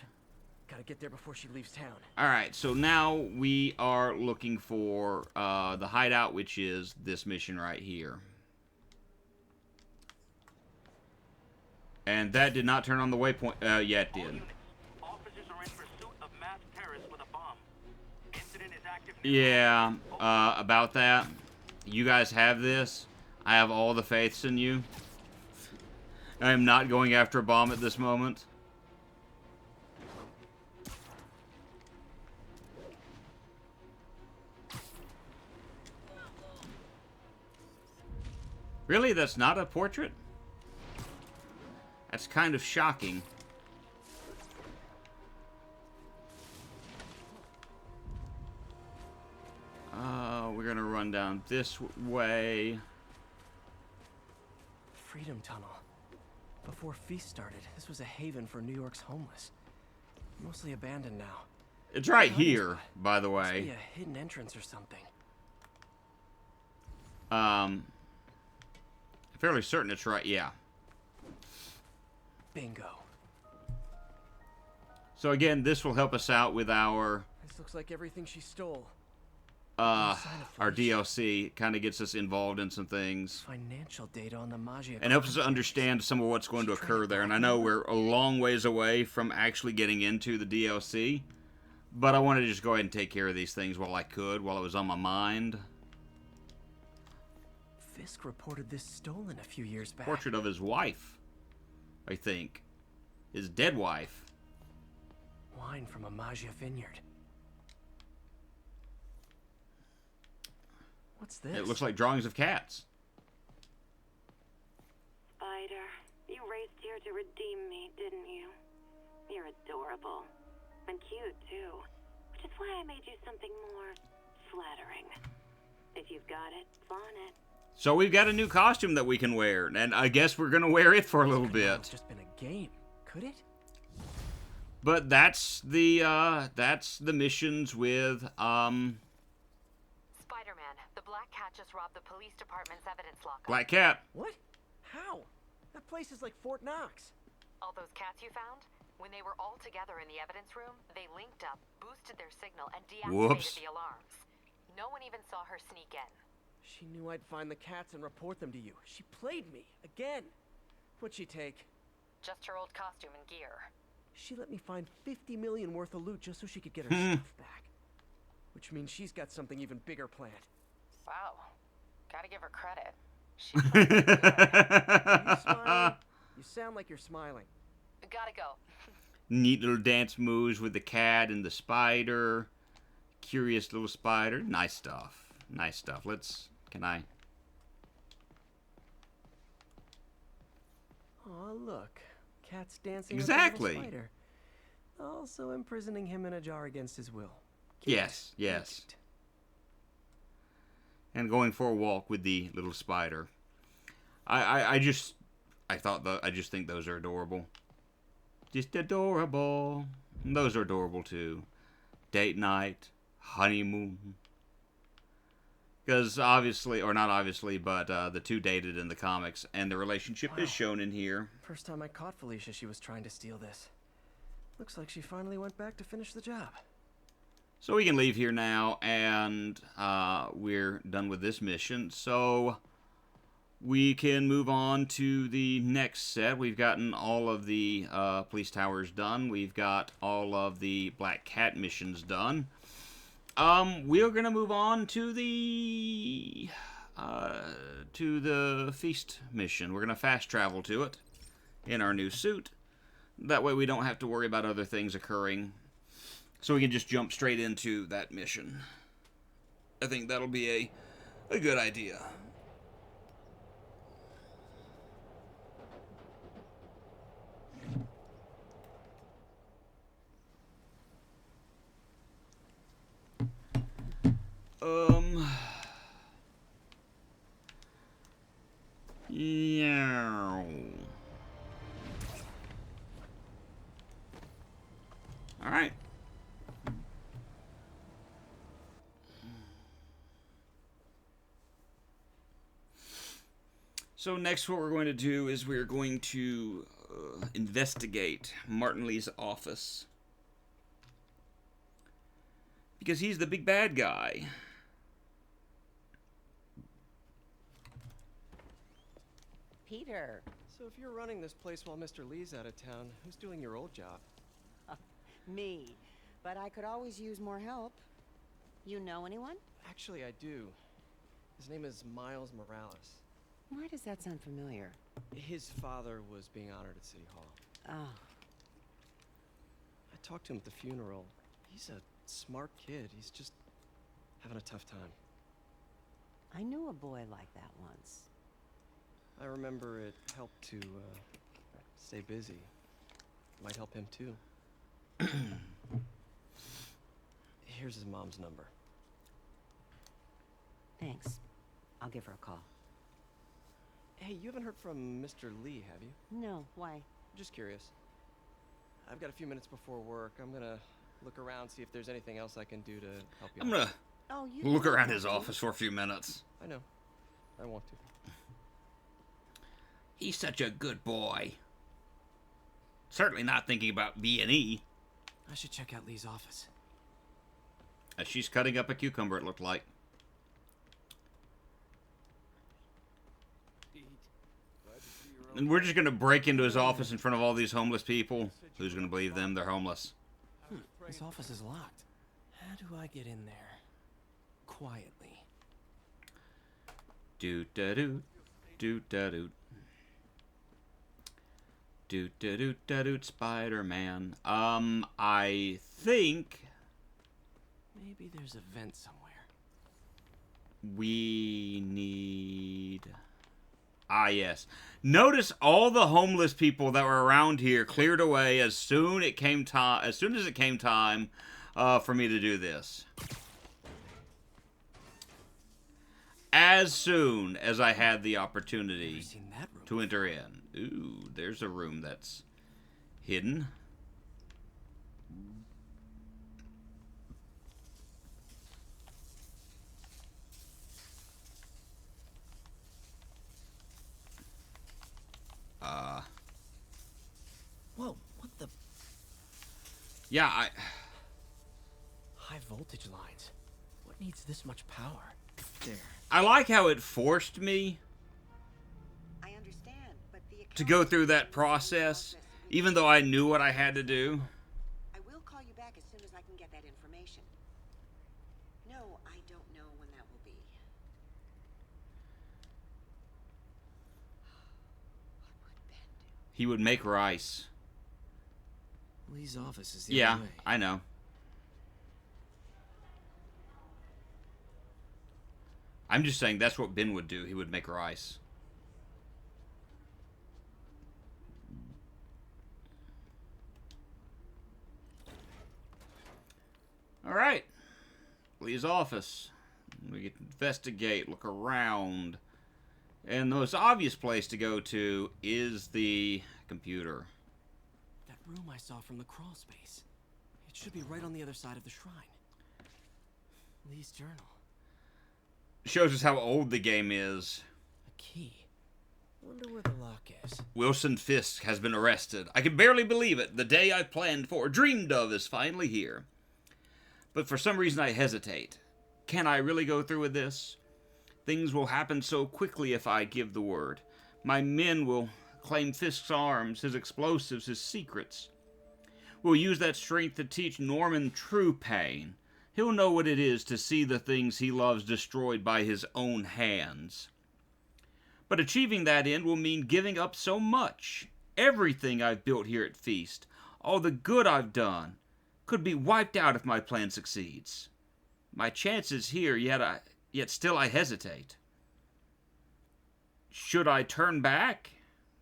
Gotta get there before she leaves town. Alright, so now we are looking for the hideout, which is this mission right here. And that did not turn on the waypoint. Yeah, it did. Officers are in pursuit of masked terrorists with a bomb. Incident is active. Yeah, about that. You guys have this. I have all the faiths in you. I am not going after a bomb at this moment. Really? That's not a portrait? That's kind of shocking. down this way. Freedom Tunnel. Before Feast started, this was a haven for New York's homeless. Mostly abandoned now. It's right here, by the way. Must be a hidden entrance or something. Fairly certain it's right, yeah. Bingo. So again, this will help us out with our This looks like everything she stole. our DLC. Kind of gets us involved in some things. Financial data on the Maggia. And helps us understand some of what's going to occur there. And I know we're a long ways away from actually getting into the DLC, but I wanted to just go ahead and take care of these things while I could, while it was on my mind. Fisk reported this stolen a few years back. Portrait of his wife, I think. His dead wife. Wine from a Maggia vineyard. What's this? It looks like drawings of cats. Spider, you raced here to redeem me, didn't you? You're adorable. And cute, too. Which is why I made you something more flattering. If you've got it, flaunt it. So we've got a new costume that we can wear, and I guess we're gonna wear it for a little bit. It's just been a game, could it? But that's the missions with Spider-Man, the Black Cat just robbed the police department's evidence locker. Black Cat. What? How? That place is like Fort Knox. All those cats you found? When they were all together in the evidence room, they linked up, boosted their signal, and deactivated the alarms. No one even saw her sneak in. She knew I'd find the cats and report them to you. She played me, again. What'd she take? Just her old costume and gear. She let me find 50 million worth of loot just so she could get her stuff back. Which means she's got something even bigger planned. Wow. Gotta give her credit. Are you smiling? You sound like you're smiling. Gotta go. Neat little dance moves with the cat and the spider. Curious little spider. Nice stuff. Nice stuff. Can I? Aw, look. Cat's dancing exactly. with the little spider. Also imprisoning him in a jar against his will. Cute. Yes. Cute. And going for a walk with the little spider. I just think those are adorable. Just adorable. And those are adorable too. Date night, honeymoon. Because obviously, or not obviously, but the two dated in the comics, and the relationship is shown in here. First time I caught Felicia, she was trying to steal this. Looks like she finally went back to finish the job. So we can leave here now, and we're done with this mission. So we can move on to the next set. We've gotten all of the police towers done. We've got all of the Black Cat missions done. We're gonna move on to the Feast mission. We're gonna fast travel to it in our new suit. That way we don't have to worry about other things occurring. So we can just jump straight into that mission. I think that'll be a good idea. Yeah. All right. So next what we're going to do is we're going to investigate Martin Li's office. Because he's the big bad guy. Peter. So if you're running this place while Mr. Li's out of town, who's doing your old job? Me. But I could always use more help. You know anyone? Actually, I do. His name is Miles Morales. Why does that sound familiar? His father was being honored at City Hall. Oh. I talked to him at the funeral. He's a smart kid. He's just having a tough time. I knew a boy like that once. I remember it helped to stay busy. Might help him too. Here's his mom's number. Thanks. I'll give her a call. Hey, you haven't heard from Mr. Lee, have you? No, why? Just curious. I've got a few minutes before work. I'm gonna look around, see if there's anything else I can do to help you. I'm gonna look around his office for a few minutes. I know. I want to. He's such a good boy. Certainly not thinking about B&E. I should check out Lee's office. As she's cutting up a cucumber, it looked like. And we're just going to break into his office in front of all these homeless people. Who's going to believe them? They're homeless. This office is locked. How do I get in there? Quietly. Doot-da-doot. Doot-da-doot. Doot-da-doot-da-doot, Spider-Man. I think... Maybe there's a vent somewhere. We need... Ah, yes. Notice all the homeless people that were around here cleared away as soon as it came time for me to do this. As soon as I had the opportunity to enter in. Ooh, there's a room that's hidden. Whoa, what the? Yeah, High voltage lines. What needs this much power? There. I like how it forced me to go through that process, even though I knew what I had to do. I will call you back as soon as I can get that information. No, I don't know when that will be. He would make rice. Lee's office is the other way. I know. I'm just saying that's what Ben would do. He would make rice. All right. Lee's office. We get to investigate, look around. And the most obvious place to go to is the computer. That room I saw from the crawl space. It should be right on the other side of the shrine. Lee's journal. Shows us how old the game is. A key. Wonder where the lock is. Wilson Fisk has been arrested. I can barely believe it. The day I planned for, dreamed of, is finally here. But for some reason I hesitate. Can I really go through with this? Things will happen so quickly if I give the word. My men will claim Fisk's arms, his explosives, his secrets. We'll use that strength to teach Norman true pain. He'll know what it is to see the things he loves destroyed by his own hands. But achieving that end will mean giving up so much. Everything I've built here at Feast, all the good I've done, could be wiped out if my plan succeeds. My chances here, yet still I hesitate. Should I turn back?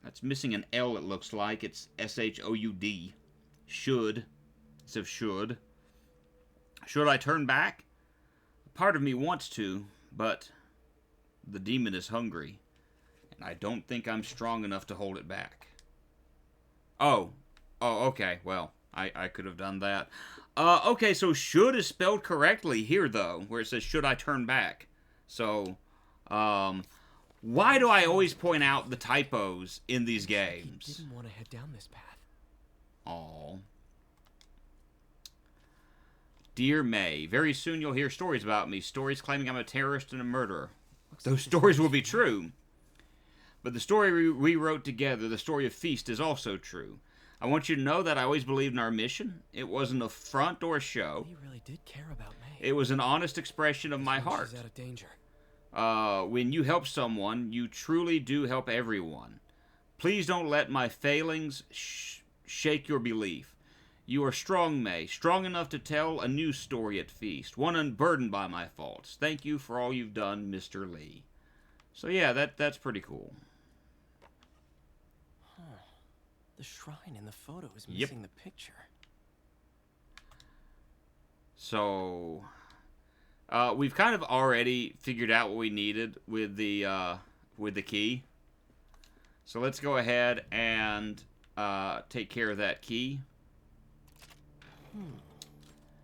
That's missing an L, it looks like. It's S-H-O-U-D. Should. Instead of should. Should I turn back? Part of me wants to, but the demon is hungry, and I don't think I'm strong enough to hold it back. Oh, okay, well, I could have done that. Okay, so should is spelled correctly here, though, where it says, should I turn back? So, why do I always point out the typos in these games? He didn't want to head down this path. Aww. Dear May, very soon you'll hear stories about me. Stories claiming I'm a terrorist and a murderer. Those stories will be true. But the story we wrote together, the story of Feast, is also true. I want you to know that I always believed in our mission. It wasn't a front or a show. He really did care about May. It was an honest expression of my heart. She's out of danger. When you help someone, you truly do help everyone. Please don't let my failings shake your belief. You are strong, May, strong enough to tell a new story at Feast, one unburdened by my faults. Thank you for all you've done, Mr. Lee. So yeah, that's pretty cool. Huh. The shrine in the photo is missing the picture. So, We've kind of already figured out what we needed with the key. So let's go ahead and take care of that key.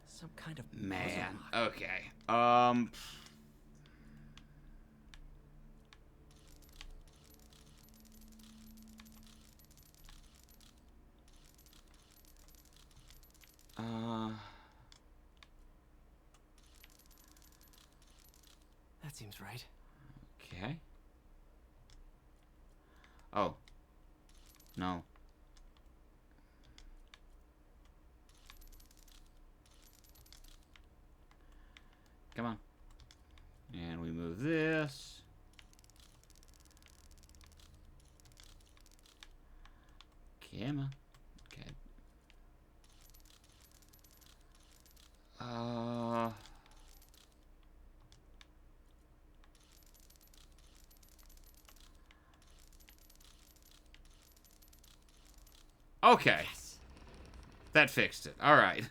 Some kind of man. puzzle. Okay. That seems right. Okay. Oh. No. Come on. And we move this. Come on. Okay. Okay. Yes. That fixed it. All right.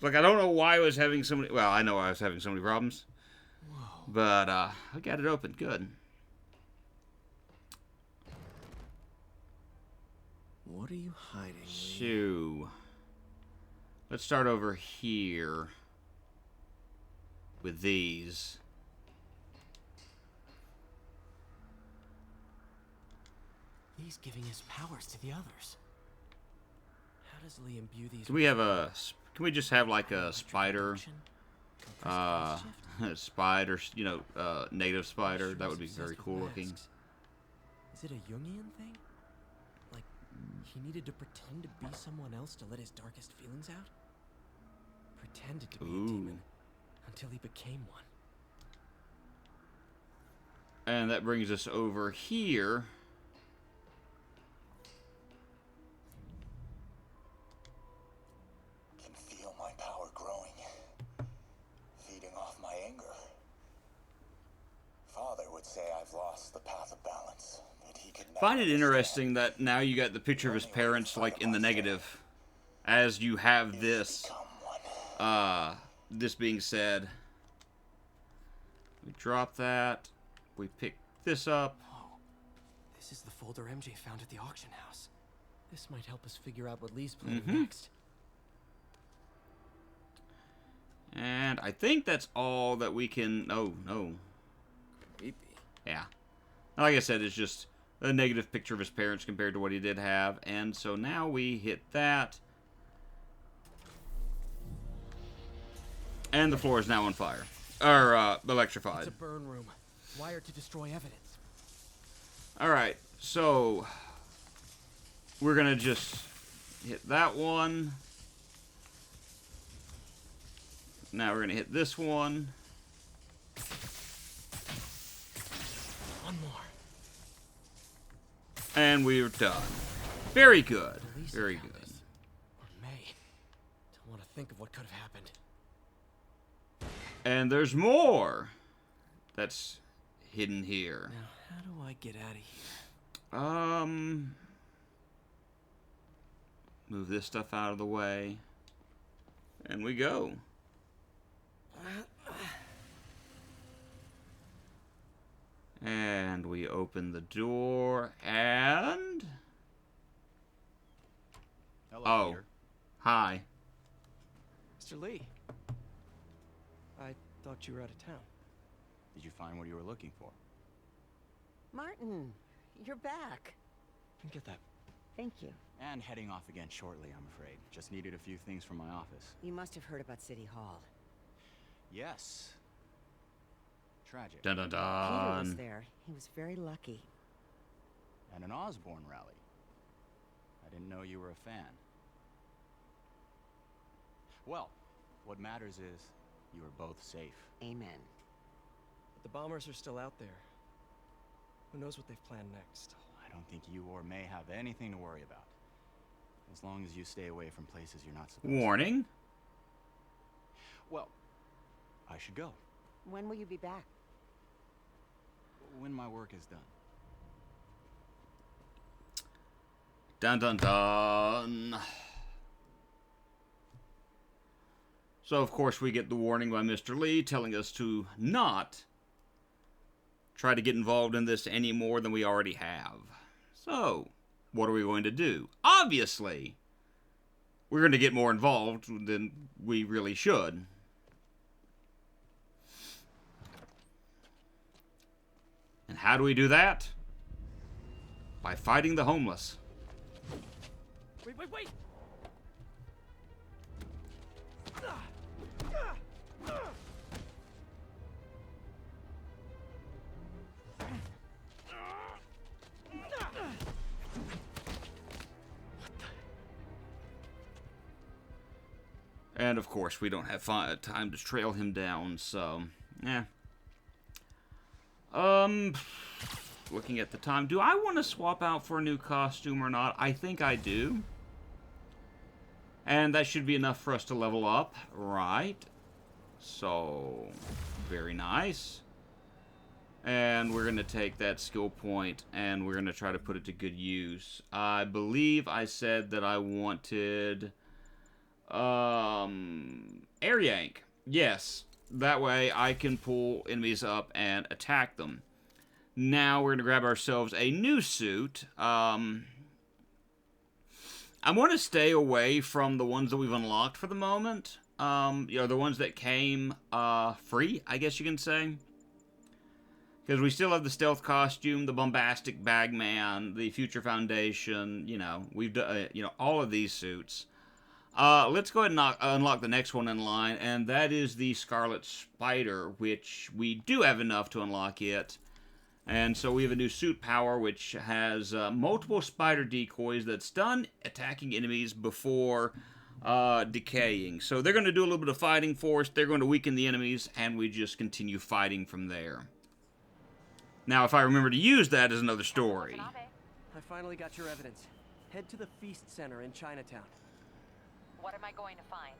Look, I don't know why I was having so many... Well, I know I was having so many problems. Whoa. But, I got it open. Good. What are you hiding, Lee? So, let's start over here with these. He's giving his powers to the others. How does Lee imbue these? Can we have a... Can we just have like a spider? Spider, you know, native spider. That would be very cool looking. Is it a Jungian thing? Like, he needed to pretend to be someone else to let his darkest feelings out? Pretended to be a demon until he became one. And that brings us over here. Find it interesting that now you got the picture of his parents like in the negative, as you have this. This being said, we drop that. We pick this up. Whoa. This is the folder MJ found at the auction house. This might help us figure out what Lee's planning next. And I think that's all that we can. Oh no. Creepy. Yeah. Like I said, it's just a negative picture of his parents compared to what he did have. And so now we hit that. And the floor is now on fire. Or, electrified. It's a burn room. Wired to destroy evidence. Alright, so... we're gonna just hit that one. Now we're gonna hit this one. One more. And we're done. Very good. Very good. Or May. Don't want to think of what could have happened. And there's more that's hidden here. Now, how do I get out of here? Move this stuff out of the way. And we go. And we open the door, and... Hello, Peter. Hi. Mr. Lee. I thought you were out of town. Did you find what you were looking for? Martin, you're back. Get that. Thank you. And heading off again shortly, I'm afraid. Just needed a few things from my office. You must have heard about City Hall. Yes. Tragic. Dun dun dun. Peter was there. He was very lucky. And an Osborn rally. I didn't know you were a fan. Well, what matters is you are both safe. Amen. But the bombers are still out there. Who knows what they've planned next? I don't think you or May have anything to worry about. As long as you stay away from places you're not supposed to. Warning. Well, I should go. When will you be back? When my work is done. Dun dun dun. So, of course, we get the warning by Mr. Lee telling us to not try to get involved in this any more than we already have. So, what are we going to do? Obviously, we're going to get more involved than we really should. And how do we do that? By fighting the homeless. Wait, wait, wait! And of course, we don't have time to trail him down, so, yeah. Looking at the time, do I want to swap out for a new costume or not? I think I do. And that should be enough for us to level up, right? So, very nice. And we're going to take that skill point and we're going to try to put it to good use. I believe I said that I wanted air yank. Yes, that way I can pull enemies up and attack them. Now we're going to grab ourselves a new suit. I want to stay away from the ones that we've unlocked for the moment. You know, the ones that came free, I guess you can say. Because we still have the stealth costume, the bombastic bagman, the Future Foundation, you know, we've done, you know, all of these suits. Let's go ahead and unlock the next one in line, and that is the Scarlet Spider, which we do have enough to unlock it. And so we have a new suit power, which has multiple spider decoys that stun attacking enemies before decaying. So they're going to do a little bit of fighting for us, they're going to weaken the enemies, and we just continue fighting from there. Now, if I remember to use that is another story. I finally got your evidence. Head to the Feast Center in Chinatown. What am I going to find?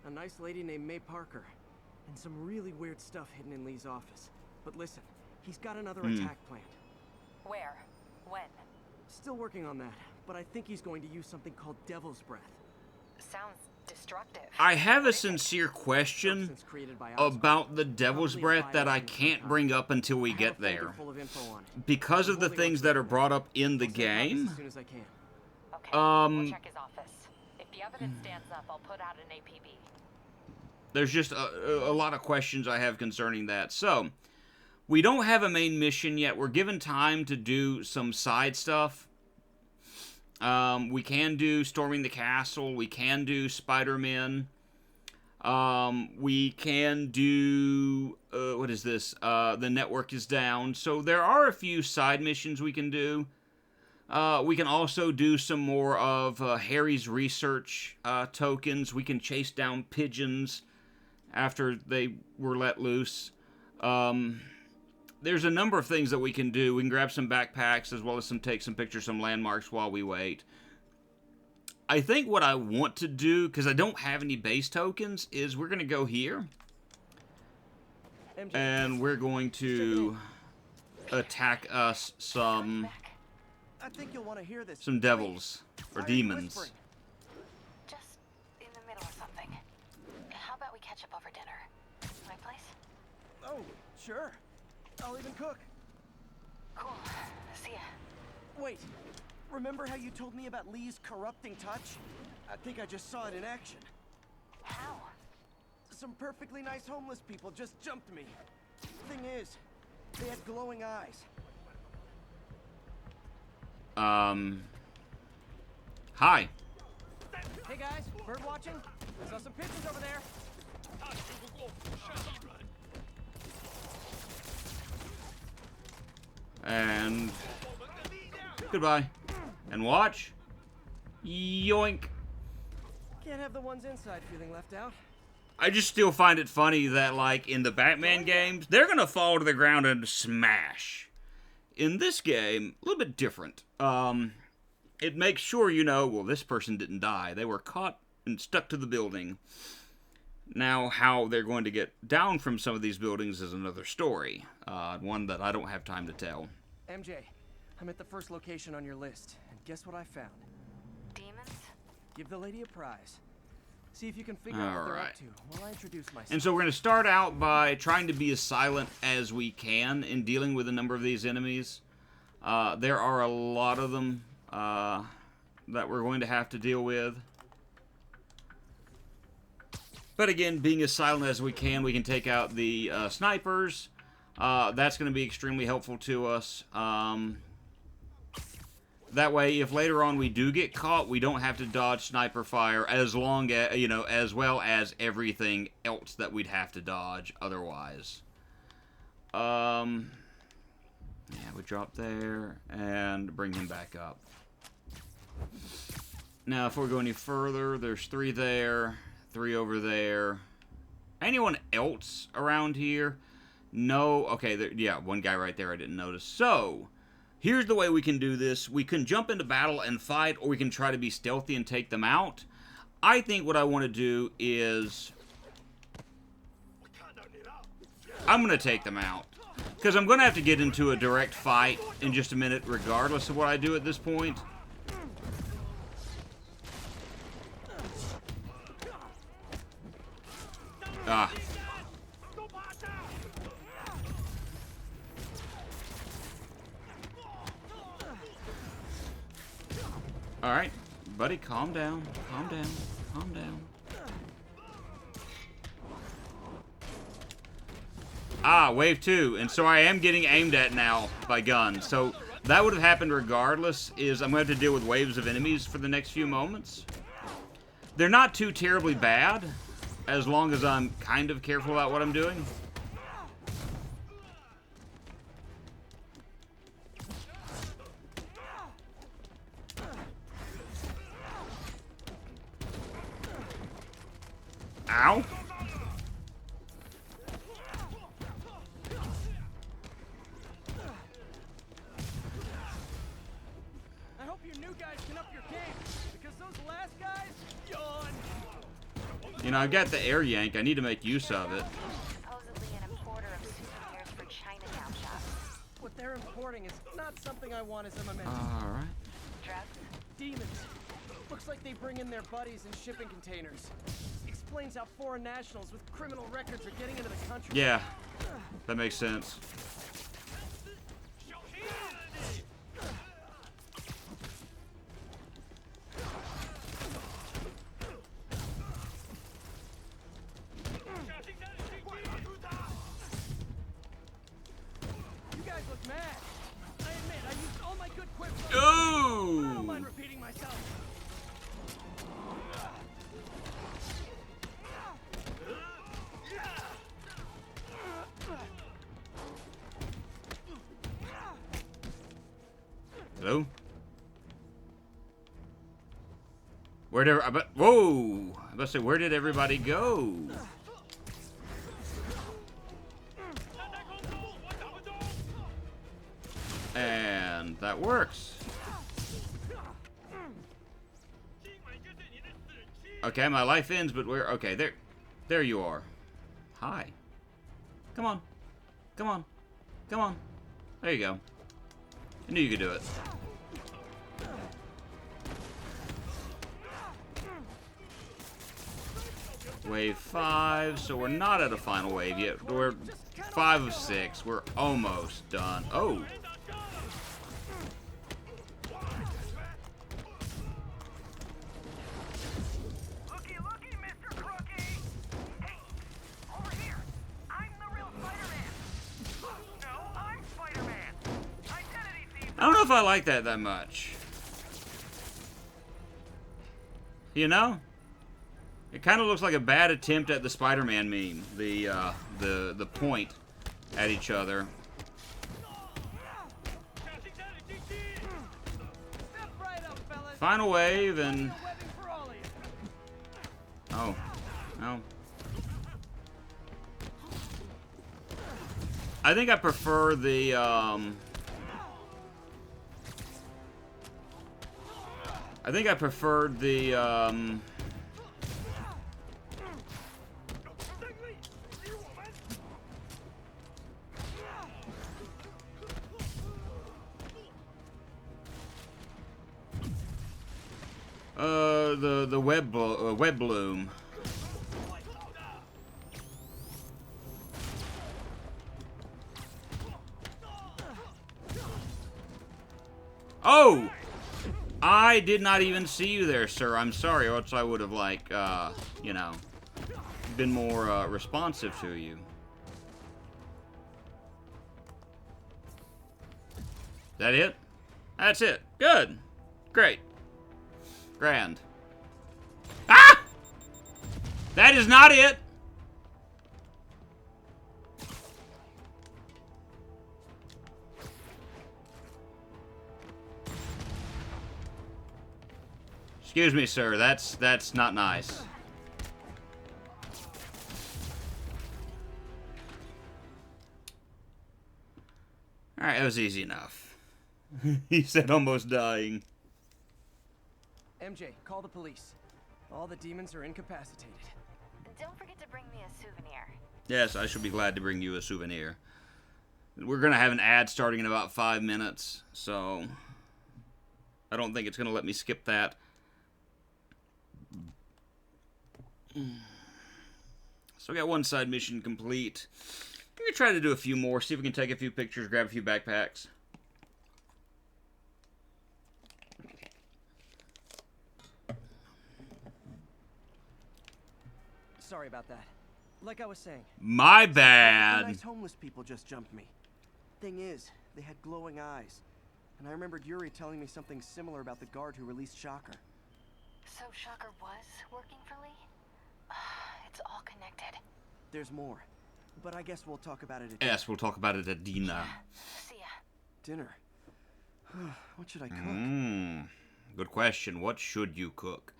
A nice lady named May Parker, and some really weird stuff hidden in Lee's office. But listen, he's got another attack planned. Where? When? Still working on that, but I think he's going to use something called Devil's Breath. Sounds destructive. I have a sincere question about the Devil's Breath that I can't bring up until we get there. Because of the things that are brought up in the game. Okay, we'll check his office. If the evidence stands up, I'll put out an APB. There's just a lot of questions I have concerning that. So, we don't have a main mission yet. We're given time to do some side stuff. We can do Storming the Castle. We can do Spider-Man. We can do... what is this? The network is down. So there are a few side missions we can do. We can also do some more of Harry's research tokens. We can chase down pigeons after they were let loose. There's a number of things that we can do. We can grab some backpacks as well as take some pictures, some landmarks while we wait. I think what I want to do, because I don't have any base tokens, is we're going to go here. And we're going to attack us some... I think you'll want to hear this. Some devils or demons. Just in the middle of something. How about we catch up over dinner? My place? Oh, sure. I'll even cook. Cool. See ya. Wait. Remember how you told me about Lee's corrupting touch? I think I just saw it in action. How? Some perfectly nice homeless people just jumped me. Thing is, they had glowing eyes. Hi. Hey guys, bird watching? I saw some pigeons over there. And goodbye. And watch. Yoink. Can't have the ones inside feeling left out. I just still find it funny that, like, in the Batman games, they're gonna fall to the ground and smash. In this game, a little bit different. It makes sure you know, well, this person didn't die. They were caught and stuck to the building. Now, how they're going to get down from some of these buildings is another story. One that I don't have time to tell. MJ, I'm at the first location on your list, and guess what I found? Demons? Give the lady a prize. See if you can figure out what they're up to while I introduce myself. And so we're going to start out by trying to be as silent as we can in dealing with a number of these enemies. There are a lot of them that we're going to have to deal with. But again, being as silent as we can take out the snipers. That's going to be extremely helpful to us. That way, if later on we do get caught, we don't have to dodge sniper fire as long as, you know, as well as everything else that we'd have to dodge otherwise. Yeah, we drop there and bring him back up. Now, if we go any further, there's 3 there, 3 over there. Anyone else around here? No. Okay, there, yeah, 1 guy right there I didn't notice. So, here's the way we can do this. We can jump into battle and fight, or we can try to be stealthy and take them out. I think what I want to do is I'm going to take them out. Because I'm going to have to get into a direct fight in just a minute, regardless of what I do at this point. Ah. Alright, buddy, calm down. Calm down. Calm down. Ah, wave 2. And so I am getting aimed at now by guns. So that would have happened regardless, is I'm going to have to deal with waves of enemies for the next few moments. They're not too terribly bad, as long as I'm kind of careful about what I'm doing. Ow. I hope your new guys can up your game, because those last guys, yawn. You know, I've got the air yank. I need to make use of it. Supposedly an importer of souvenirs for Chinatown shops. What they're importing is not something I want as a memento. Alright. Drugs? Demons. Looks like they bring in their buddies in shipping containers. Explains how foreign nationals with criminal records are getting into the country. Yeah, that makes sense. You guys look mad. I admit, I used all my good quips. Ooh! I don't mind repeating myself. Hello? Where did whoa! I was about to say, where did everybody go? And that works. Okay, my life ends, but where? Okay, there you are. Hi. Come on. Come on. Come on. There you go. I knew you could do it. Wave 5, so we're not at a final wave yet. We're 5 of 6. We're almost done. Oh. Looky, looky, Mr. Crookie! Hey, over here! I'm the real Spider-Man! No, I'm Spider-Man! Identity thief! I don't know if I like that much. You know? It kind of looks like a bad attempt at the Spider-Man meme. The point at each other. Final wave and... Oh. No. I think I prefer the, I think I preferred the, the web bloom. Oh! I did not even see you there, sir. I'm sorry, or else I would have, like, you know, been more responsive to you. That it? That's it. Good. Great. Grand. Ah! That is not it! Excuse me, sir. That's not nice. Alright, that was easy enough. He said almost dying. MJ, call the police. All the demons are incapacitated. Don't forget to bring me a souvenir. Yes, I shall be glad to bring you a souvenir. We're going to have an ad starting in about 5 minutes, so I don't think it's going to let me skip that. So we got one side mission complete. I'm going to try to do a few more, see if we can take a few pictures, grab a few backpacks. Sorry about that. Like I was saying. My bad. The nice homeless people just jumped me. Thing is, they had glowing eyes. And I remembered Yuri telling me something similar about the guard who released Shocker. So Shocker was working for Lee? It's all connected. There's more. But I guess we'll talk about it at Yes, we'll talk about it at dinner. See ya. Dinner. What should I cook? Good question. What should you cook?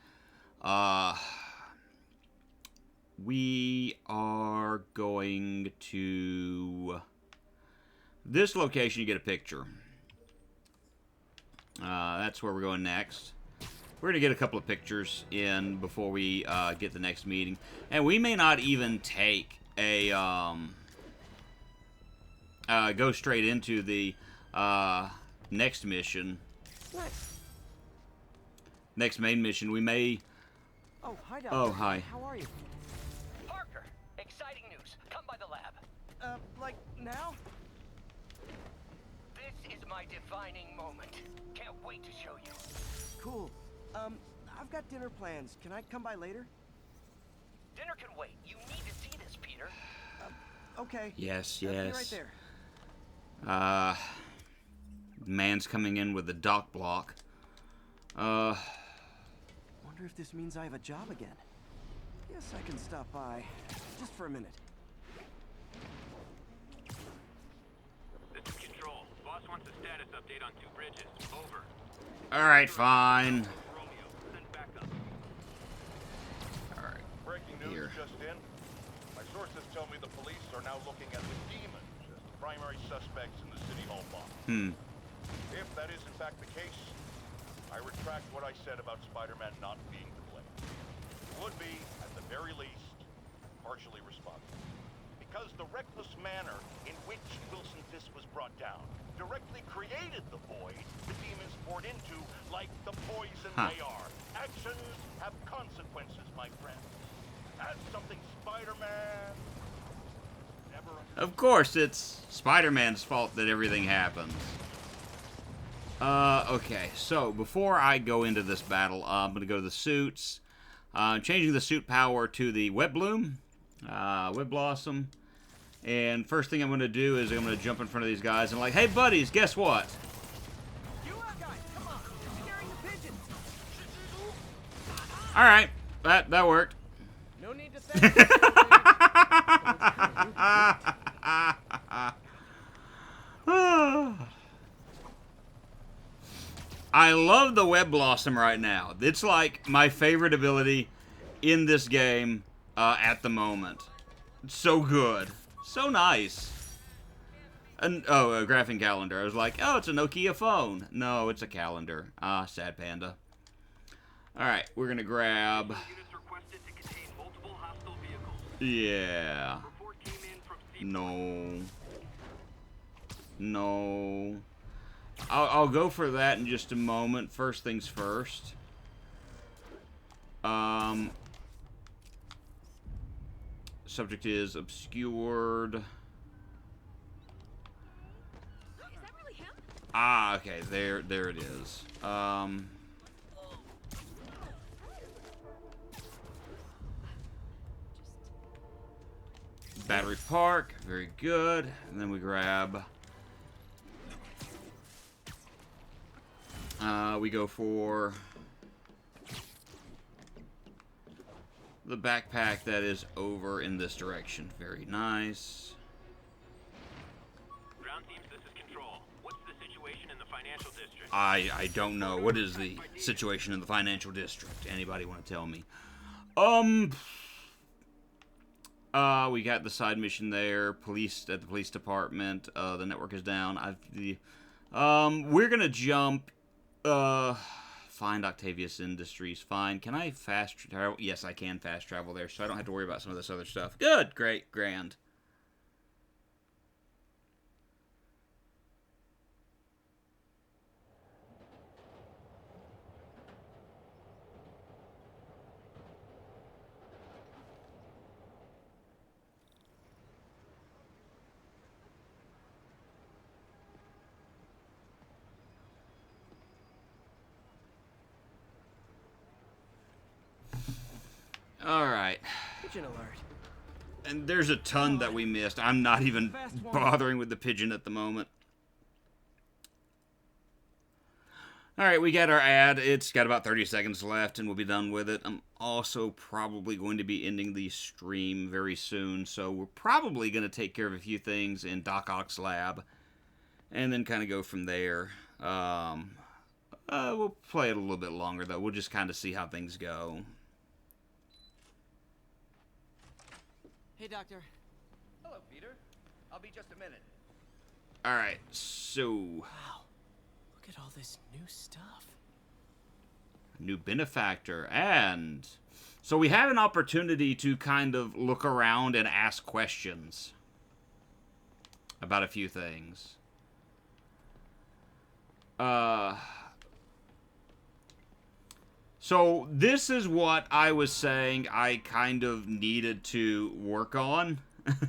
We are going to this location. You get a picture. That's where we're going next. We're going to get a couple of pictures in before we get the next meeting. And we may not even take a go straight into the next mission. Next main mission. We may... Oh, hi, Doctor. Oh, hi. How are you? Parker, exciting news. Come by the lab. Like now? This is my defining moment. Can't wait to show you. Cool. I've got dinner plans. Can I come by later? Dinner can wait. You need to see this, Peter. Okay. Yes, I'll be yes. right there. Man's coming in with the dock block. Wonder if this means I have a job again. Guess I can stop by. Just for a minute. This is Control. Boss wants a status update on 2 bridges. Over. Alright, fine. Romeo, send backup. Alright. Breaking news Here. just in. My sources tell me the police are now looking at the demons as the primary suspects in the City Hall bomb. If that is in fact the case, I retract what I said about Spider-Man not being to blame. Would be, at the very least, partially responsible. Because the reckless manner in which Wilson Fisk was brought down directly created the void the demons poured into, like the poison they are. Actions have consequences, my friend. That's something Spider-Man never understood. Of course, it's Spider-Man's fault that everything happens. Okay, so before I go into this battle, I'm going to go to the suits. Changing the suit power to the Web Bloom, Web Blossom. And first thing I'm going to do is I'm going to jump in front of these guys and like, hey buddies, guess what? Alright, that worked. No need to thank I love the Web Blossom right now. It's like my favorite ability in this game at the moment. It's so good. So nice. And, oh, a graphing calendar. I was like, oh, it's a Nokia phone. No, it's a calendar. Ah, sad panda. Alright, we're gonna grab... Yeah. No. No. I'll go for that in just a moment. First things first. Subject is obscured. Ah, okay, there it is. Battery Park, very good. And then we grab... we go for... the backpack that is over in this direction. Very nice. Ground teams, this is Control. What's the situation in the financial district? I don't know. What is the situation in the financial district? Anybody want to tell me? We got the side mission there. Police at the police department. The network is down. We're gonna jump. Find Octavius Industries. Fine. Can I fast travel? Yes, I can fast travel there, so I don't have to worry about some of this other stuff. Good. Great. Grand. Alright. Pigeon alert. And there's a ton that we missed. I'm not even bothering with the pigeon at the moment. Alright, we got our ad. It's got about 30 seconds left, and we'll be done with it. I'm also probably going to be ending the stream very soon, so we're probably going to take care of a few things in Doc Ock's lab, and then kind of go from there. We'll play it a little bit longer, though. We'll just kind of see how things go. Hey, Doctor. Hello, Peter. I'll be just a minute. Alright, so... Wow. Look at all this new stuff. New benefactor, and... so we have an opportunity to kind of look around and ask questions about a few things. So this is what I was saying I kind of needed to work on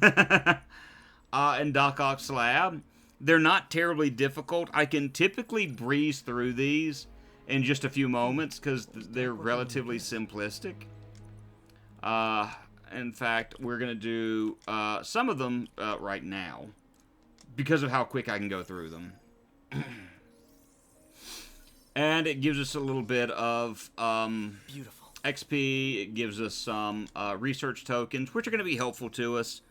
in Doc Ock's lab. They're not terribly difficult. I can typically breeze through these in just a few moments because they're relatively simplistic. In fact, we're going to do some of them right now because of how quick I can go through them. And it gives us a little bit of beautiful XP. It gives us some research tokens, which are going to be helpful to us.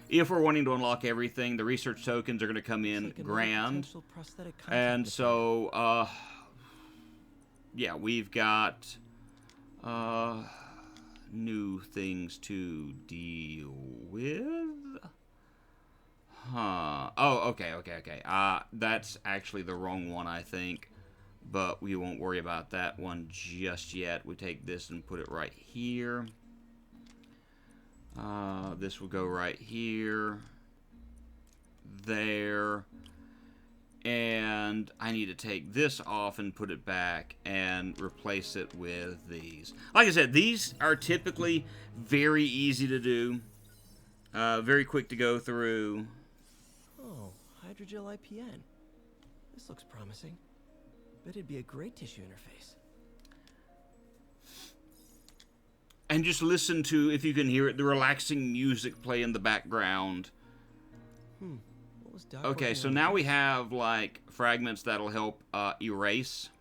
If we're wanting to unlock everything, the research tokens are going to come in grand. And so, yeah, we've got new things to deal with. Huh. Oh, okay. That's actually the wrong one, I think. But we won't worry about that one just yet. We take this and put it right here. This will go right here. There. And I need to take this off and put it back and replace it with these. Like I said, these are typically very easy to do. Very quick to go through. Oh, hydrogel IPN. This looks promising. Bet it'd be a great tissue interface. And just listen to, if you can hear it, the relaxing music play in the background. What was Doc Okay, so now we have, like, fragments that'll help erase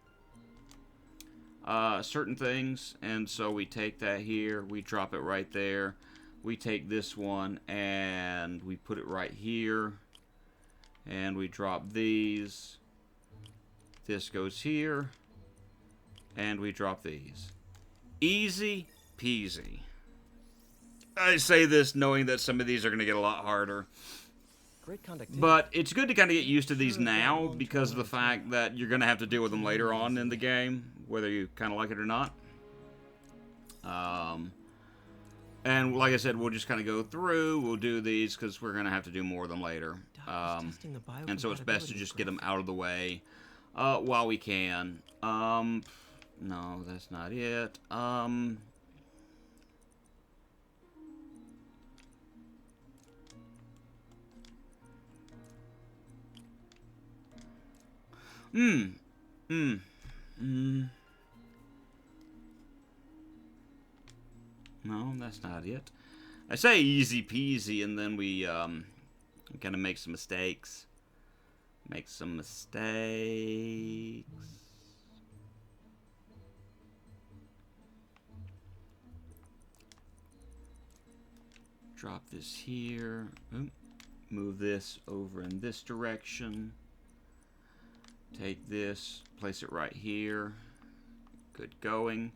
certain things. And so we take that here, we drop it right there. We take this one and we put it right here. And we drop these. This goes here, and we drop these. Easy peasy. I say this knowing that some of these are going to get a lot harder. Great conductivity. But it's good to kind of get used to these now because of the fact that you're going to have to deal with them later on in the game, whether you kind of like it or not. And like I said, we'll just kind of go through. We'll do these because we're going to have to do more of them later. And so it's best to just get them out of the way. While we can. No, that's not it. No, that's not it. I say easy peasy, and then we kind of make some mistakes. Make some mistakes. Drop this here. Oop. Move this over in this direction. Take this, place it right here. Good going.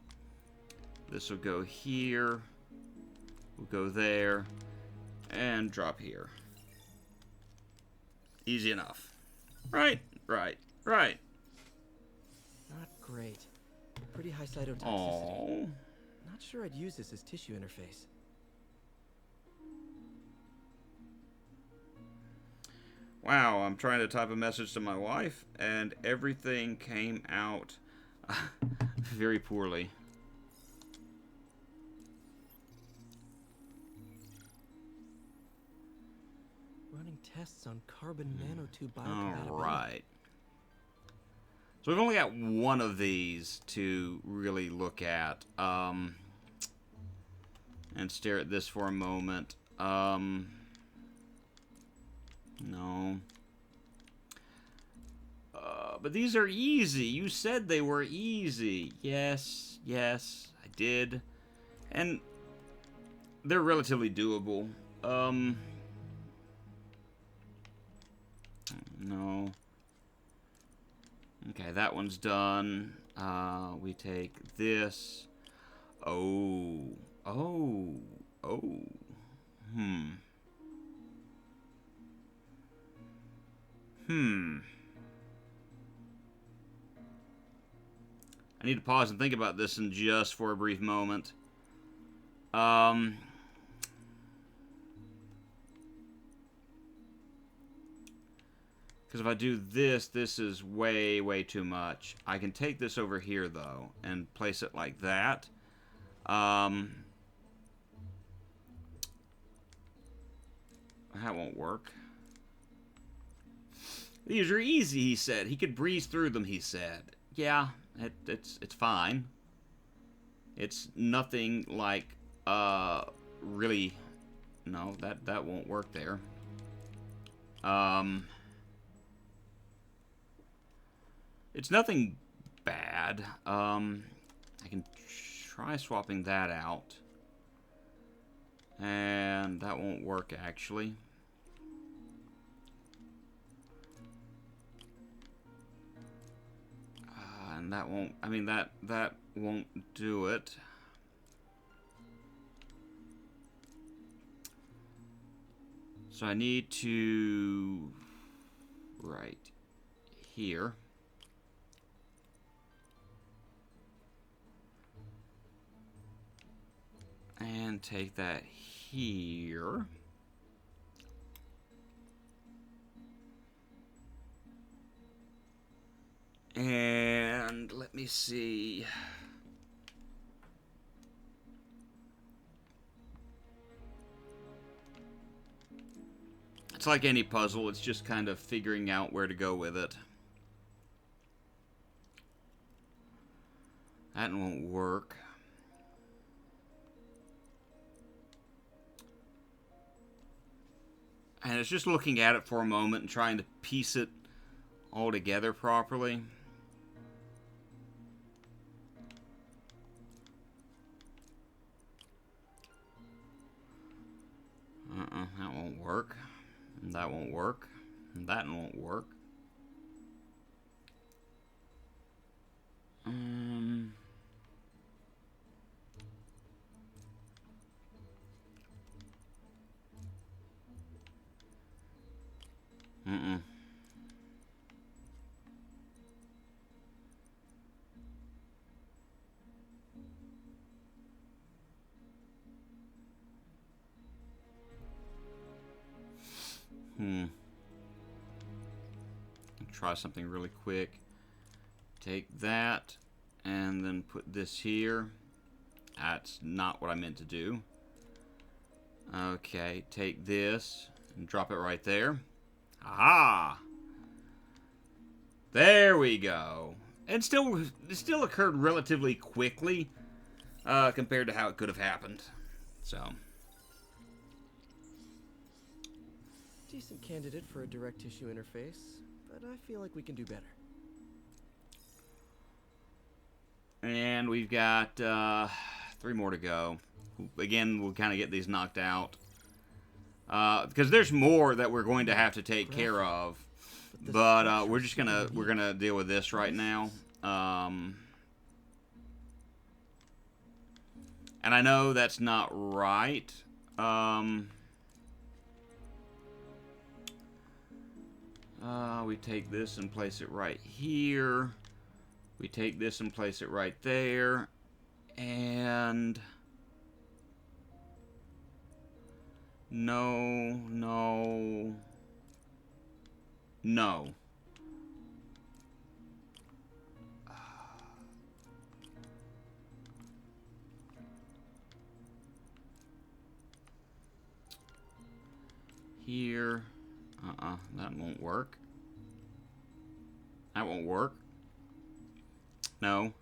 This will go here. We'll go there. And drop here. Easy enough. Right. Not great. Pretty high cytotoxicity. Oh. Not sure I'd use this as tissue interface. Wow, I'm trying to type a message to my wife, and everything came out very poorly. Running tests on carbon nanotube biocompatibility. Alright. So we've only got one of these to really look at. And stare at this for a moment. No. But these are easy. You said they were easy. Yes, I did. And they're relatively doable. No. Okay, that one's done. We take this. Oh. I need to pause and think about this in just for a brief moment. Because if I do this, this is way too much. I can take this over here, though, and place it like that. That won't work. These are easy, he said. He could breeze through them, he said. Yeah, it's fine. It's nothing like, really... No, that won't work there. It's nothing bad. I can try swapping that out. And that won't work, actually. And that won't... I mean, that won't do it. So I need to... right here. And take that here. And let me see. It's like any puzzle, it's just kind of figuring out where to go with it. That won't work. And it's just looking at it for a moment and trying to piece it all together properly. That won't work. And that won't work. And that won't work. Try something really quick. Take that and then put this here. That's not what I meant to do. Okay, take this and drop it right there. Aha! There we go. It still occurred relatively quickly compared to how it could have happened. So. Decent candidate for a direct tissue interface, but I feel like we can do better. And we've got 3 more to go. Again, we'll kind of get these knocked out. Because there's more that we're going to have to take care of. But we're gonna deal with this right now. And I know that's not right. We take this and place it right here. We take this and place it right there. And no, no, no. Here. That won't work. That won't work. No.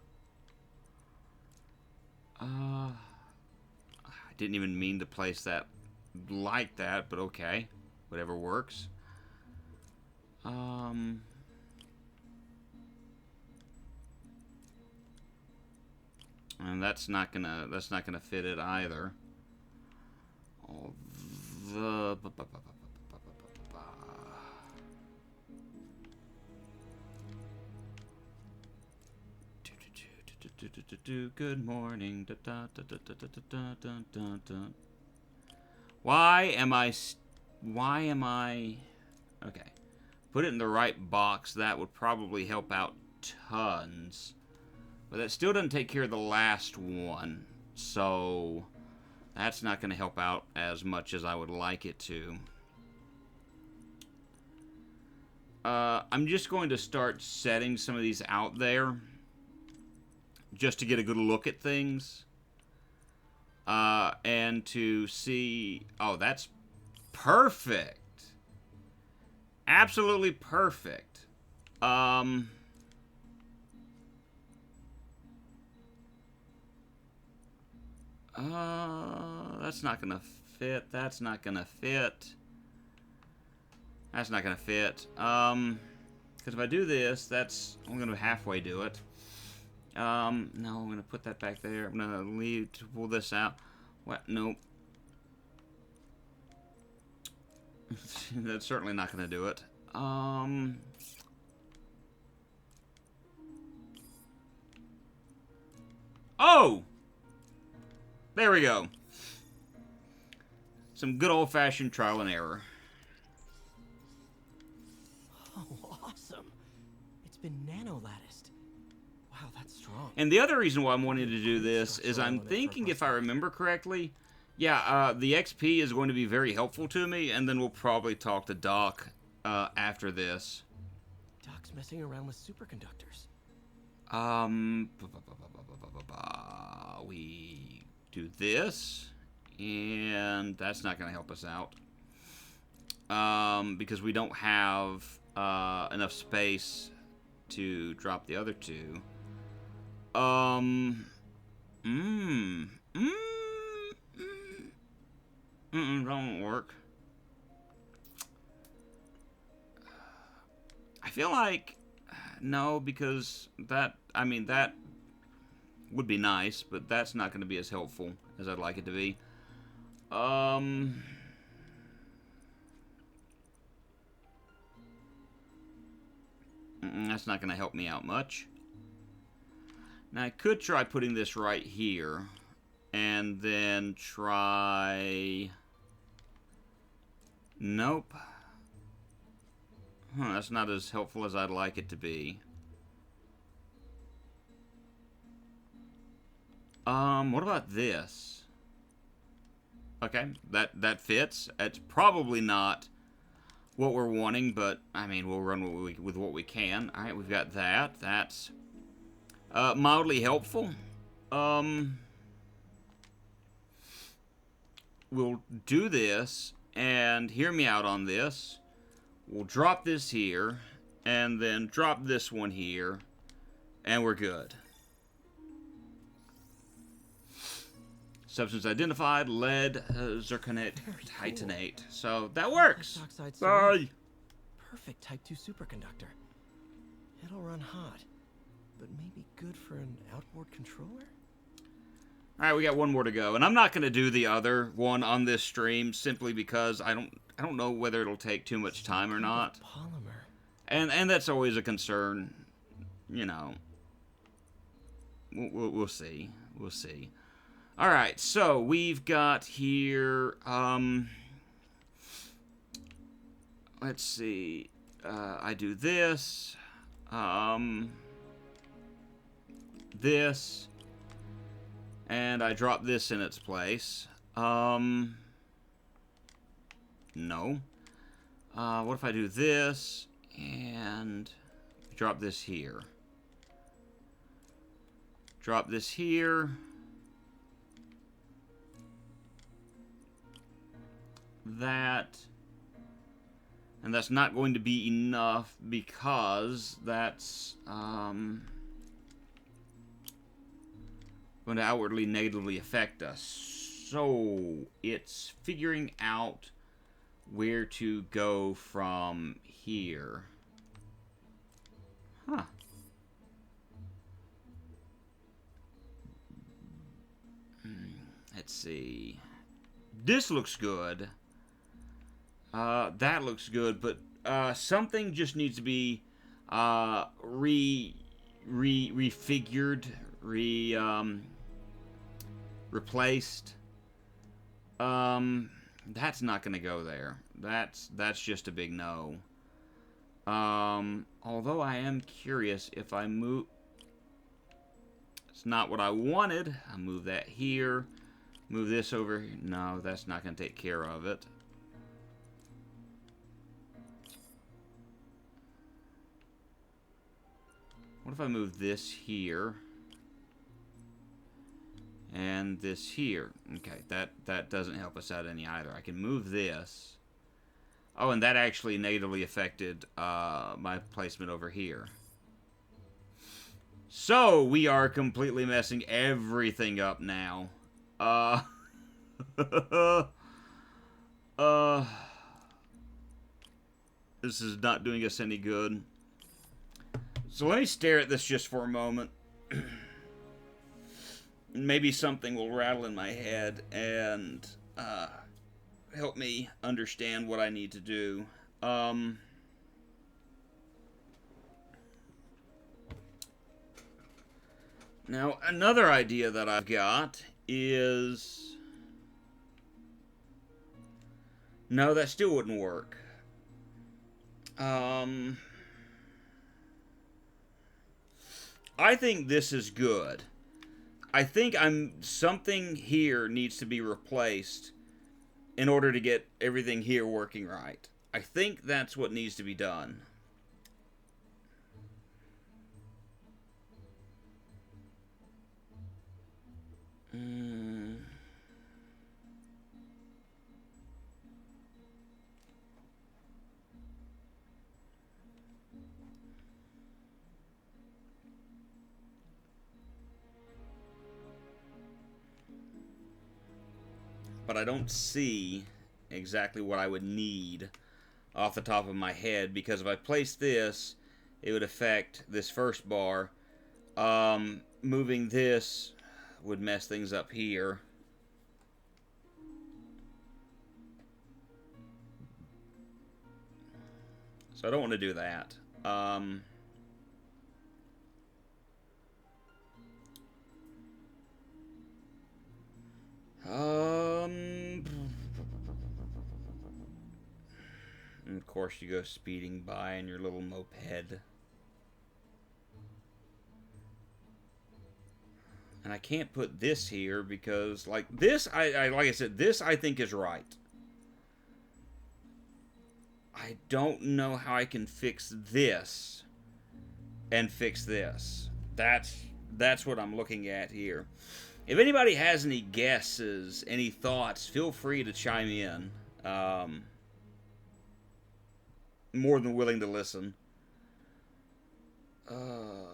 I didn't even mean to place that like that, but okay. Whatever works. And that's not gonna fit it either. All the good morning. Why am I okay? Put it in the right box. That would probably help out tons. But that still doesn't take care of the last one. So that's not going to help out as much as I would like it to. I'm just going to start setting some of these out there. Just to get a good look at things. And to see... Oh, that's perfect. Absolutely perfect. That's not gonna fit. That's not gonna fit. That's not gonna fit. Because if I do this, I'm gonna halfway do it. No, I'm gonna put that back there. I'm gonna leave to pull this out. What? Nope. That's certainly not gonna do it. Oh! There we go. Some good old-fashioned trial and error. Oh, awesome. It's been nano-latticed. Wow, that's strong. And the other reason why I'm wanting to do this is I'm thinking, if I remember correctly, yeah, the XP is going to be very helpful to me, and then we'll probably talk to Doc after this. Doc's messing around with superconductors. We do this, and that's not going to help us out. Because we don't have enough space to drop the other two. Don't work. I feel like no, because that would be nice, but that's not going to be as helpful as I'd like it to be. That's not going to help me out much. Now, I could try putting this right here, and then try... Nope. That's not as helpful as I'd like it to be. What about this? Okay, that fits. It's probably not what we're wanting, but, I mean, we'll run with what we can. Alright, we've got that. That's mildly helpful. We'll do this, and hear me out on this. We'll drop this here, and then drop this one here, and we're good. Substance identified, lead, zirconate, titanate. So that works. Oxide Bye. Perfect Type 2 superconductor. It'll run hot, but maybe good for an outboard controller? Alright, we got one more to go. And I'm not going to do the other one on this stream simply because I don't know whether it'll take too much time or not. Polymer. And that's always a concern, you know. We'll see. We'll see. Alright, so we've got here, let's see, I do this, this, and I drop this in its place. No. What if I do this, and drop this here? Drop this here. That, and that's not going to be enough because that's going to outwardly negatively affect us. So it's figuring out where to go from here. Huh. Let's see. This looks good. That looks good, but something just needs to be refigured, replaced. That's not going to go there. That's just a big no. Although I am curious if I move. It's not what I wanted. I'll move that here. Move this over. No, that's not going to take care of it. What if I move this here and this here? Okay, that doesn't help us out any either. I can move this. Oh, and that actually negatively affected my placement over here. So we are completely messing everything up now. This is not doing us any good. So let me stare at this just for a moment. Maybe something will rattle in my head and help me understand what I need to do. Now, another idea that I've got is... No, that still wouldn't work. I think this is good. I think something here needs to be replaced in order to get everything here working right. I think that's what needs to be done. But I don't see exactly what I would need off the top of my head, because if I place this, it would affect this first bar. Moving this would mess things up here. So I don't want to do that. And of course you go speeding by in your little moped. And I can't put this here because, like, this, like I said, this I think is right. I don't know how I can fix this and fix this. That's what I'm looking at here. If anybody has any guesses, any thoughts, feel free to chime in. More than willing to listen. I'm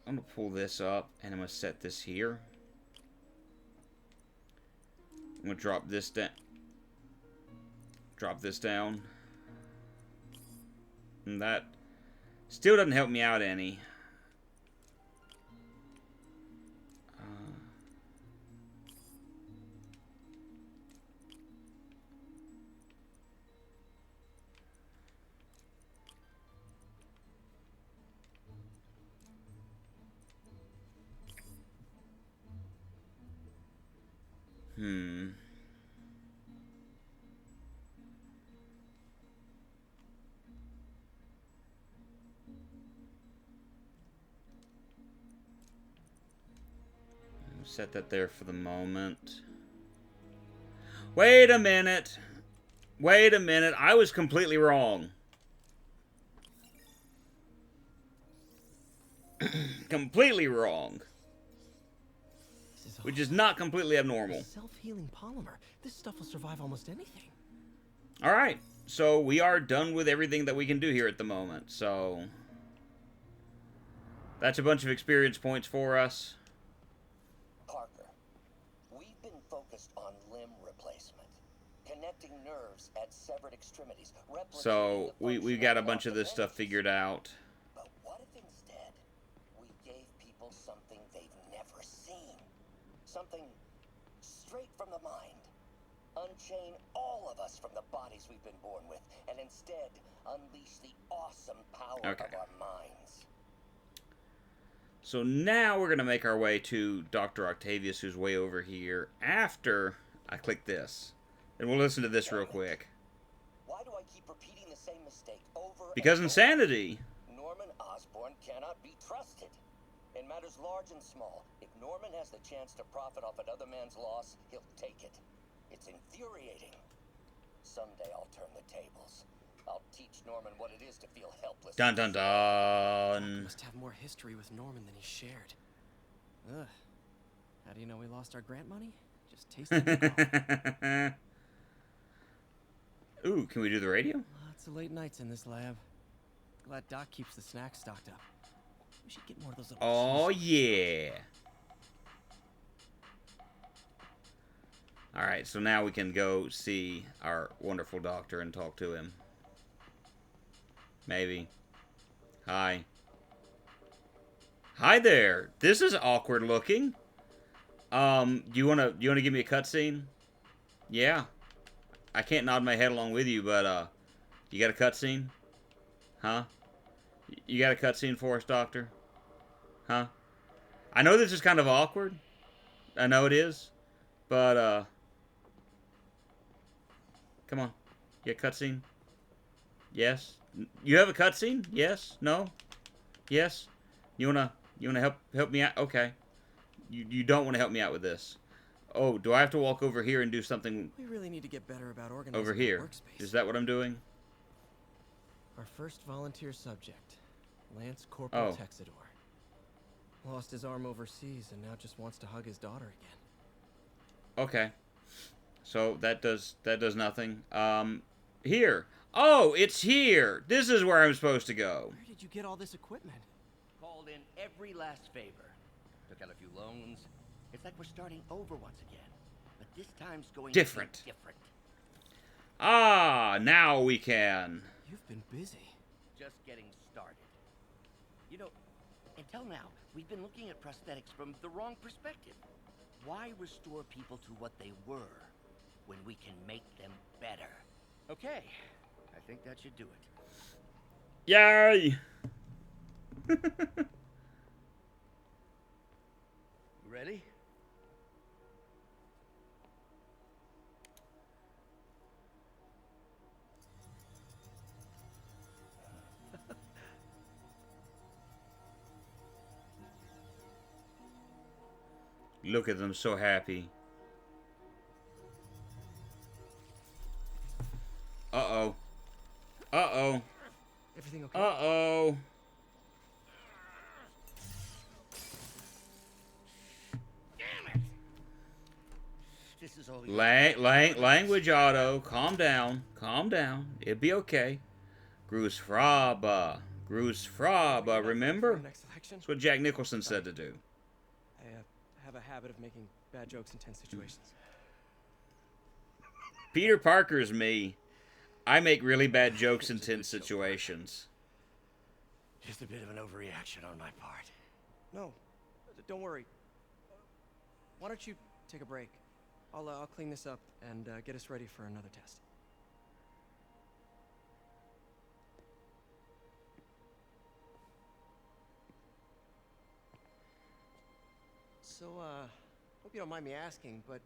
gonna pull this up and I'm gonna set this here. I'm gonna drop this down. Drop this down. And that still doesn't help me out any. Set that there for the moment. Wait a minute. Wait a minute. I was completely wrong. Completely wrong. Which is not completely abnormal. Self-healing polymer. This stuff will survive almost anything. Alright. So we are done with everything that we can do here at the moment. So that's a bunch of experience points for us. Parker, we've been focused on limb replacement, connecting nerves at severed extremities. So we got a bunch of this stuff figured out. But what if instead we gave people something they've never seen? Something straight from the mind. Unchain all of us from the bodies we've been born with, and instead unleash the awesome power of our minds. So now we're going to make our way to Dr. Octavius, who's way over here, after I click this. And we'll listen to this real quick. Why do I keep repeating the same mistake over Because and insanity. Norman Osborn cannot be trusted. In matters large and small, if Norman has the chance to profit off another man's loss, he'll take it. It's infuriating. Someday I'll turn the tables. I'll teach Norman what it is to feel helpless. Dun dun dun. Must have more history with Norman than he shared. Ugh. How do you know we lost our grant money? Just tasted the Ooh, can we do the radio? Lots of late nights in this lab. Glad Doc keeps the snacks stocked up. We should get more of those little Oh, yeah. Alright, so now we can go see our wonderful doctor and talk to him. Maybe. Hi. Hi there. This is awkward looking. You wanna give me a cutscene? Yeah. I can't nod my head along with you, but you got a cutscene? Huh? You got a cutscene for us, Doctor? Huh? I know this is kind of awkward. I know it is. But come on. You got a cutscene? Yes? You have a cutscene? Yes? No? Yes? You wanna help me out? Okay. You don't want to help me out with this. Oh, do I have to walk over here and do something? We really need to get better about organizing over the here. workspace. Is that what I'm doing? Our first volunteer subject, Lance Corporal Texidor. Lost his arm overseas and now just wants to hug his daughter again. Okay. So that does nothing. Here. Oh, it's here. This is where I'm supposed to go. Where did you get all this equipment? Called in every last favor. Took out a few loans. It's like we're starting over once again. But this time's going different. To be different. Ah, now we can. You've been busy. Just getting started. You know, until now, we've been looking at prosthetics from the wrong perspective. Why restore people to what they were when we can make them better? Okay, I think that should do it. Yay! Ready? Look at them, so happy. Uh-oh. Uh-oh. Everything okay? Uh-oh. Damn it! This is all Language Otto. Calm down. Calm down. It'll be okay. Gruß Fraba. Bruce Fraba, remember? Next election? That's what Jack Nicholson said to do. I have a habit of making bad jokes in tense situations. Peter Parker's me. I make really bad jokes in tense situations. Just a bit of an overreaction on my part. No, don't worry. Why don't you take a break? I'll clean this up and get us ready for another test. So, hope you don't mind me asking, but it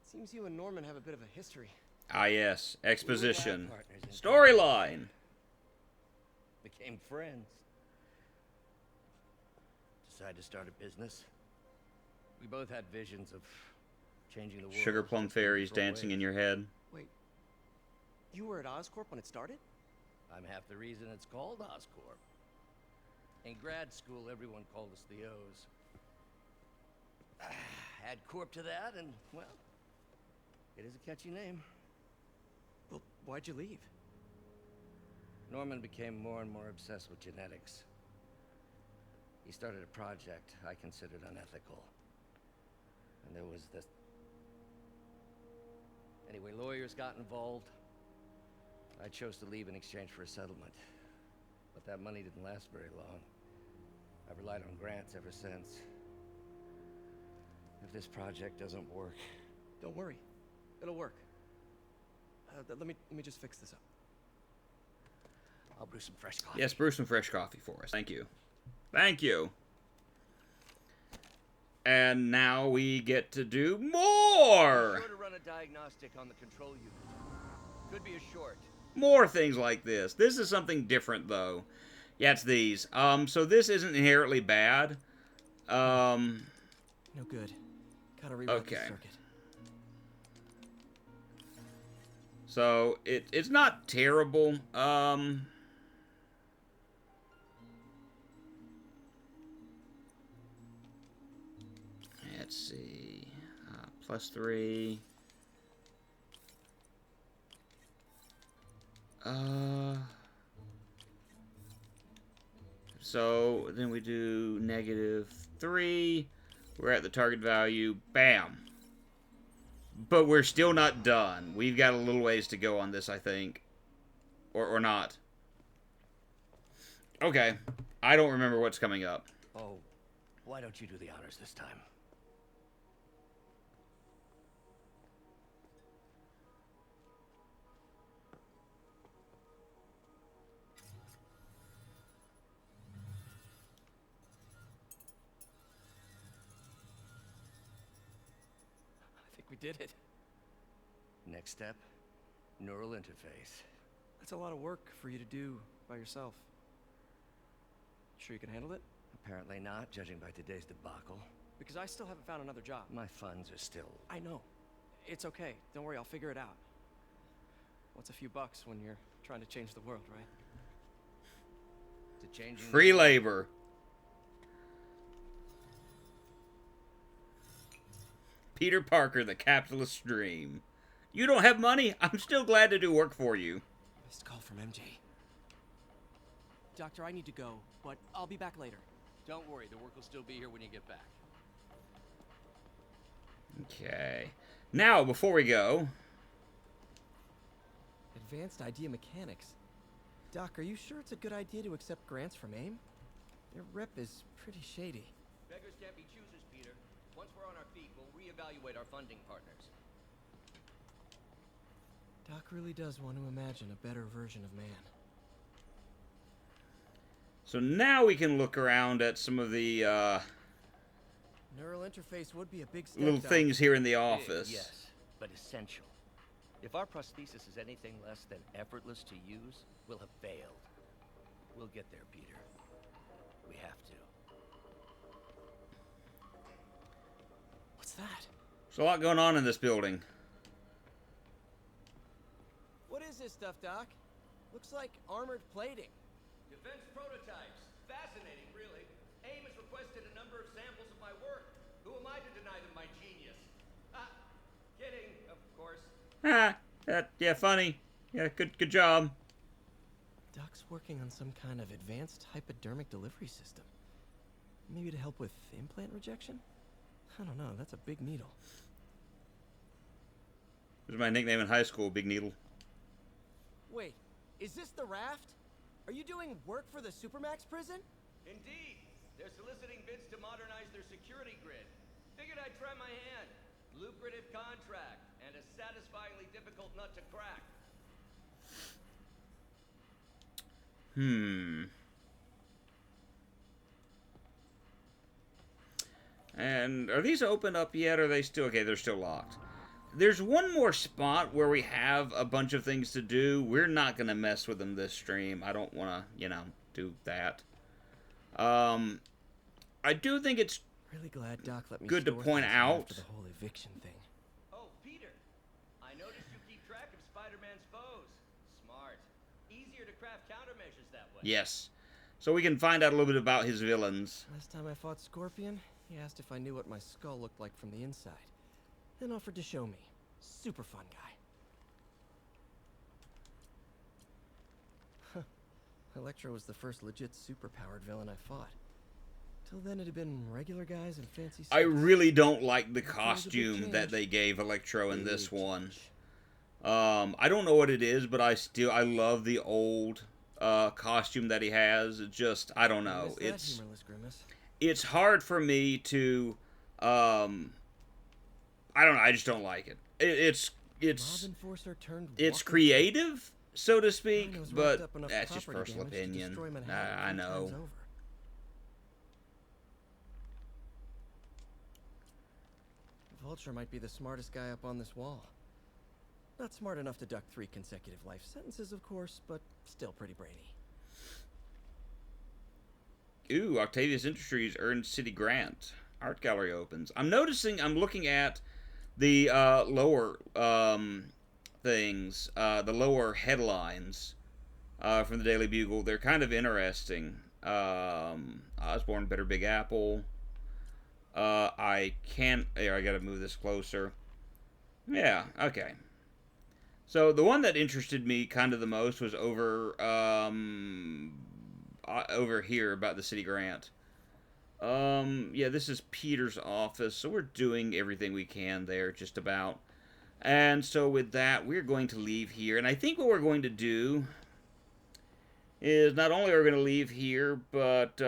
seems you and Norman have a bit of a history. Ah, yes. Exposition. Storyline. Became friends. Decided to start a business. We both had visions of changing the world. Sugar plum fairies dancing in your head. Wait, you were at Oscorp when it started? I'm half the reason it's called Oscorp. In grad school, everyone called us the O's. Add Corp to that, and, well, it is a catchy name. Well, why'd you leave? Norman became more and more obsessed with genetics. He started a project I considered unethical. And there was this... Anyway, lawyers got involved. I chose to leave in exchange for a settlement. But that money didn't last very long. I've relied on grants ever since. If this project doesn't work... Don't worry. It'll work. Let me just fix this up. I'll brew some fresh coffee. Yes, brew some fresh coffee for us. Thank you. Thank you. And now we get to do more! Be sure to run a diagnostic on the control unit. Could be a short. More things like this. This is something different, though. Yeah, it's these. So this isn't inherently bad. No good. Gotta rewrite the circuit. So it's not terrible. Let's see. +3. So then we do -3. We're at the target value. Bam. But we're still not done. We've got a little ways to go on this, I think. Or not. Okay. I don't remember what's coming up. Oh, why don't you do the honors this time? We did it. Next step, neural interface. That's a lot of work for you to do by yourself. Sure you can handle it? Apparently not, judging by today's debacle. Because I still haven't found another job. My funds are still... I know. It's okay. Don't worry, I'll figure it out. What's a few bucks when you're trying to change the world, right? To changing free labor. Peter Parker, the capitalist dream. You don't have money? I'm still glad to do work for you. Missed call from MJ. Doctor, I need to go, but I'll be back later. Don't worry, the work will still be here when you get back. Okay. Now, before we go... Advanced idea mechanics. Doc, are you sure it's a good idea to accept grants from AIM? Their rep is pretty shady. Beggars can't be choosers, Peter. Once we're on our feet, we'll reevaluate our funding partners. Doc really does want to imagine a better version of man. So now we can look around at some of the neural interface would be a big step. Little things here in the office. Yes, but essential. If our prosthesis is anything less than effortless to use, we'll have failed. We'll get there, Peter. We have to. What's that? There's a lot going on in this building. What is this stuff, Doc? Looks like armored plating. Defense prototypes. Fascinating, really. AIM has requested a number of samples of my work. Who am I to deny them my genius? Kidding, of course. Yeah, funny. Yeah, good job. Doc's working on some kind of advanced hypodermic delivery system. Maybe to help with implant rejection? I don't know, that's a big needle. This was my nickname in high school, Big Needle. Wait, is this the raft? Are you doing work for the Supermax prison? Indeed. They're soliciting bids to modernize their security grid. Figured I'd try my hand. Lucrative contract, and a satisfyingly difficult nut to crack. And are these open up yet, or are they still... Okay, they're still locked. There's one more spot where we have a bunch of things to do. We're not going to mess with them this stream. I don't want to, you know, do that. I do think it's really glad Doc let me good to point out. The whole eviction thing. Oh, Peter. I noticed you keep track of Spider-Man's foes. Smart. Easier to craft countermeasures that way. Yes. So we can find out a little bit about his villains. Last time I fought Scorpion, he asked if I knew what my skull looked like from the inside. Then offered to show me. Super fun guy. Electro was the first legit super-powered villain I fought. Till then it had been regular guys and fancy suits. I really don't like the costume that they gave Electro in this one. I don't know what it is, but I love the old costume that he has. It just, I don't know. It's hard for me to I don't know. I just don't like it. It's creative, so to speak, but that's just personal opinion. I know. Vulture might be the smartest guy up on this wall. Not smart enough to duck 3 consecutive life sentences, of course, but still pretty brainy. Ooh, Octavius Industries earned City Grant. Art gallery opens. I'm looking at the lower things, the lower headlines from the Daily Bugle. They're kind of interesting. Osborne, Better Big Apple. I gotta move this closer. Yeah, okay. So the one that interested me kind of the most was over here about the City Grant. Yeah, this is Peter's office, so we're doing everything we can there, just about. And so with that, we're going to leave here. And I think what we're going to do is not only are we going to leave here, but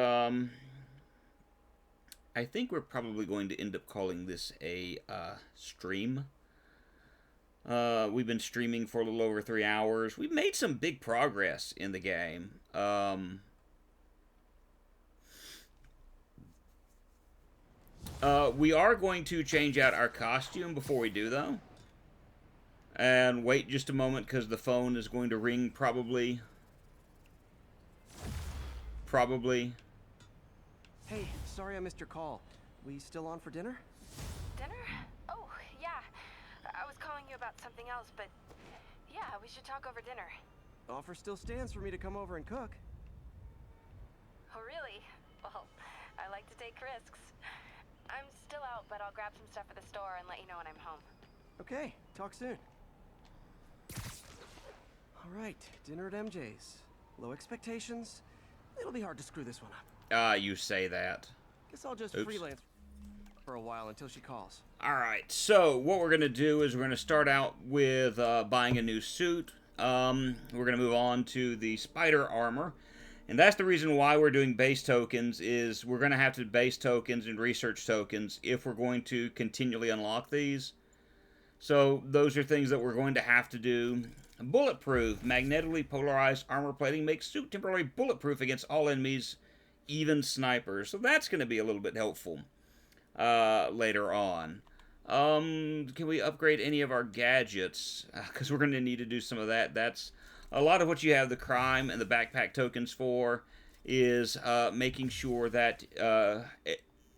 I think we're probably going to end up calling this a stream. We've been streaming for a little over 3 hours. We've made some big progress in the game. We are going to change out our costume before we do, though. And wait just a moment, because the phone is going to ring, probably. Hey, sorry I missed your call. We still on for dinner? Dinner? Oh, yeah. I was calling you about something else, but yeah, we should talk over dinner. Offer still stands for me to come over and cook. Oh, really? Well, I like to take risks. I'm still out, but I'll grab some stuff at the store and let you know when I'm home. Okay, talk soon. Alright, dinner at MJ's. Low expectations. It'll be hard to screw this one up. You say that. Guess I'll just freelance for a while until she calls. Alright, so what we're going to do is we're going to start out with buying a new suit. We're going to move on to the spider armor. And that's the reason why we're doing base tokens, is we're going to have to base tokens and research tokens if we're going to continually unlock these. So those are things that we're going to have to do. Bulletproof. Magnetically polarized armor plating makes suit temporarily bulletproof against all enemies, even snipers. So that's going to be a little bit helpful later on. Can we upgrade any of our gadgets? Because we're going to need to do some of that. That's a lot of what you have the crime and the backpack tokens for, is making sure that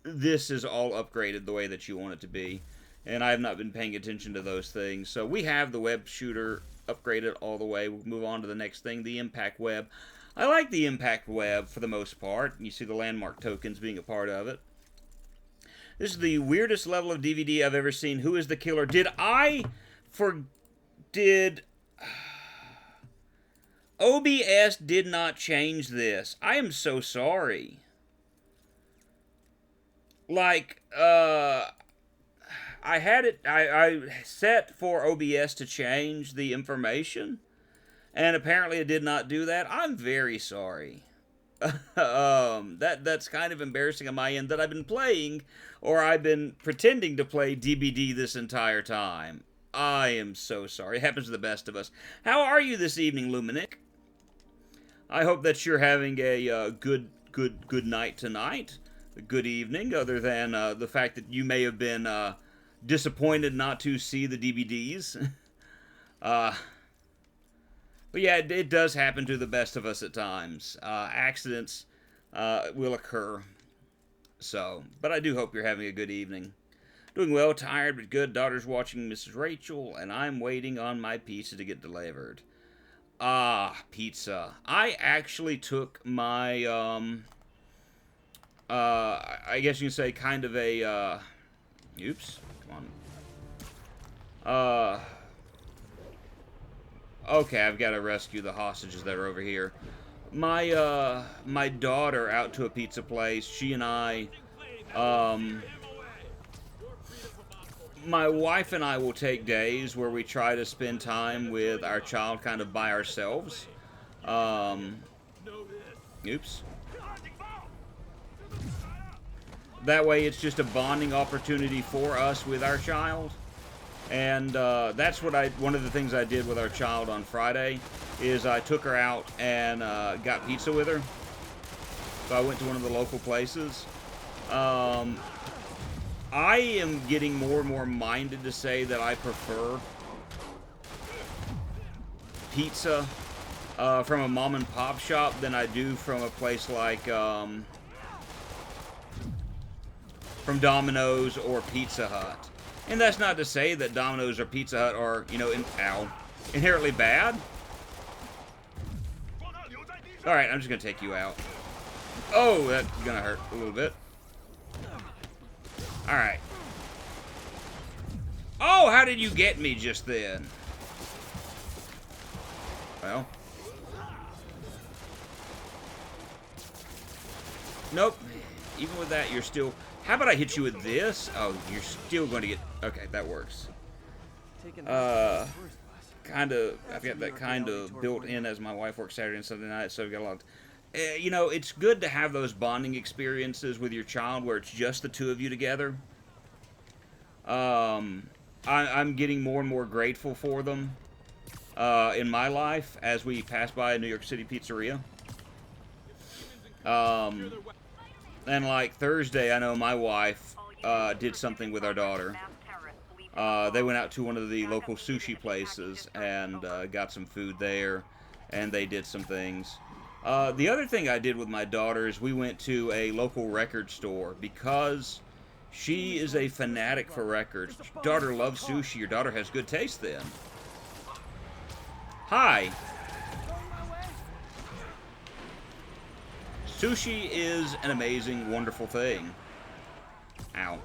this is all upgraded the way that you want it to be. And I have not been paying attention to those things. So we have the web shooter upgraded all the way. We'll move on to the next thing, the impact web. I like the impact web for the most part. You see the landmark tokens being a part of it. This is the weirdest level of DVD I've ever seen. Who is the killer? OBS did not change this. I am so sorry. Like, I had it, I set for OBS to change the information, and apparently it did not do that. I'm very sorry. That's kind of embarrassing on my end that I've been playing, or I've been pretending to play DBD this entire time. I am so sorry. It happens to the best of us. How are you this evening, Luminic? I hope that you're having a good night tonight. A good evening, other than the fact that you may have been disappointed not to see the DVDs. But yeah, it does happen to the best of us at times. Accidents will occur. So, but I do hope you're having a good evening. Doing well, tired but good. Daughter's watching Mrs. Rachel, and I'm waiting on my pizza to get delivered. Pizza. I actually took my, I guess you can say kind of a, oops, come on. Okay, I've got to rescue the hostages that are over here. My, my daughter out to a pizza place. She and I, my wife and I will take days where we try to spend time with our child kind of by ourselves. Oops. That way it's just a bonding opportunity for us with our child. And that's what one of the things I did with our child on Friday is I took her out and got pizza with her. So I went to one of the local places. I am getting more and more minded to say that I prefer pizza from a mom and pop shop than I do from a place like from Domino's or Pizza Hut. And that's not to say that Domino's or Pizza Hut are, you know, inherently bad. Alright, I'm just going to take you out. Oh, that's going to hurt a little bit. Alright. Oh, how did you get me just then? Well. Nope. Even with that, you're still... How about I hit you with this? Oh, you're still going to get... Okay, that works. Kind of... I've got that kind of built in as my wife works Saturday and Sunday night, so I've got a lot of... you know, it's good to have those bonding experiences with your child where it's just the two of you together. I'm getting more and more grateful for them in my life as we pass by a New York City pizzeria. And like Thursday, I know my wife did something with our daughter. They went out to one of the local sushi places and got some food there, and they did some things. The other thing I did with my daughter is we went to a local record store because she is a fanatic for records. Your daughter loves sushi. Your daughter has good taste then. Hi. Sushi is an amazing, wonderful thing. Ow.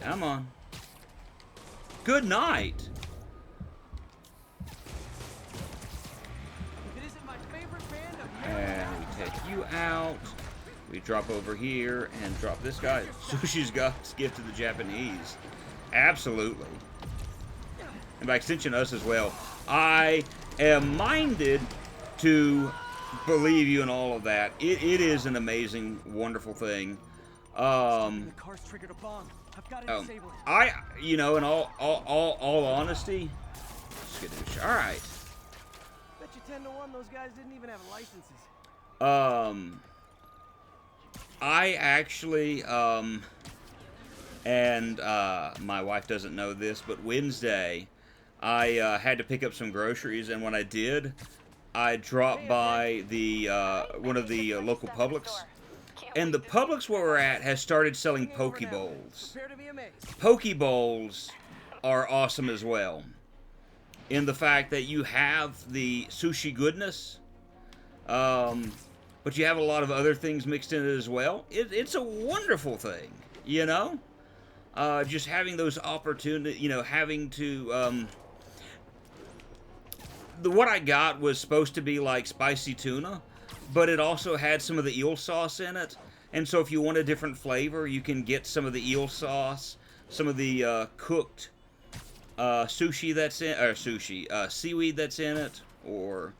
Come on. Good night. And we take you out. We drop over here and drop this guy. Sushi's God's gift to the Japanese. Absolutely. And by extension, us as well. I am minded to believe you in all of that. It is an amazing, wonderful thing. You know, in all honesty, all right. Bet you 10 to 1 those guys didn't even have licenses. I actually, and my wife doesn't know this, but Wednesday, I had to pick up some groceries, and when I did, I dropped by the one of the local Publix, and the Publix where we're at has started selling Poke Bowls. Poke Bowls are awesome as well, in the fact that you have the sushi goodness, but you have a lot of other things mixed in it as well. It's a wonderful thing, you know? Just having those opportunities, you know, having to, what I got was supposed to be like spicy tuna, but it also had some of the eel sauce in it. And so if you want a different flavor, you can get some of the eel sauce, some of the cooked sushi that's in, or seaweed that's in it, or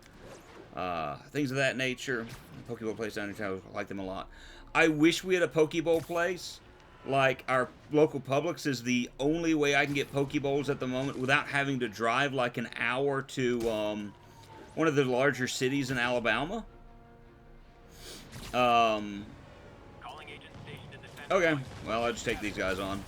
things of that nature. Pokeball place down here, I like them a lot. I wish we had a Pokeball place. Like, our local Publix is the only way I can get Pokeballs at the moment without having to drive like an hour to one of the larger cities in Alabama. Okay, well, I'll just take these guys on.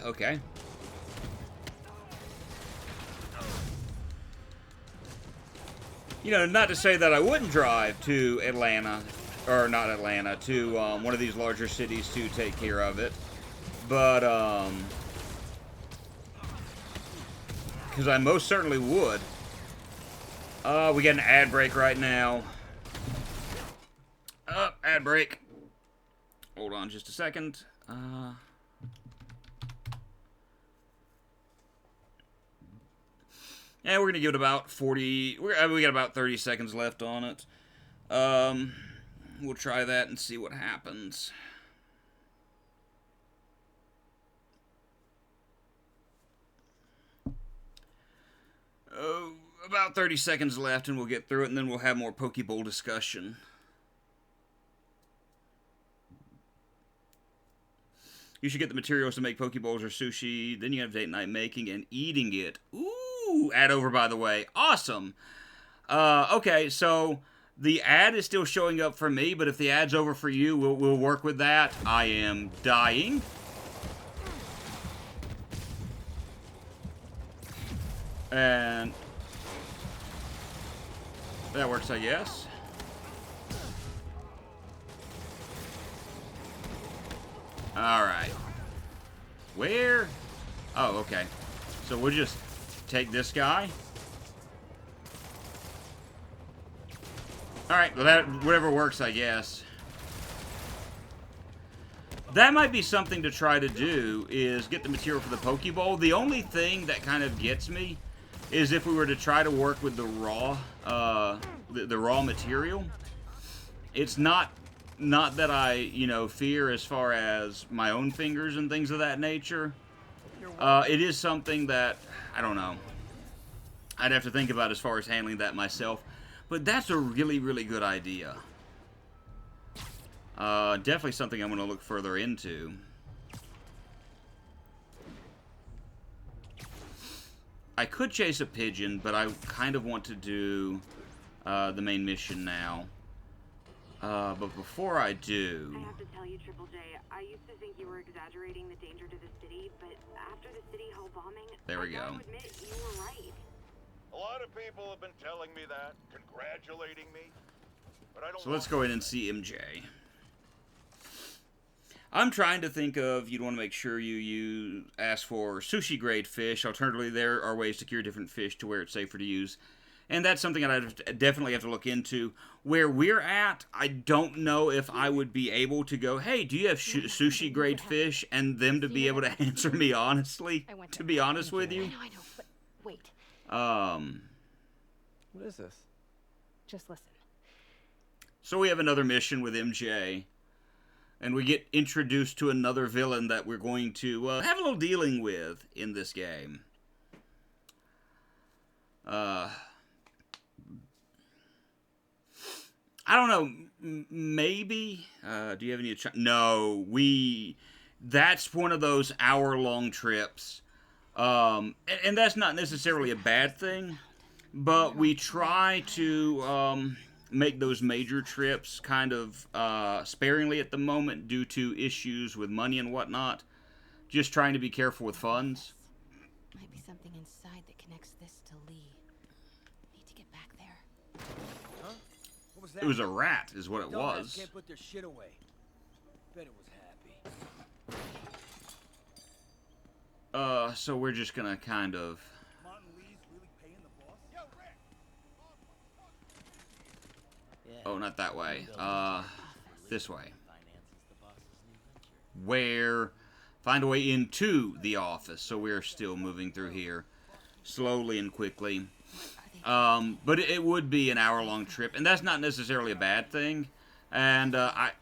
Okay. You know, not to say that I wouldn't drive to Atlanta, or not Atlanta, to one of these larger cities to take care of it, but, because I most certainly would. We got an ad break right now. Ad break. Hold on just a second. Yeah, we're going to give it about 40... we got about 30 seconds left on it. We'll try that and see what happens. About 30 seconds left, and we'll get through it, and then we'll have more Pokeball discussion. You should get the materials to make Pokeballs or sushi. Then you have date night making and eating it. Ooh, ad over, by the way. Awesome. Okay, so the ad is still showing up for me, but if the ad's over for you, we'll work with that. I am dying. And that works, I guess. Alright. Where? Oh, okay. So we'll just take this guy. Alright, well that, whatever works, I guess. That might be something to try to do, is get the material for the Pokeball. The only thing that kind of gets me is if we were to try to work with the raw, the raw material. It's not that I, you know, fear as far as my own fingers and things of that nature. It is something that, I don't know, I'd have to think about as far as handling that myself. But that's a really, really good idea. Definitely something I'm going to look further into. I could chase a pigeon, but I kind of want to do the main mission now. But before I do... I have to tell you, Triple J, I used to think you were exaggerating the danger to the city, but after the City Hall bombing, there we go. I have to admit, you were right. A lot of people have been telling me that, congratulating me, but I don't. So let's go in and see MJ. I'm trying to think of, you'd want to make sure you ask for sushi-grade fish. Alternatively, there are ways to cure different fish to where it's safer to use. And that's something that I definitely have to look into. Where we're at, I don't know if I would be able to go, hey, do you have sushi-grade fish? And them to be able to answer me honestly, to be honest with you. I know, but wait. What is this? Just listen. So we have another mission with MJ. And we get introduced to another villain that we're going to have a little dealing with in this game. I don't know. Maybe. Do you have any... No, that's one of those hour-long trips. And that's not necessarily a bad thing. But we try to... make those major trips kind of sparingly at the moment due to issues with money and whatnot. Just trying to be careful with funds. Might be something inside that connects this to Lee. Need to get back there. Huh? What was that? It was a rat, is what it was. Can't put their shit away. Bet it was happy. So we're just gonna kind of... Oh, not that way. This way. Where... Find a way into the office. So we're still moving through here. Slowly and quickly. But it would be an hour-long trip. And that's not necessarily a bad thing. And I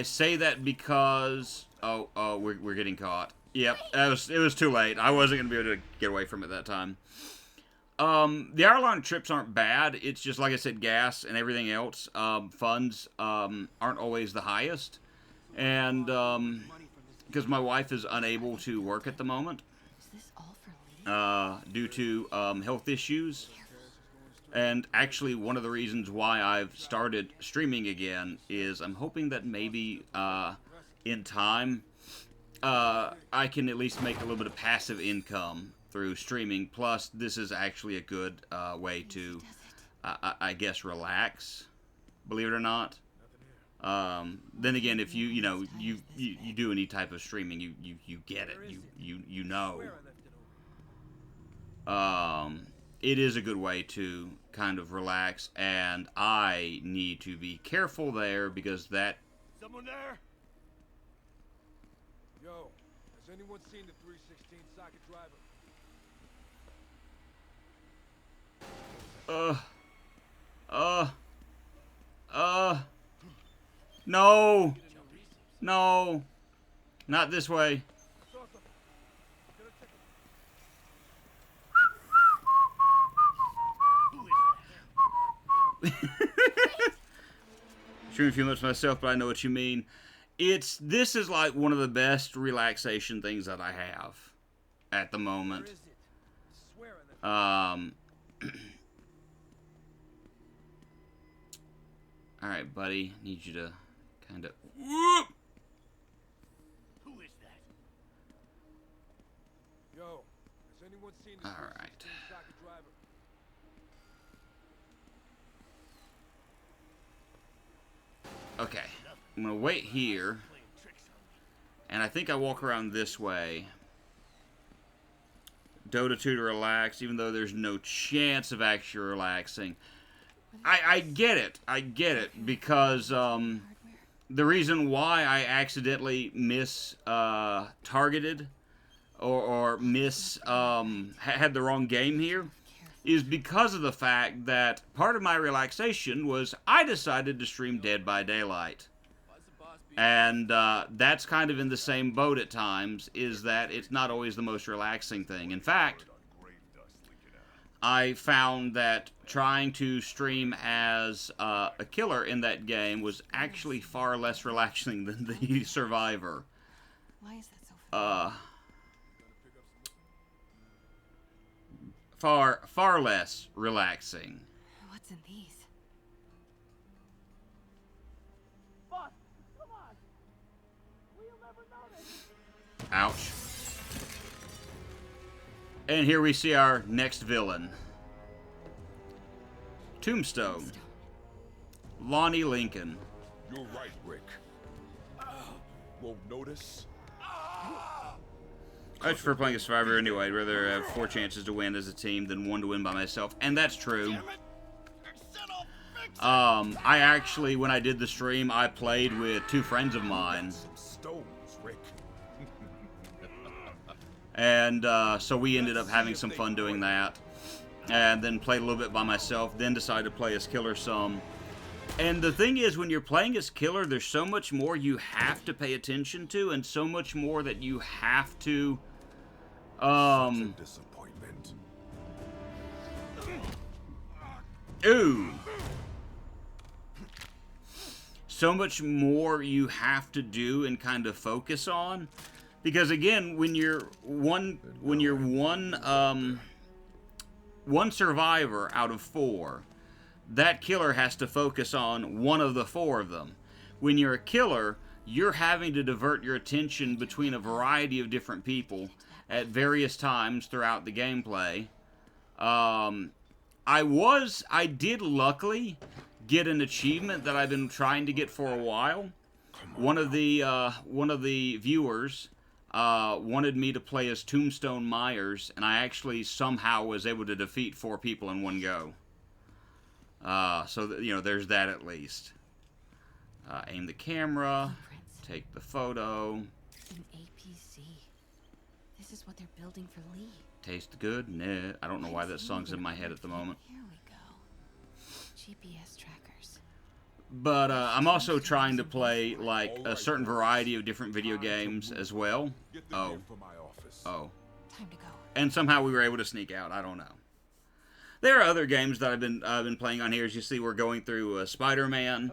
say that because... Oh, we're getting caught. Yep, it was too late. I wasn't going to be able to get away from it that time. The hour-long trips aren't bad. It's just, like I said, gas and everything else. Funds aren't always the highest. And because my wife is unable to work at the moment due to health issues. And actually, one of the reasons why I've started streaming again is I'm hoping that maybe in time I can at least make a little bit of passive income through streaming. Plus, this is actually a good way to, I guess, relax. Believe it or not. Then again, if you do any type of streaming, you get it. You know. It is a good way to kind of relax, and I need to be careful there because that. Someone there? Yo, has anyone seen the 316 socket driver? No. No. Not this way. Streaming a few minutes myself, but I know what you mean. This is like one of the best relaxation things that I have at the moment. Alright, buddy. Need you to kind of... Whoop! Who is that? Yo, has anyone seen the 316 socket driver? Okay. I'm going to wait here. And I think I walk around this way. Dota 2 to relax, even though there's no chance of actually relaxing. I get it. I get it. Because the reason why I accidentally targeted or had the wrong game here is because of the fact that part of my relaxation was I decided to stream Dead by Daylight. And that's kind of in the same boat at times, is that it's not always the most relaxing thing. In fact, I found that trying to stream as a killer in that game was actually far less relaxing than the survivor. Why is that so far less relaxing. What's in these? Boss, come on. We'll never notice. Ouch. And here we see our next villain. Tombstone. Lonnie Lincoln. You're right, Rick. Won't notice. I prefer playing a survivor anyway. I'd rather have 4 chances to win as a team than 1 to win by myself. And that's true. I actually, when I did the stream, I played with 2 friends of mine. Stones, Rick. And so we ended up having some fun doing that. And then played a little bit by myself. Then decided to play as Killer some. And the thing is, when you're playing as Killer, there's so much more you have to pay attention to, and so much more that you have to, disappointment. Ooh. So much more you have to do and kind of focus on, because again, when you're one survivor out of 4. That killer has to focus on 1 of the 4 of them. When you're a killer, you're having to divert your attention between a variety of different people at various times throughout the gameplay. I did luckily get an achievement that I've been trying to get for a while. One of the viewers wanted me to play as Tombstone Myers, and I actually somehow was able to defeat 4 people in one go. So, you know, there's that at least. Aim the camera. Take the photo. An APC. This is what they're building for Lee. Taste good? Nah. I don't know why that song's in my head at the moment. Here we go. GPS trackers. But I'm also trying to play like a certain variety of different video games as well. Oh. Oh. Time to go. And somehow we were able to sneak out. I don't know. There are other games that I've been playing on here. As you see, we're going through Spider-Man.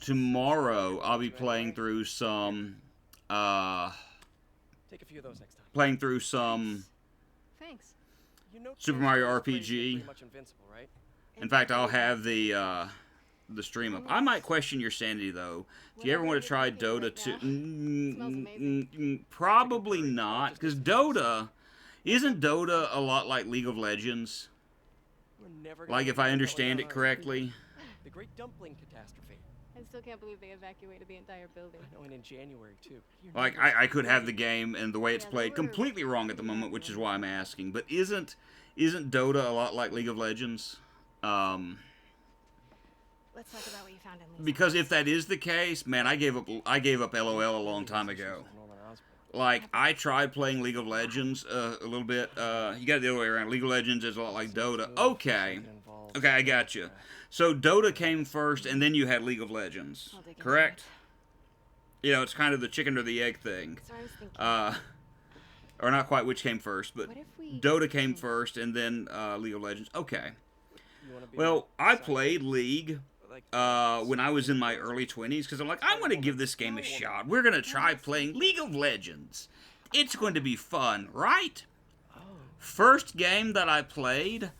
Tomorrow I'll be playing through some. Take a few of those next time. Playing through some. Thanks. Super Mario RPG. Pretty much invincible, right? In fact, I'll have the stream up. I might question your sanity though. Do you ever want to try Dota 2? Probably not, because isn't Dota a lot like League of Legends? Like, if I understand it correctly. The Great Dumpling Catastrophe. I still can't believe they evacuated the entire building. I know, and in January too. Like, I could have the game and the way it's played completely wrong at the moment, which is why I'm asking. But isn't Dota a lot like League of Legends? Let's talk about what you found in Lee's Because if that is the case, man, I gave up LOL a long time ago. Like, I tried playing League of Legends a little bit. You got it the other way around. League of Legends is a lot like Dota. Okay, I got you. So Dota came first, and then you had League of Legends, correct? You know, it's kind of the chicken or the egg thing. Or not quite which came first, but Dota came first, and then League of Legends. Okay. Well, I played League when I was in my early 20s, because I'm like, I'm going to give this game a shot. We're going to try playing League of Legends. It's going to be fun, right? First game that I played,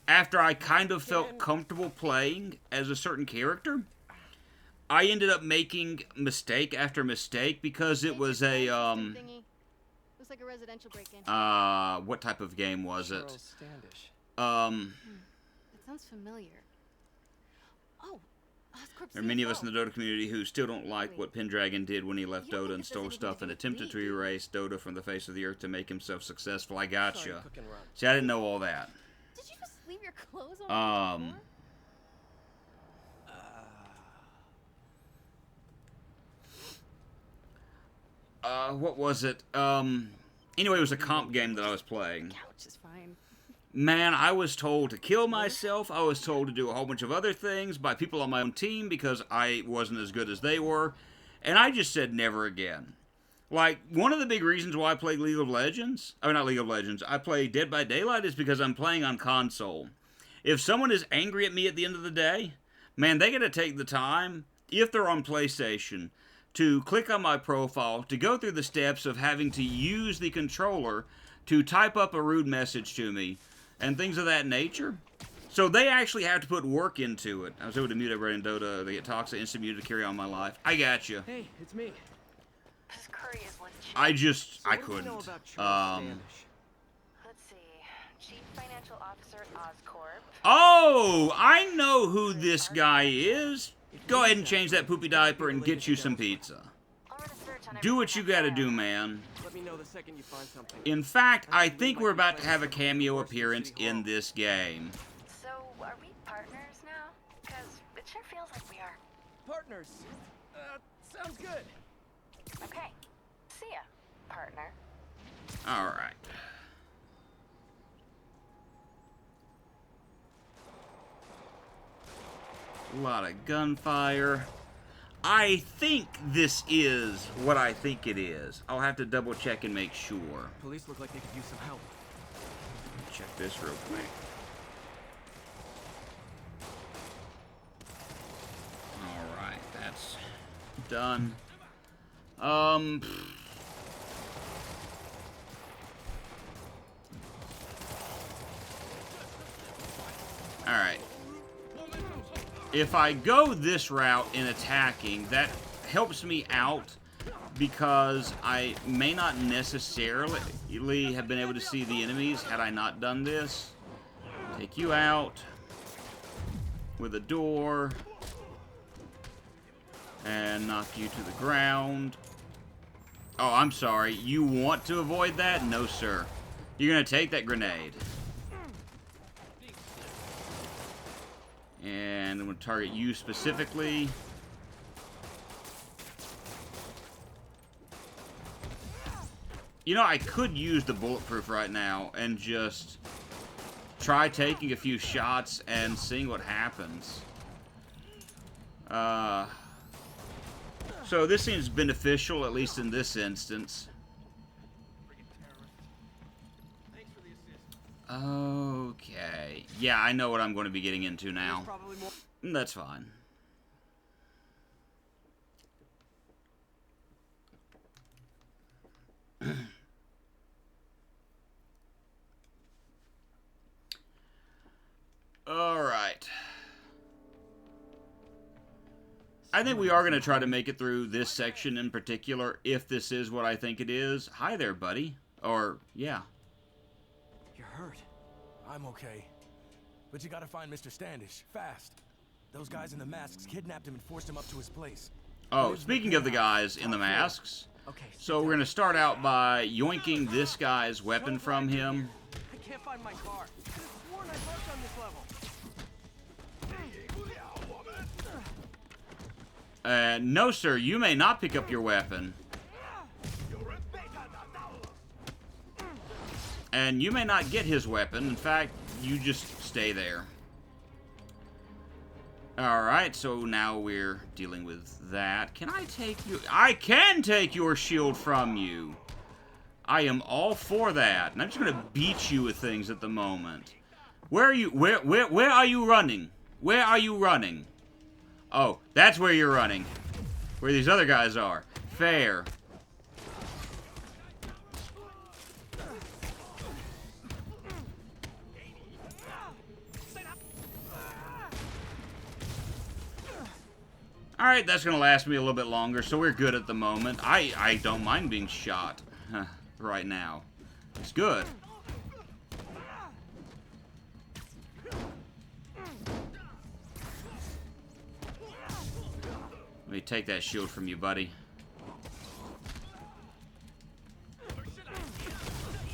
after I kind of felt comfortable playing as a certain character, I ended up making mistake after mistake because it was a, It was like a residential break-in. what type of game was it? That sounds familiar. Oh, there are many of us in the Dota community who still don't like what Pendragon did when he left Dota and stole stuff and attempted to erase Dota from the face of the earth to make himself successful. I gotcha. See, I didn't know all that. Did you just leave your clothes on? What was it? Anyway, it was a comp game that I was playing. Couch is fine. Man, I was told to kill myself. I was told to do a whole bunch of other things by people on my own team because I wasn't as good as they were. And I just said never again. Like, one of the big reasons why I play League of Legends, not League of Legends, I play Dead by Daylight is because I'm playing on console. If someone is angry at me at the end of the day, man, they gotta take the time, if they're on PlayStation, to click on my profile, to go through the steps of having to use the controller to type up a rude message to me, and things of that nature. So they actually have to put work into it. I was able to mute everybody in Dota. They get toxic, instant muted to carry on my life. I got you. Hey, it's me. This curry is legit. I couldn't. Let's see. Chief Financial Officer at Oscorp. Oh, I know who this guy is. Go ahead and change that poopy diaper and get you some pizza. Do what you gotta do, man. Let me know the second you find something. In fact, I think we're about to have a cameo appearance in this game. So, are we partners now? Because it sure feels like we are. Partners. Sounds good. Okay. See ya, partner. All right. A lot of gunfire. I think this is what I think it is. I'll have to double check and make sure. Police look like they could use some help. Check this real quick. Alright, that's done. Alright. If I go this route in attacking, that helps me out because I may not necessarily have been able to see the enemies had I not done this. Take you out with a door and knock you to the ground. Oh, I'm sorry. You want to avoid that? No, sir. You're going to take that grenade. And I'm going to target you specifically. You know, I could use the bulletproof right now and just try taking a few shots and seeing what happens. So this seems beneficial, at least in this instance. Okay. Yeah, I know what I'm going to be getting into now. That's fine. Alright. I think we are going to try to make it through this section in particular, if this is what I think it is. Hi there, buddy. Or, yeah. You're hurt. I'm okay. But you gotta find Mr. Standish, fast. Those guys in the masks kidnapped him and forced him up to his place. Oh, speaking of the guys in the masks, so we're going to start out by yoinking this guy's weapon from him. I can't find my car. I could have sworn I parked on this level. No, sir, you may not pick up your weapon. And you may not get his weapon. In fact, you just stay there. Alright, so now we're dealing with that. Can I take you? I can take your shield from you. I am all for that. And I'm just going to beat you with things at the moment. Where are you? Where are you running? Where are you running? Oh, that's where you're running. Where these other guys are. Fair. Alright, that's going to last me a little bit longer, so we're good at the moment. I don't mind being shot right now. It's good. Let me take that shield from you, buddy.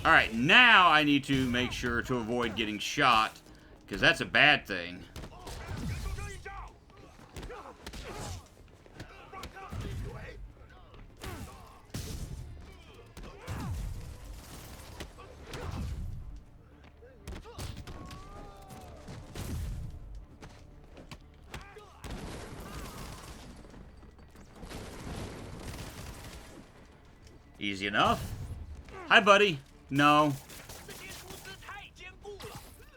Alright, now I need to make sure to avoid getting shot, because that's a bad thing. Easy enough. Hi, buddy. No.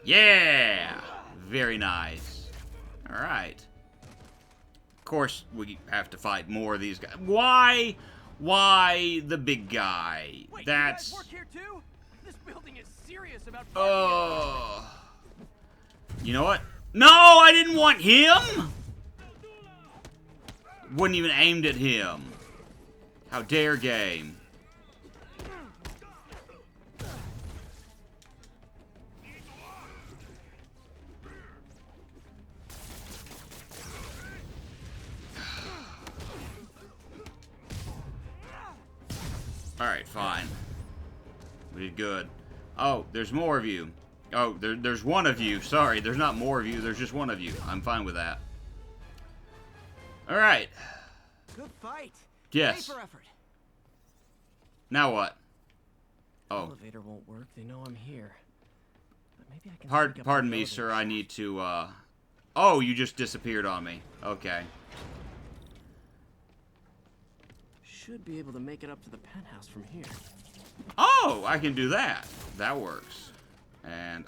Yeah! Very nice. Alright. Of course, we have to fight more of these guys. Why? Why the big guy? Wait, That's... you guys work here too? This building is serious about You know what? No, I didn't want him! Wouldn't even aimed at him. How dare game. Alright, fine. We did good. Oh, there's more of you. Oh, there's one of you. Sorry, there's not more of you. There's just one of you. I'm fine with that. Alright. Good fight. Yes. Pay for effort. Now what? Oh. Elevator won't work. They know I'm here. But maybe I can Pardon me, sir. I need to, Oh, you just disappeared on me. Okay. Should be able to make it up to the penthouse from here. Oh, I can do that. That works. And...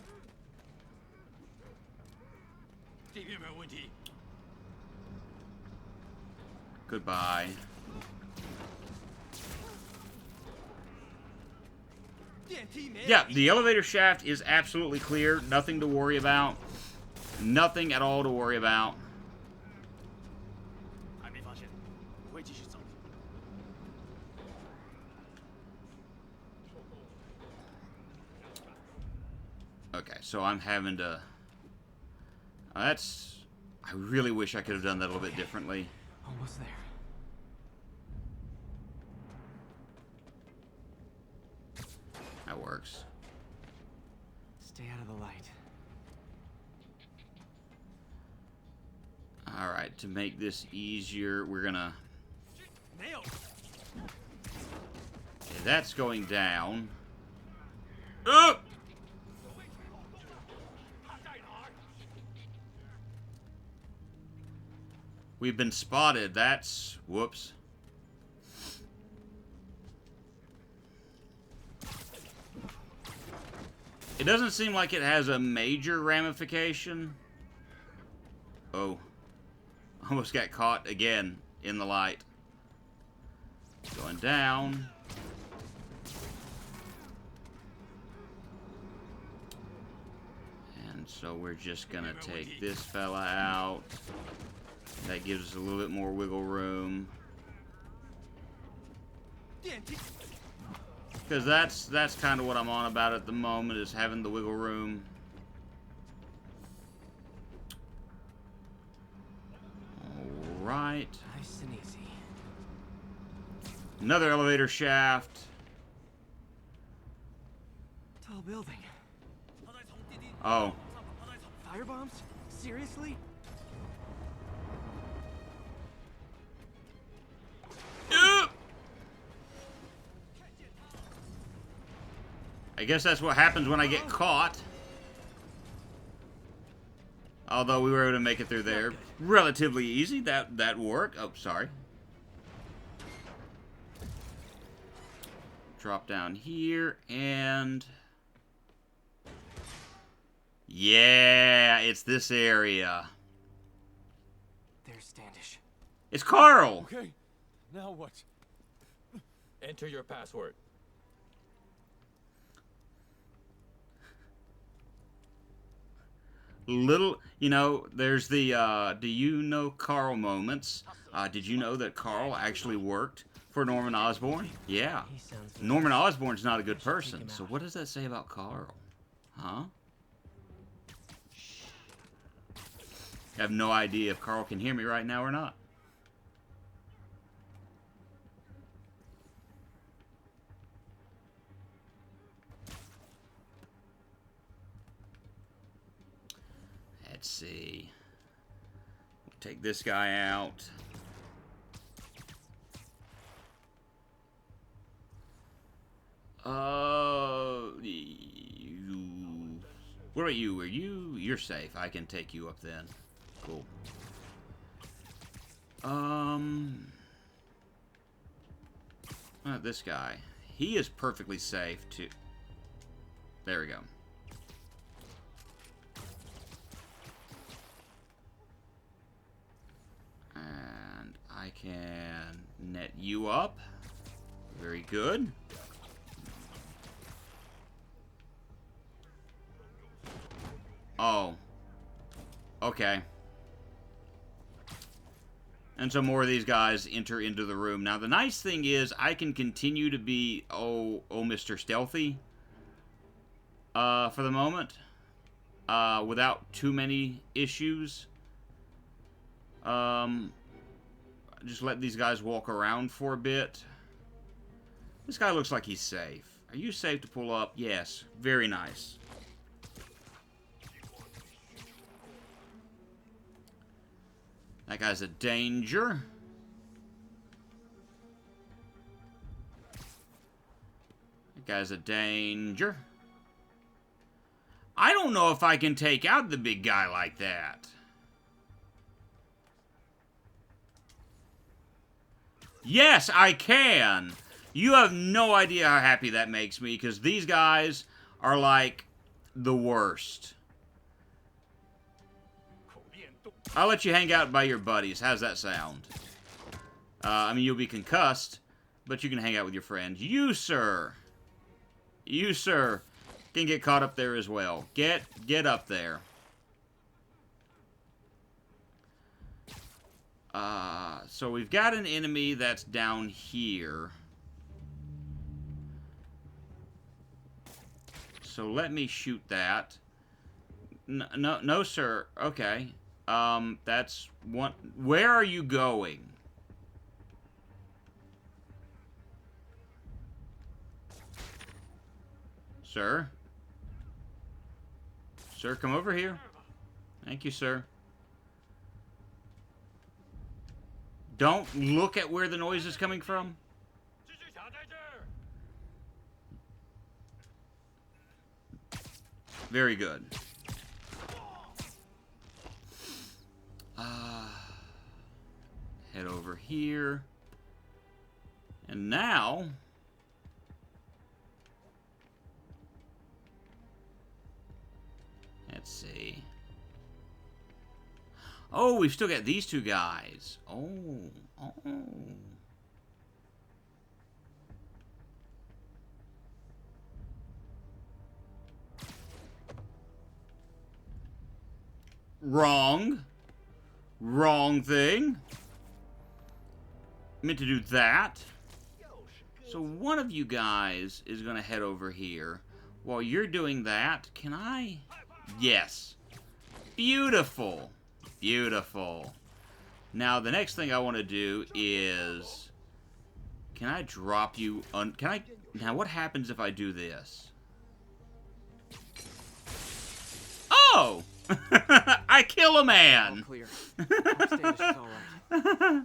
Goodbye. Yeah, the elevator shaft is absolutely clear. Nothing to worry about. Nothing at all to worry about. Okay, so I'm having to... that's... I really wish I could have done that a little bit differently. Almost there. That works. Stay out of the light. Alright, to make this easier, we're gonna... Nailed. Okay, that's going down. Oh! We've been spotted. That's... Whoops. It doesn't seem like it has a major ramification. Oh. Almost got caught again in the light. Going down. And so we're just gonna take this fella out. That gives us a little bit more wiggle room. Because that's kind of what I'm on about at the moment, is having the wiggle room. Alright. Nice and easy. Another elevator shaft. Tall building. Oh. Firebombs? Seriously? I guess that's what happens when I get caught. Although we were able to make it through there relatively easy. That worked. Oh, sorry. Drop down here and... Yeah, it's this area. There's Standish. It's Carl! Okay, now what? Enter your password. Little, you know, there's the, do you know Carl moments? Did you know that Carl actually worked for Norman Osborn? Yeah. Norman Osborn's not a good person, so what does that say about Carl? Huh? I have no idea if Carl can hear me right now or not. Let's see. We'll take this guy out. What about you? You're safe. I can take you up then. Cool. This guy. He is perfectly safe too. There we go. And I can net you up. Very good. Oh. Okay. And so more of these guys enter into the room. Now, the nice thing is I can continue to be, Mr. Stealthy for the moment without too many issues. Just let these guys walk around for a bit. This guy looks like he's safe. Are you safe to pull up? Yes. Very nice. That guy's a danger. That guy's a danger. I don't know if I can take out the big guy like that. Yes, I can. You have no idea how happy that makes me, because these guys are like the worst. I'll let you hang out by your buddies. How's that sound? I mean, you'll be concussed, but you can hang out with your friends. You, sir, can get caught up there as well. Get up there. So we've got an enemy that's down here. So let me shoot that. No, sir. Okay. That's one. Where are you going? Sir? Sir, come over here. Thank you, sir. Don't look at where the noise is coming from. Very good. Head over here. And now... let's see. Oh, we've still got these two guys. Oh. Wrong. Wrong thing. Meant to do that. So one of you guys is going to head over here. While you're doing that, can I? Yes. Beautiful. Beautiful. Now, the next thing I want to do is... can I drop you... can I... now, what happens if I do this? Oh! I kill a man! All clear. Standish is all right.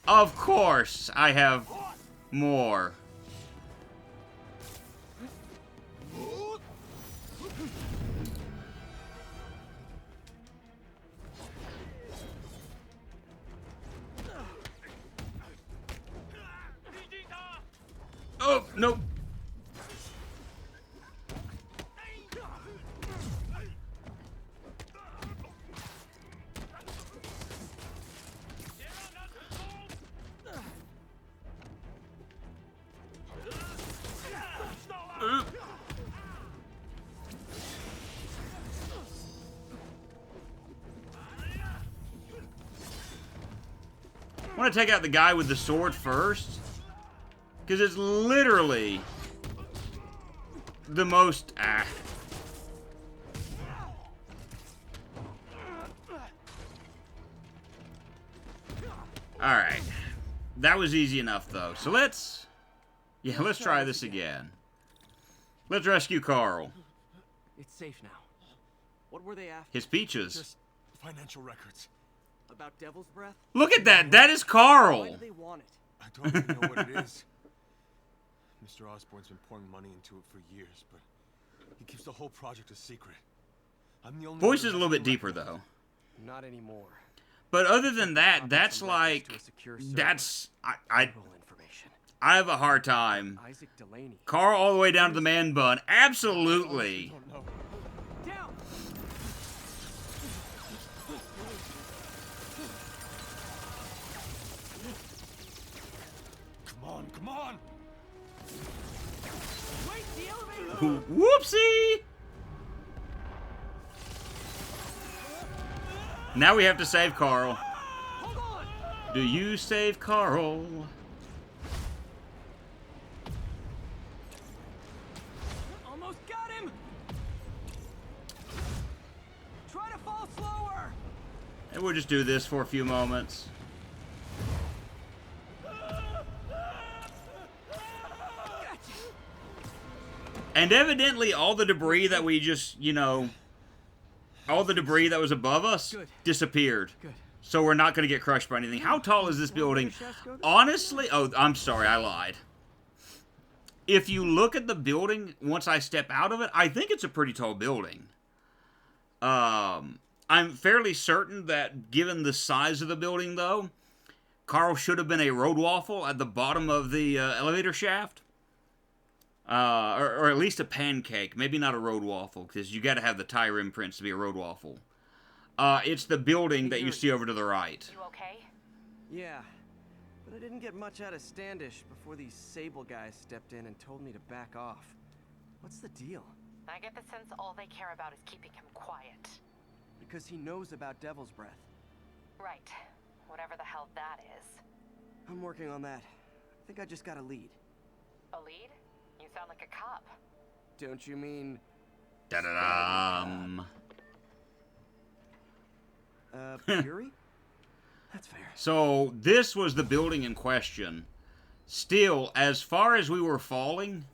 Of course, I have more. Oh, nope. I want to take out the guy with the sword first. Because it's literally the most... Alright. That was easy enough, though. So let's... yeah, let's try this again. Let's rescue Carl. It's safe now. What were they after? His peaches. Just financial records. About Devil's Breath? Look at that! That is Carl! Why do they want it? I don't really know what it is. Mr. Osborn's been pouring money into it for years, but he keeps the whole project a secret. I'm the only Voice is a little bit deeper, though. Not anymore. But other than that, that's like... that's... I have a hard time. Isaac Delaney. Carl all the way down to the man bun. Absolutely. Down. Come on! Wait, the elevator! Whoopsie! Now we have to save Carl. Do you save Carl? Almost got him! Try to fall slower! And we'll just do this for a few moments. And evidently all the debris that we just, you know, all the debris that was above us disappeared. Good. So we're not going to get crushed by anything. How tall is this building? Honestly, oh, I'm sorry, I lied. If you look at the building, once I step out of it, I think it's a pretty tall building. I'm fairly certain that given the size of the building, though, Carl should have been a road waffle at the bottom of the elevator shaft. Or at least a pancake. Maybe not a road waffle, because you got to have the tire imprints to be a road waffle. It's the building that you see over to the right. You okay? Yeah, but I didn't get much out of Standish before these Sable guys stepped in and told me to back off. What's the deal? I get the sense all they care about is keeping him quiet. Because he knows about Devil's Breath. Right. Whatever the hell that is. I'm working on that. I think I just got a lead. A lead? You sound like a cop. Don't you mean... Da-da-dum. Fury? That's fair. So, this was the building in question. Still, as far as we were falling,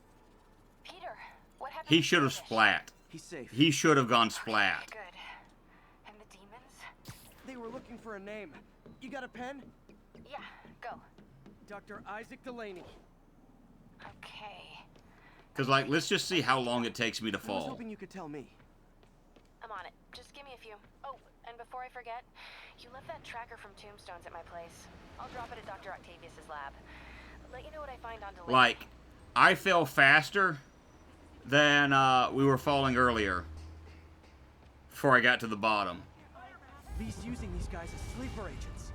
Peter, what happened? he should have splat. He's safe. He should have gone splat. Good. And the demons? They were looking for a name. You got a pen? Yeah, go. Dr. Isaac Delaney. Okay. Because, like, let's just see how long it takes me to I was fall. hoping you could tell me. I'm on it. Just give me a few. Oh, and before I forget, you left that tracker from Tombstones at my place. I'll drop it at Dr. Octavius's lab. Let you know what I find on Delaney. Like, I fell faster than we were falling earlier before I got to the bottom. Lee's using these guys as sleeper agents.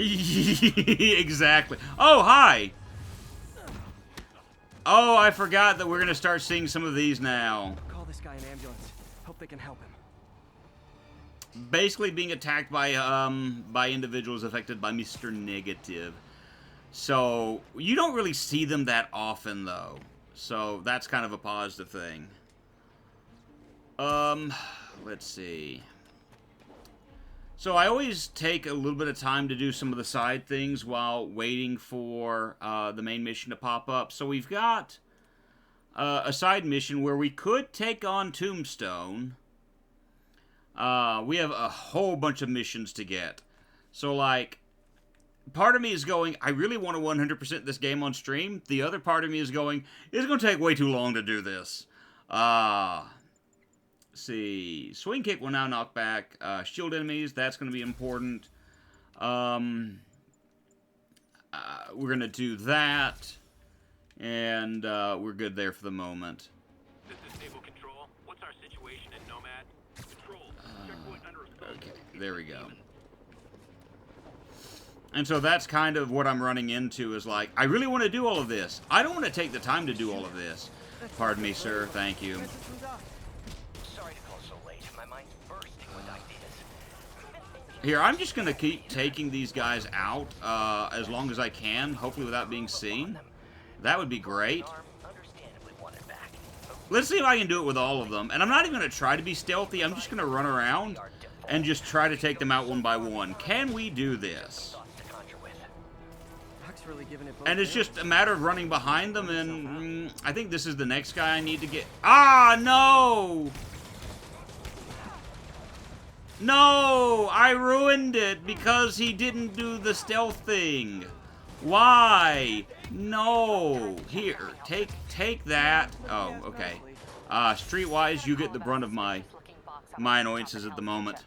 Exactly. Oh, hi! Oh, I forgot that we're going to start seeing some of these now. Call this guy an ambulance. Hope they can help him. Basically being attacked by individuals affected by Mr. Negative. So, you don't really see them that often, though. So, that's kind of a positive thing. Let's see. So, I always take a little bit of time to do some of the side things while waiting for the main mission to pop up. So, we've got a side mission where we could take on Tombstone. We have a whole bunch of missions to get. So, like, part of me is going, I really want to 100% this game on stream. The other part of me is going, it's going to take way too long to do this. See. Swing kick will now knock back shield enemies. That's going to be important. We're going to do that. And we're good there for the moment. This is Naval Control. What's our situation in Nomad? Control. Checkpoint under assault. Okay, there we go. And so that's kind of what I'm running into is like, I really want to do all of this. I don't want to take the time to do all of this. Pardon me, sir. Thank you. Sorry to call so late. My mind's bursting with ideas. Here, I'm just going to keep taking these guys out as long as I can, hopefully without being seen. That would be great. Let's see if I can do it with all of them. And I'm not even going to try to be stealthy. I'm just going to run around and just try to take them out one by one. Can we do this? Really giving it And it's just a matter of running behind them, and I think this is the next guy I need to get. Ah, no! No! I ruined it because he didn't do the stealth thing. Why? No. Here, take that. Oh, okay. Streetwise, you get the brunt of my annoyances at the moment.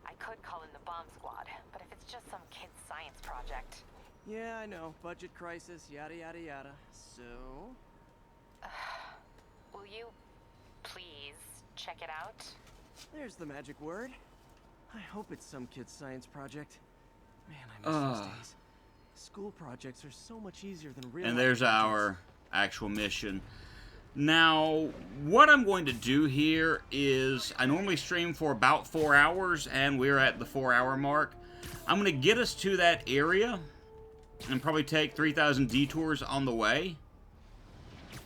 I could call in the bomb squad, but if it's just some kid's science project. Yeah, I know. Budget crisis, yada yada yada. So... will you please check it out? There's the magic word. I hope it's some kid's science project. Man, I miss those days. School projects are so much easier than real. And there's our actual mission. Now, what I'm going to do here is, I normally stream for about 4 hours, and we're at the 4-hour mark. I'm going to get us to that area, and probably take 3,000 detours on the way.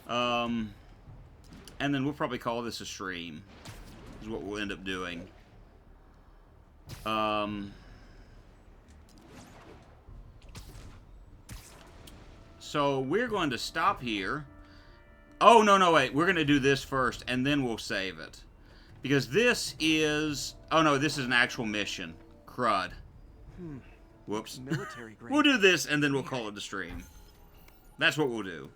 And then we'll probably call this a stream, is what we'll end up doing. So we're going to stop here. Oh, no, wait. We're going to do this first, and then we'll save it. Because this is... oh, no, this is an actual mission. Crud. Whoops. Military grade. We'll do this, and then we'll call it a stream. That's what we'll do.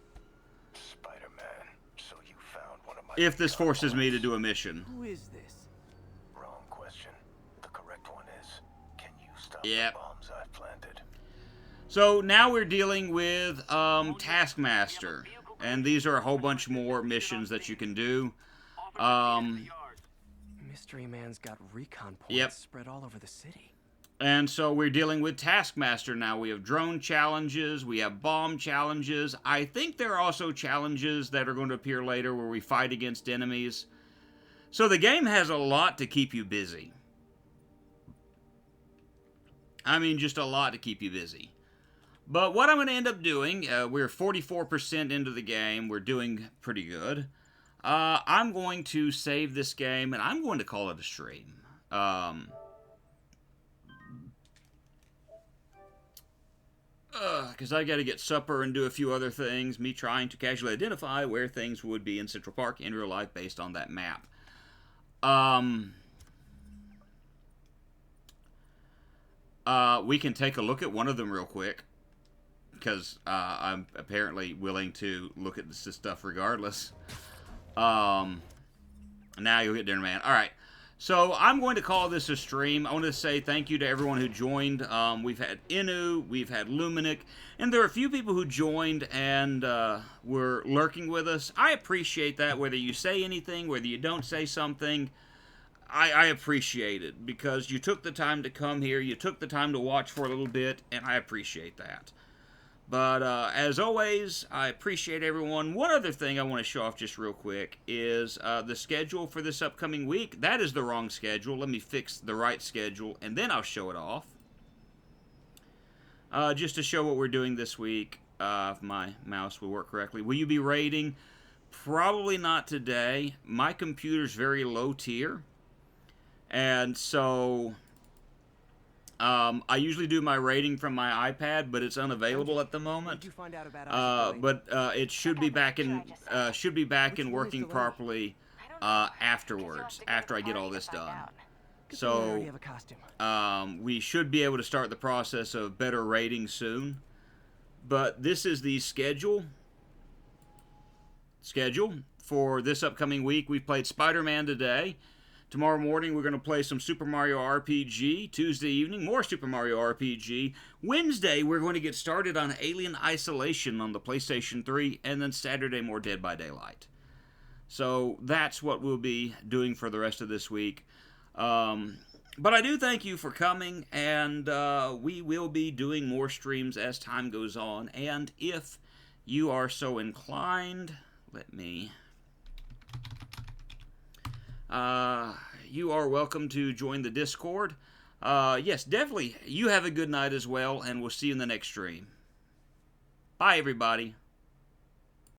Spider-Man, so you found one of my... If this forces me to do a mission. Who is this? Wrong question. The correct one is, can you stop Yep. the bombs I've planted? So now we're dealing with Taskmaster. And these are a whole bunch more missions that you can do. Mystery Man's got recon points spread all over the city. And so we're dealing with Taskmaster now. We have drone challenges. We have bomb challenges. I think there are also challenges that are going to appear later where we fight against enemies. So the game has a lot to keep you busy. I mean, just a lot to keep you busy. But what I'm going to end up doing, we're 44% into the game. We're doing pretty good. I'm going to save this game, and I'm going to call it a stream. Because I got to get supper and do a few other things. Me trying to casually identify where things would be in Central Park in real life based on that map. We can take a look at one of them real quick, because I'm apparently willing to look at this stuff regardless. Now you'll get Dinner Man. All right. So I'm going to call this a stream. I want to say thank you to everyone who joined. We've had Inu, we've had Luminic, and there are a few people who joined and were lurking with us. I appreciate that, whether you say anything, whether you don't say something. I appreciate it, because you took the time to come here, you took the time to watch for a little bit, and I appreciate that. But as always, I appreciate everyone. One other thing I want to show off just real quick is the schedule for this upcoming week. That is the wrong schedule. Let me fix the right schedule, and then I'll show it off. Just to show what we're doing this week, if my mouse will work correctly. Will you be raiding? Probably not today. My computer's very low tier, and so I usually do my rating from my iPad, but it's unavailable at the moment. But it should be back in working properly afterwards, after I get all this done. So we should be able to start the process of better rating soon. But this is the schedule for this upcoming week. We played Spider-Man today. Tomorrow morning, we're going to play some Super Mario RPG. Tuesday evening, more Super Mario RPG. Wednesday, we're going to get started on Alien Isolation on the PlayStation 3. And then Saturday, more Dead by Daylight. So that's what we'll be doing for the rest of this week. But I do thank you for coming. And we will be doing more streams as time goes on. And if you are so inclined, let me... you are welcome to join the Discord. Yes, definitely. You have a good night as well, and we'll see you in the next stream. Bye, everybody.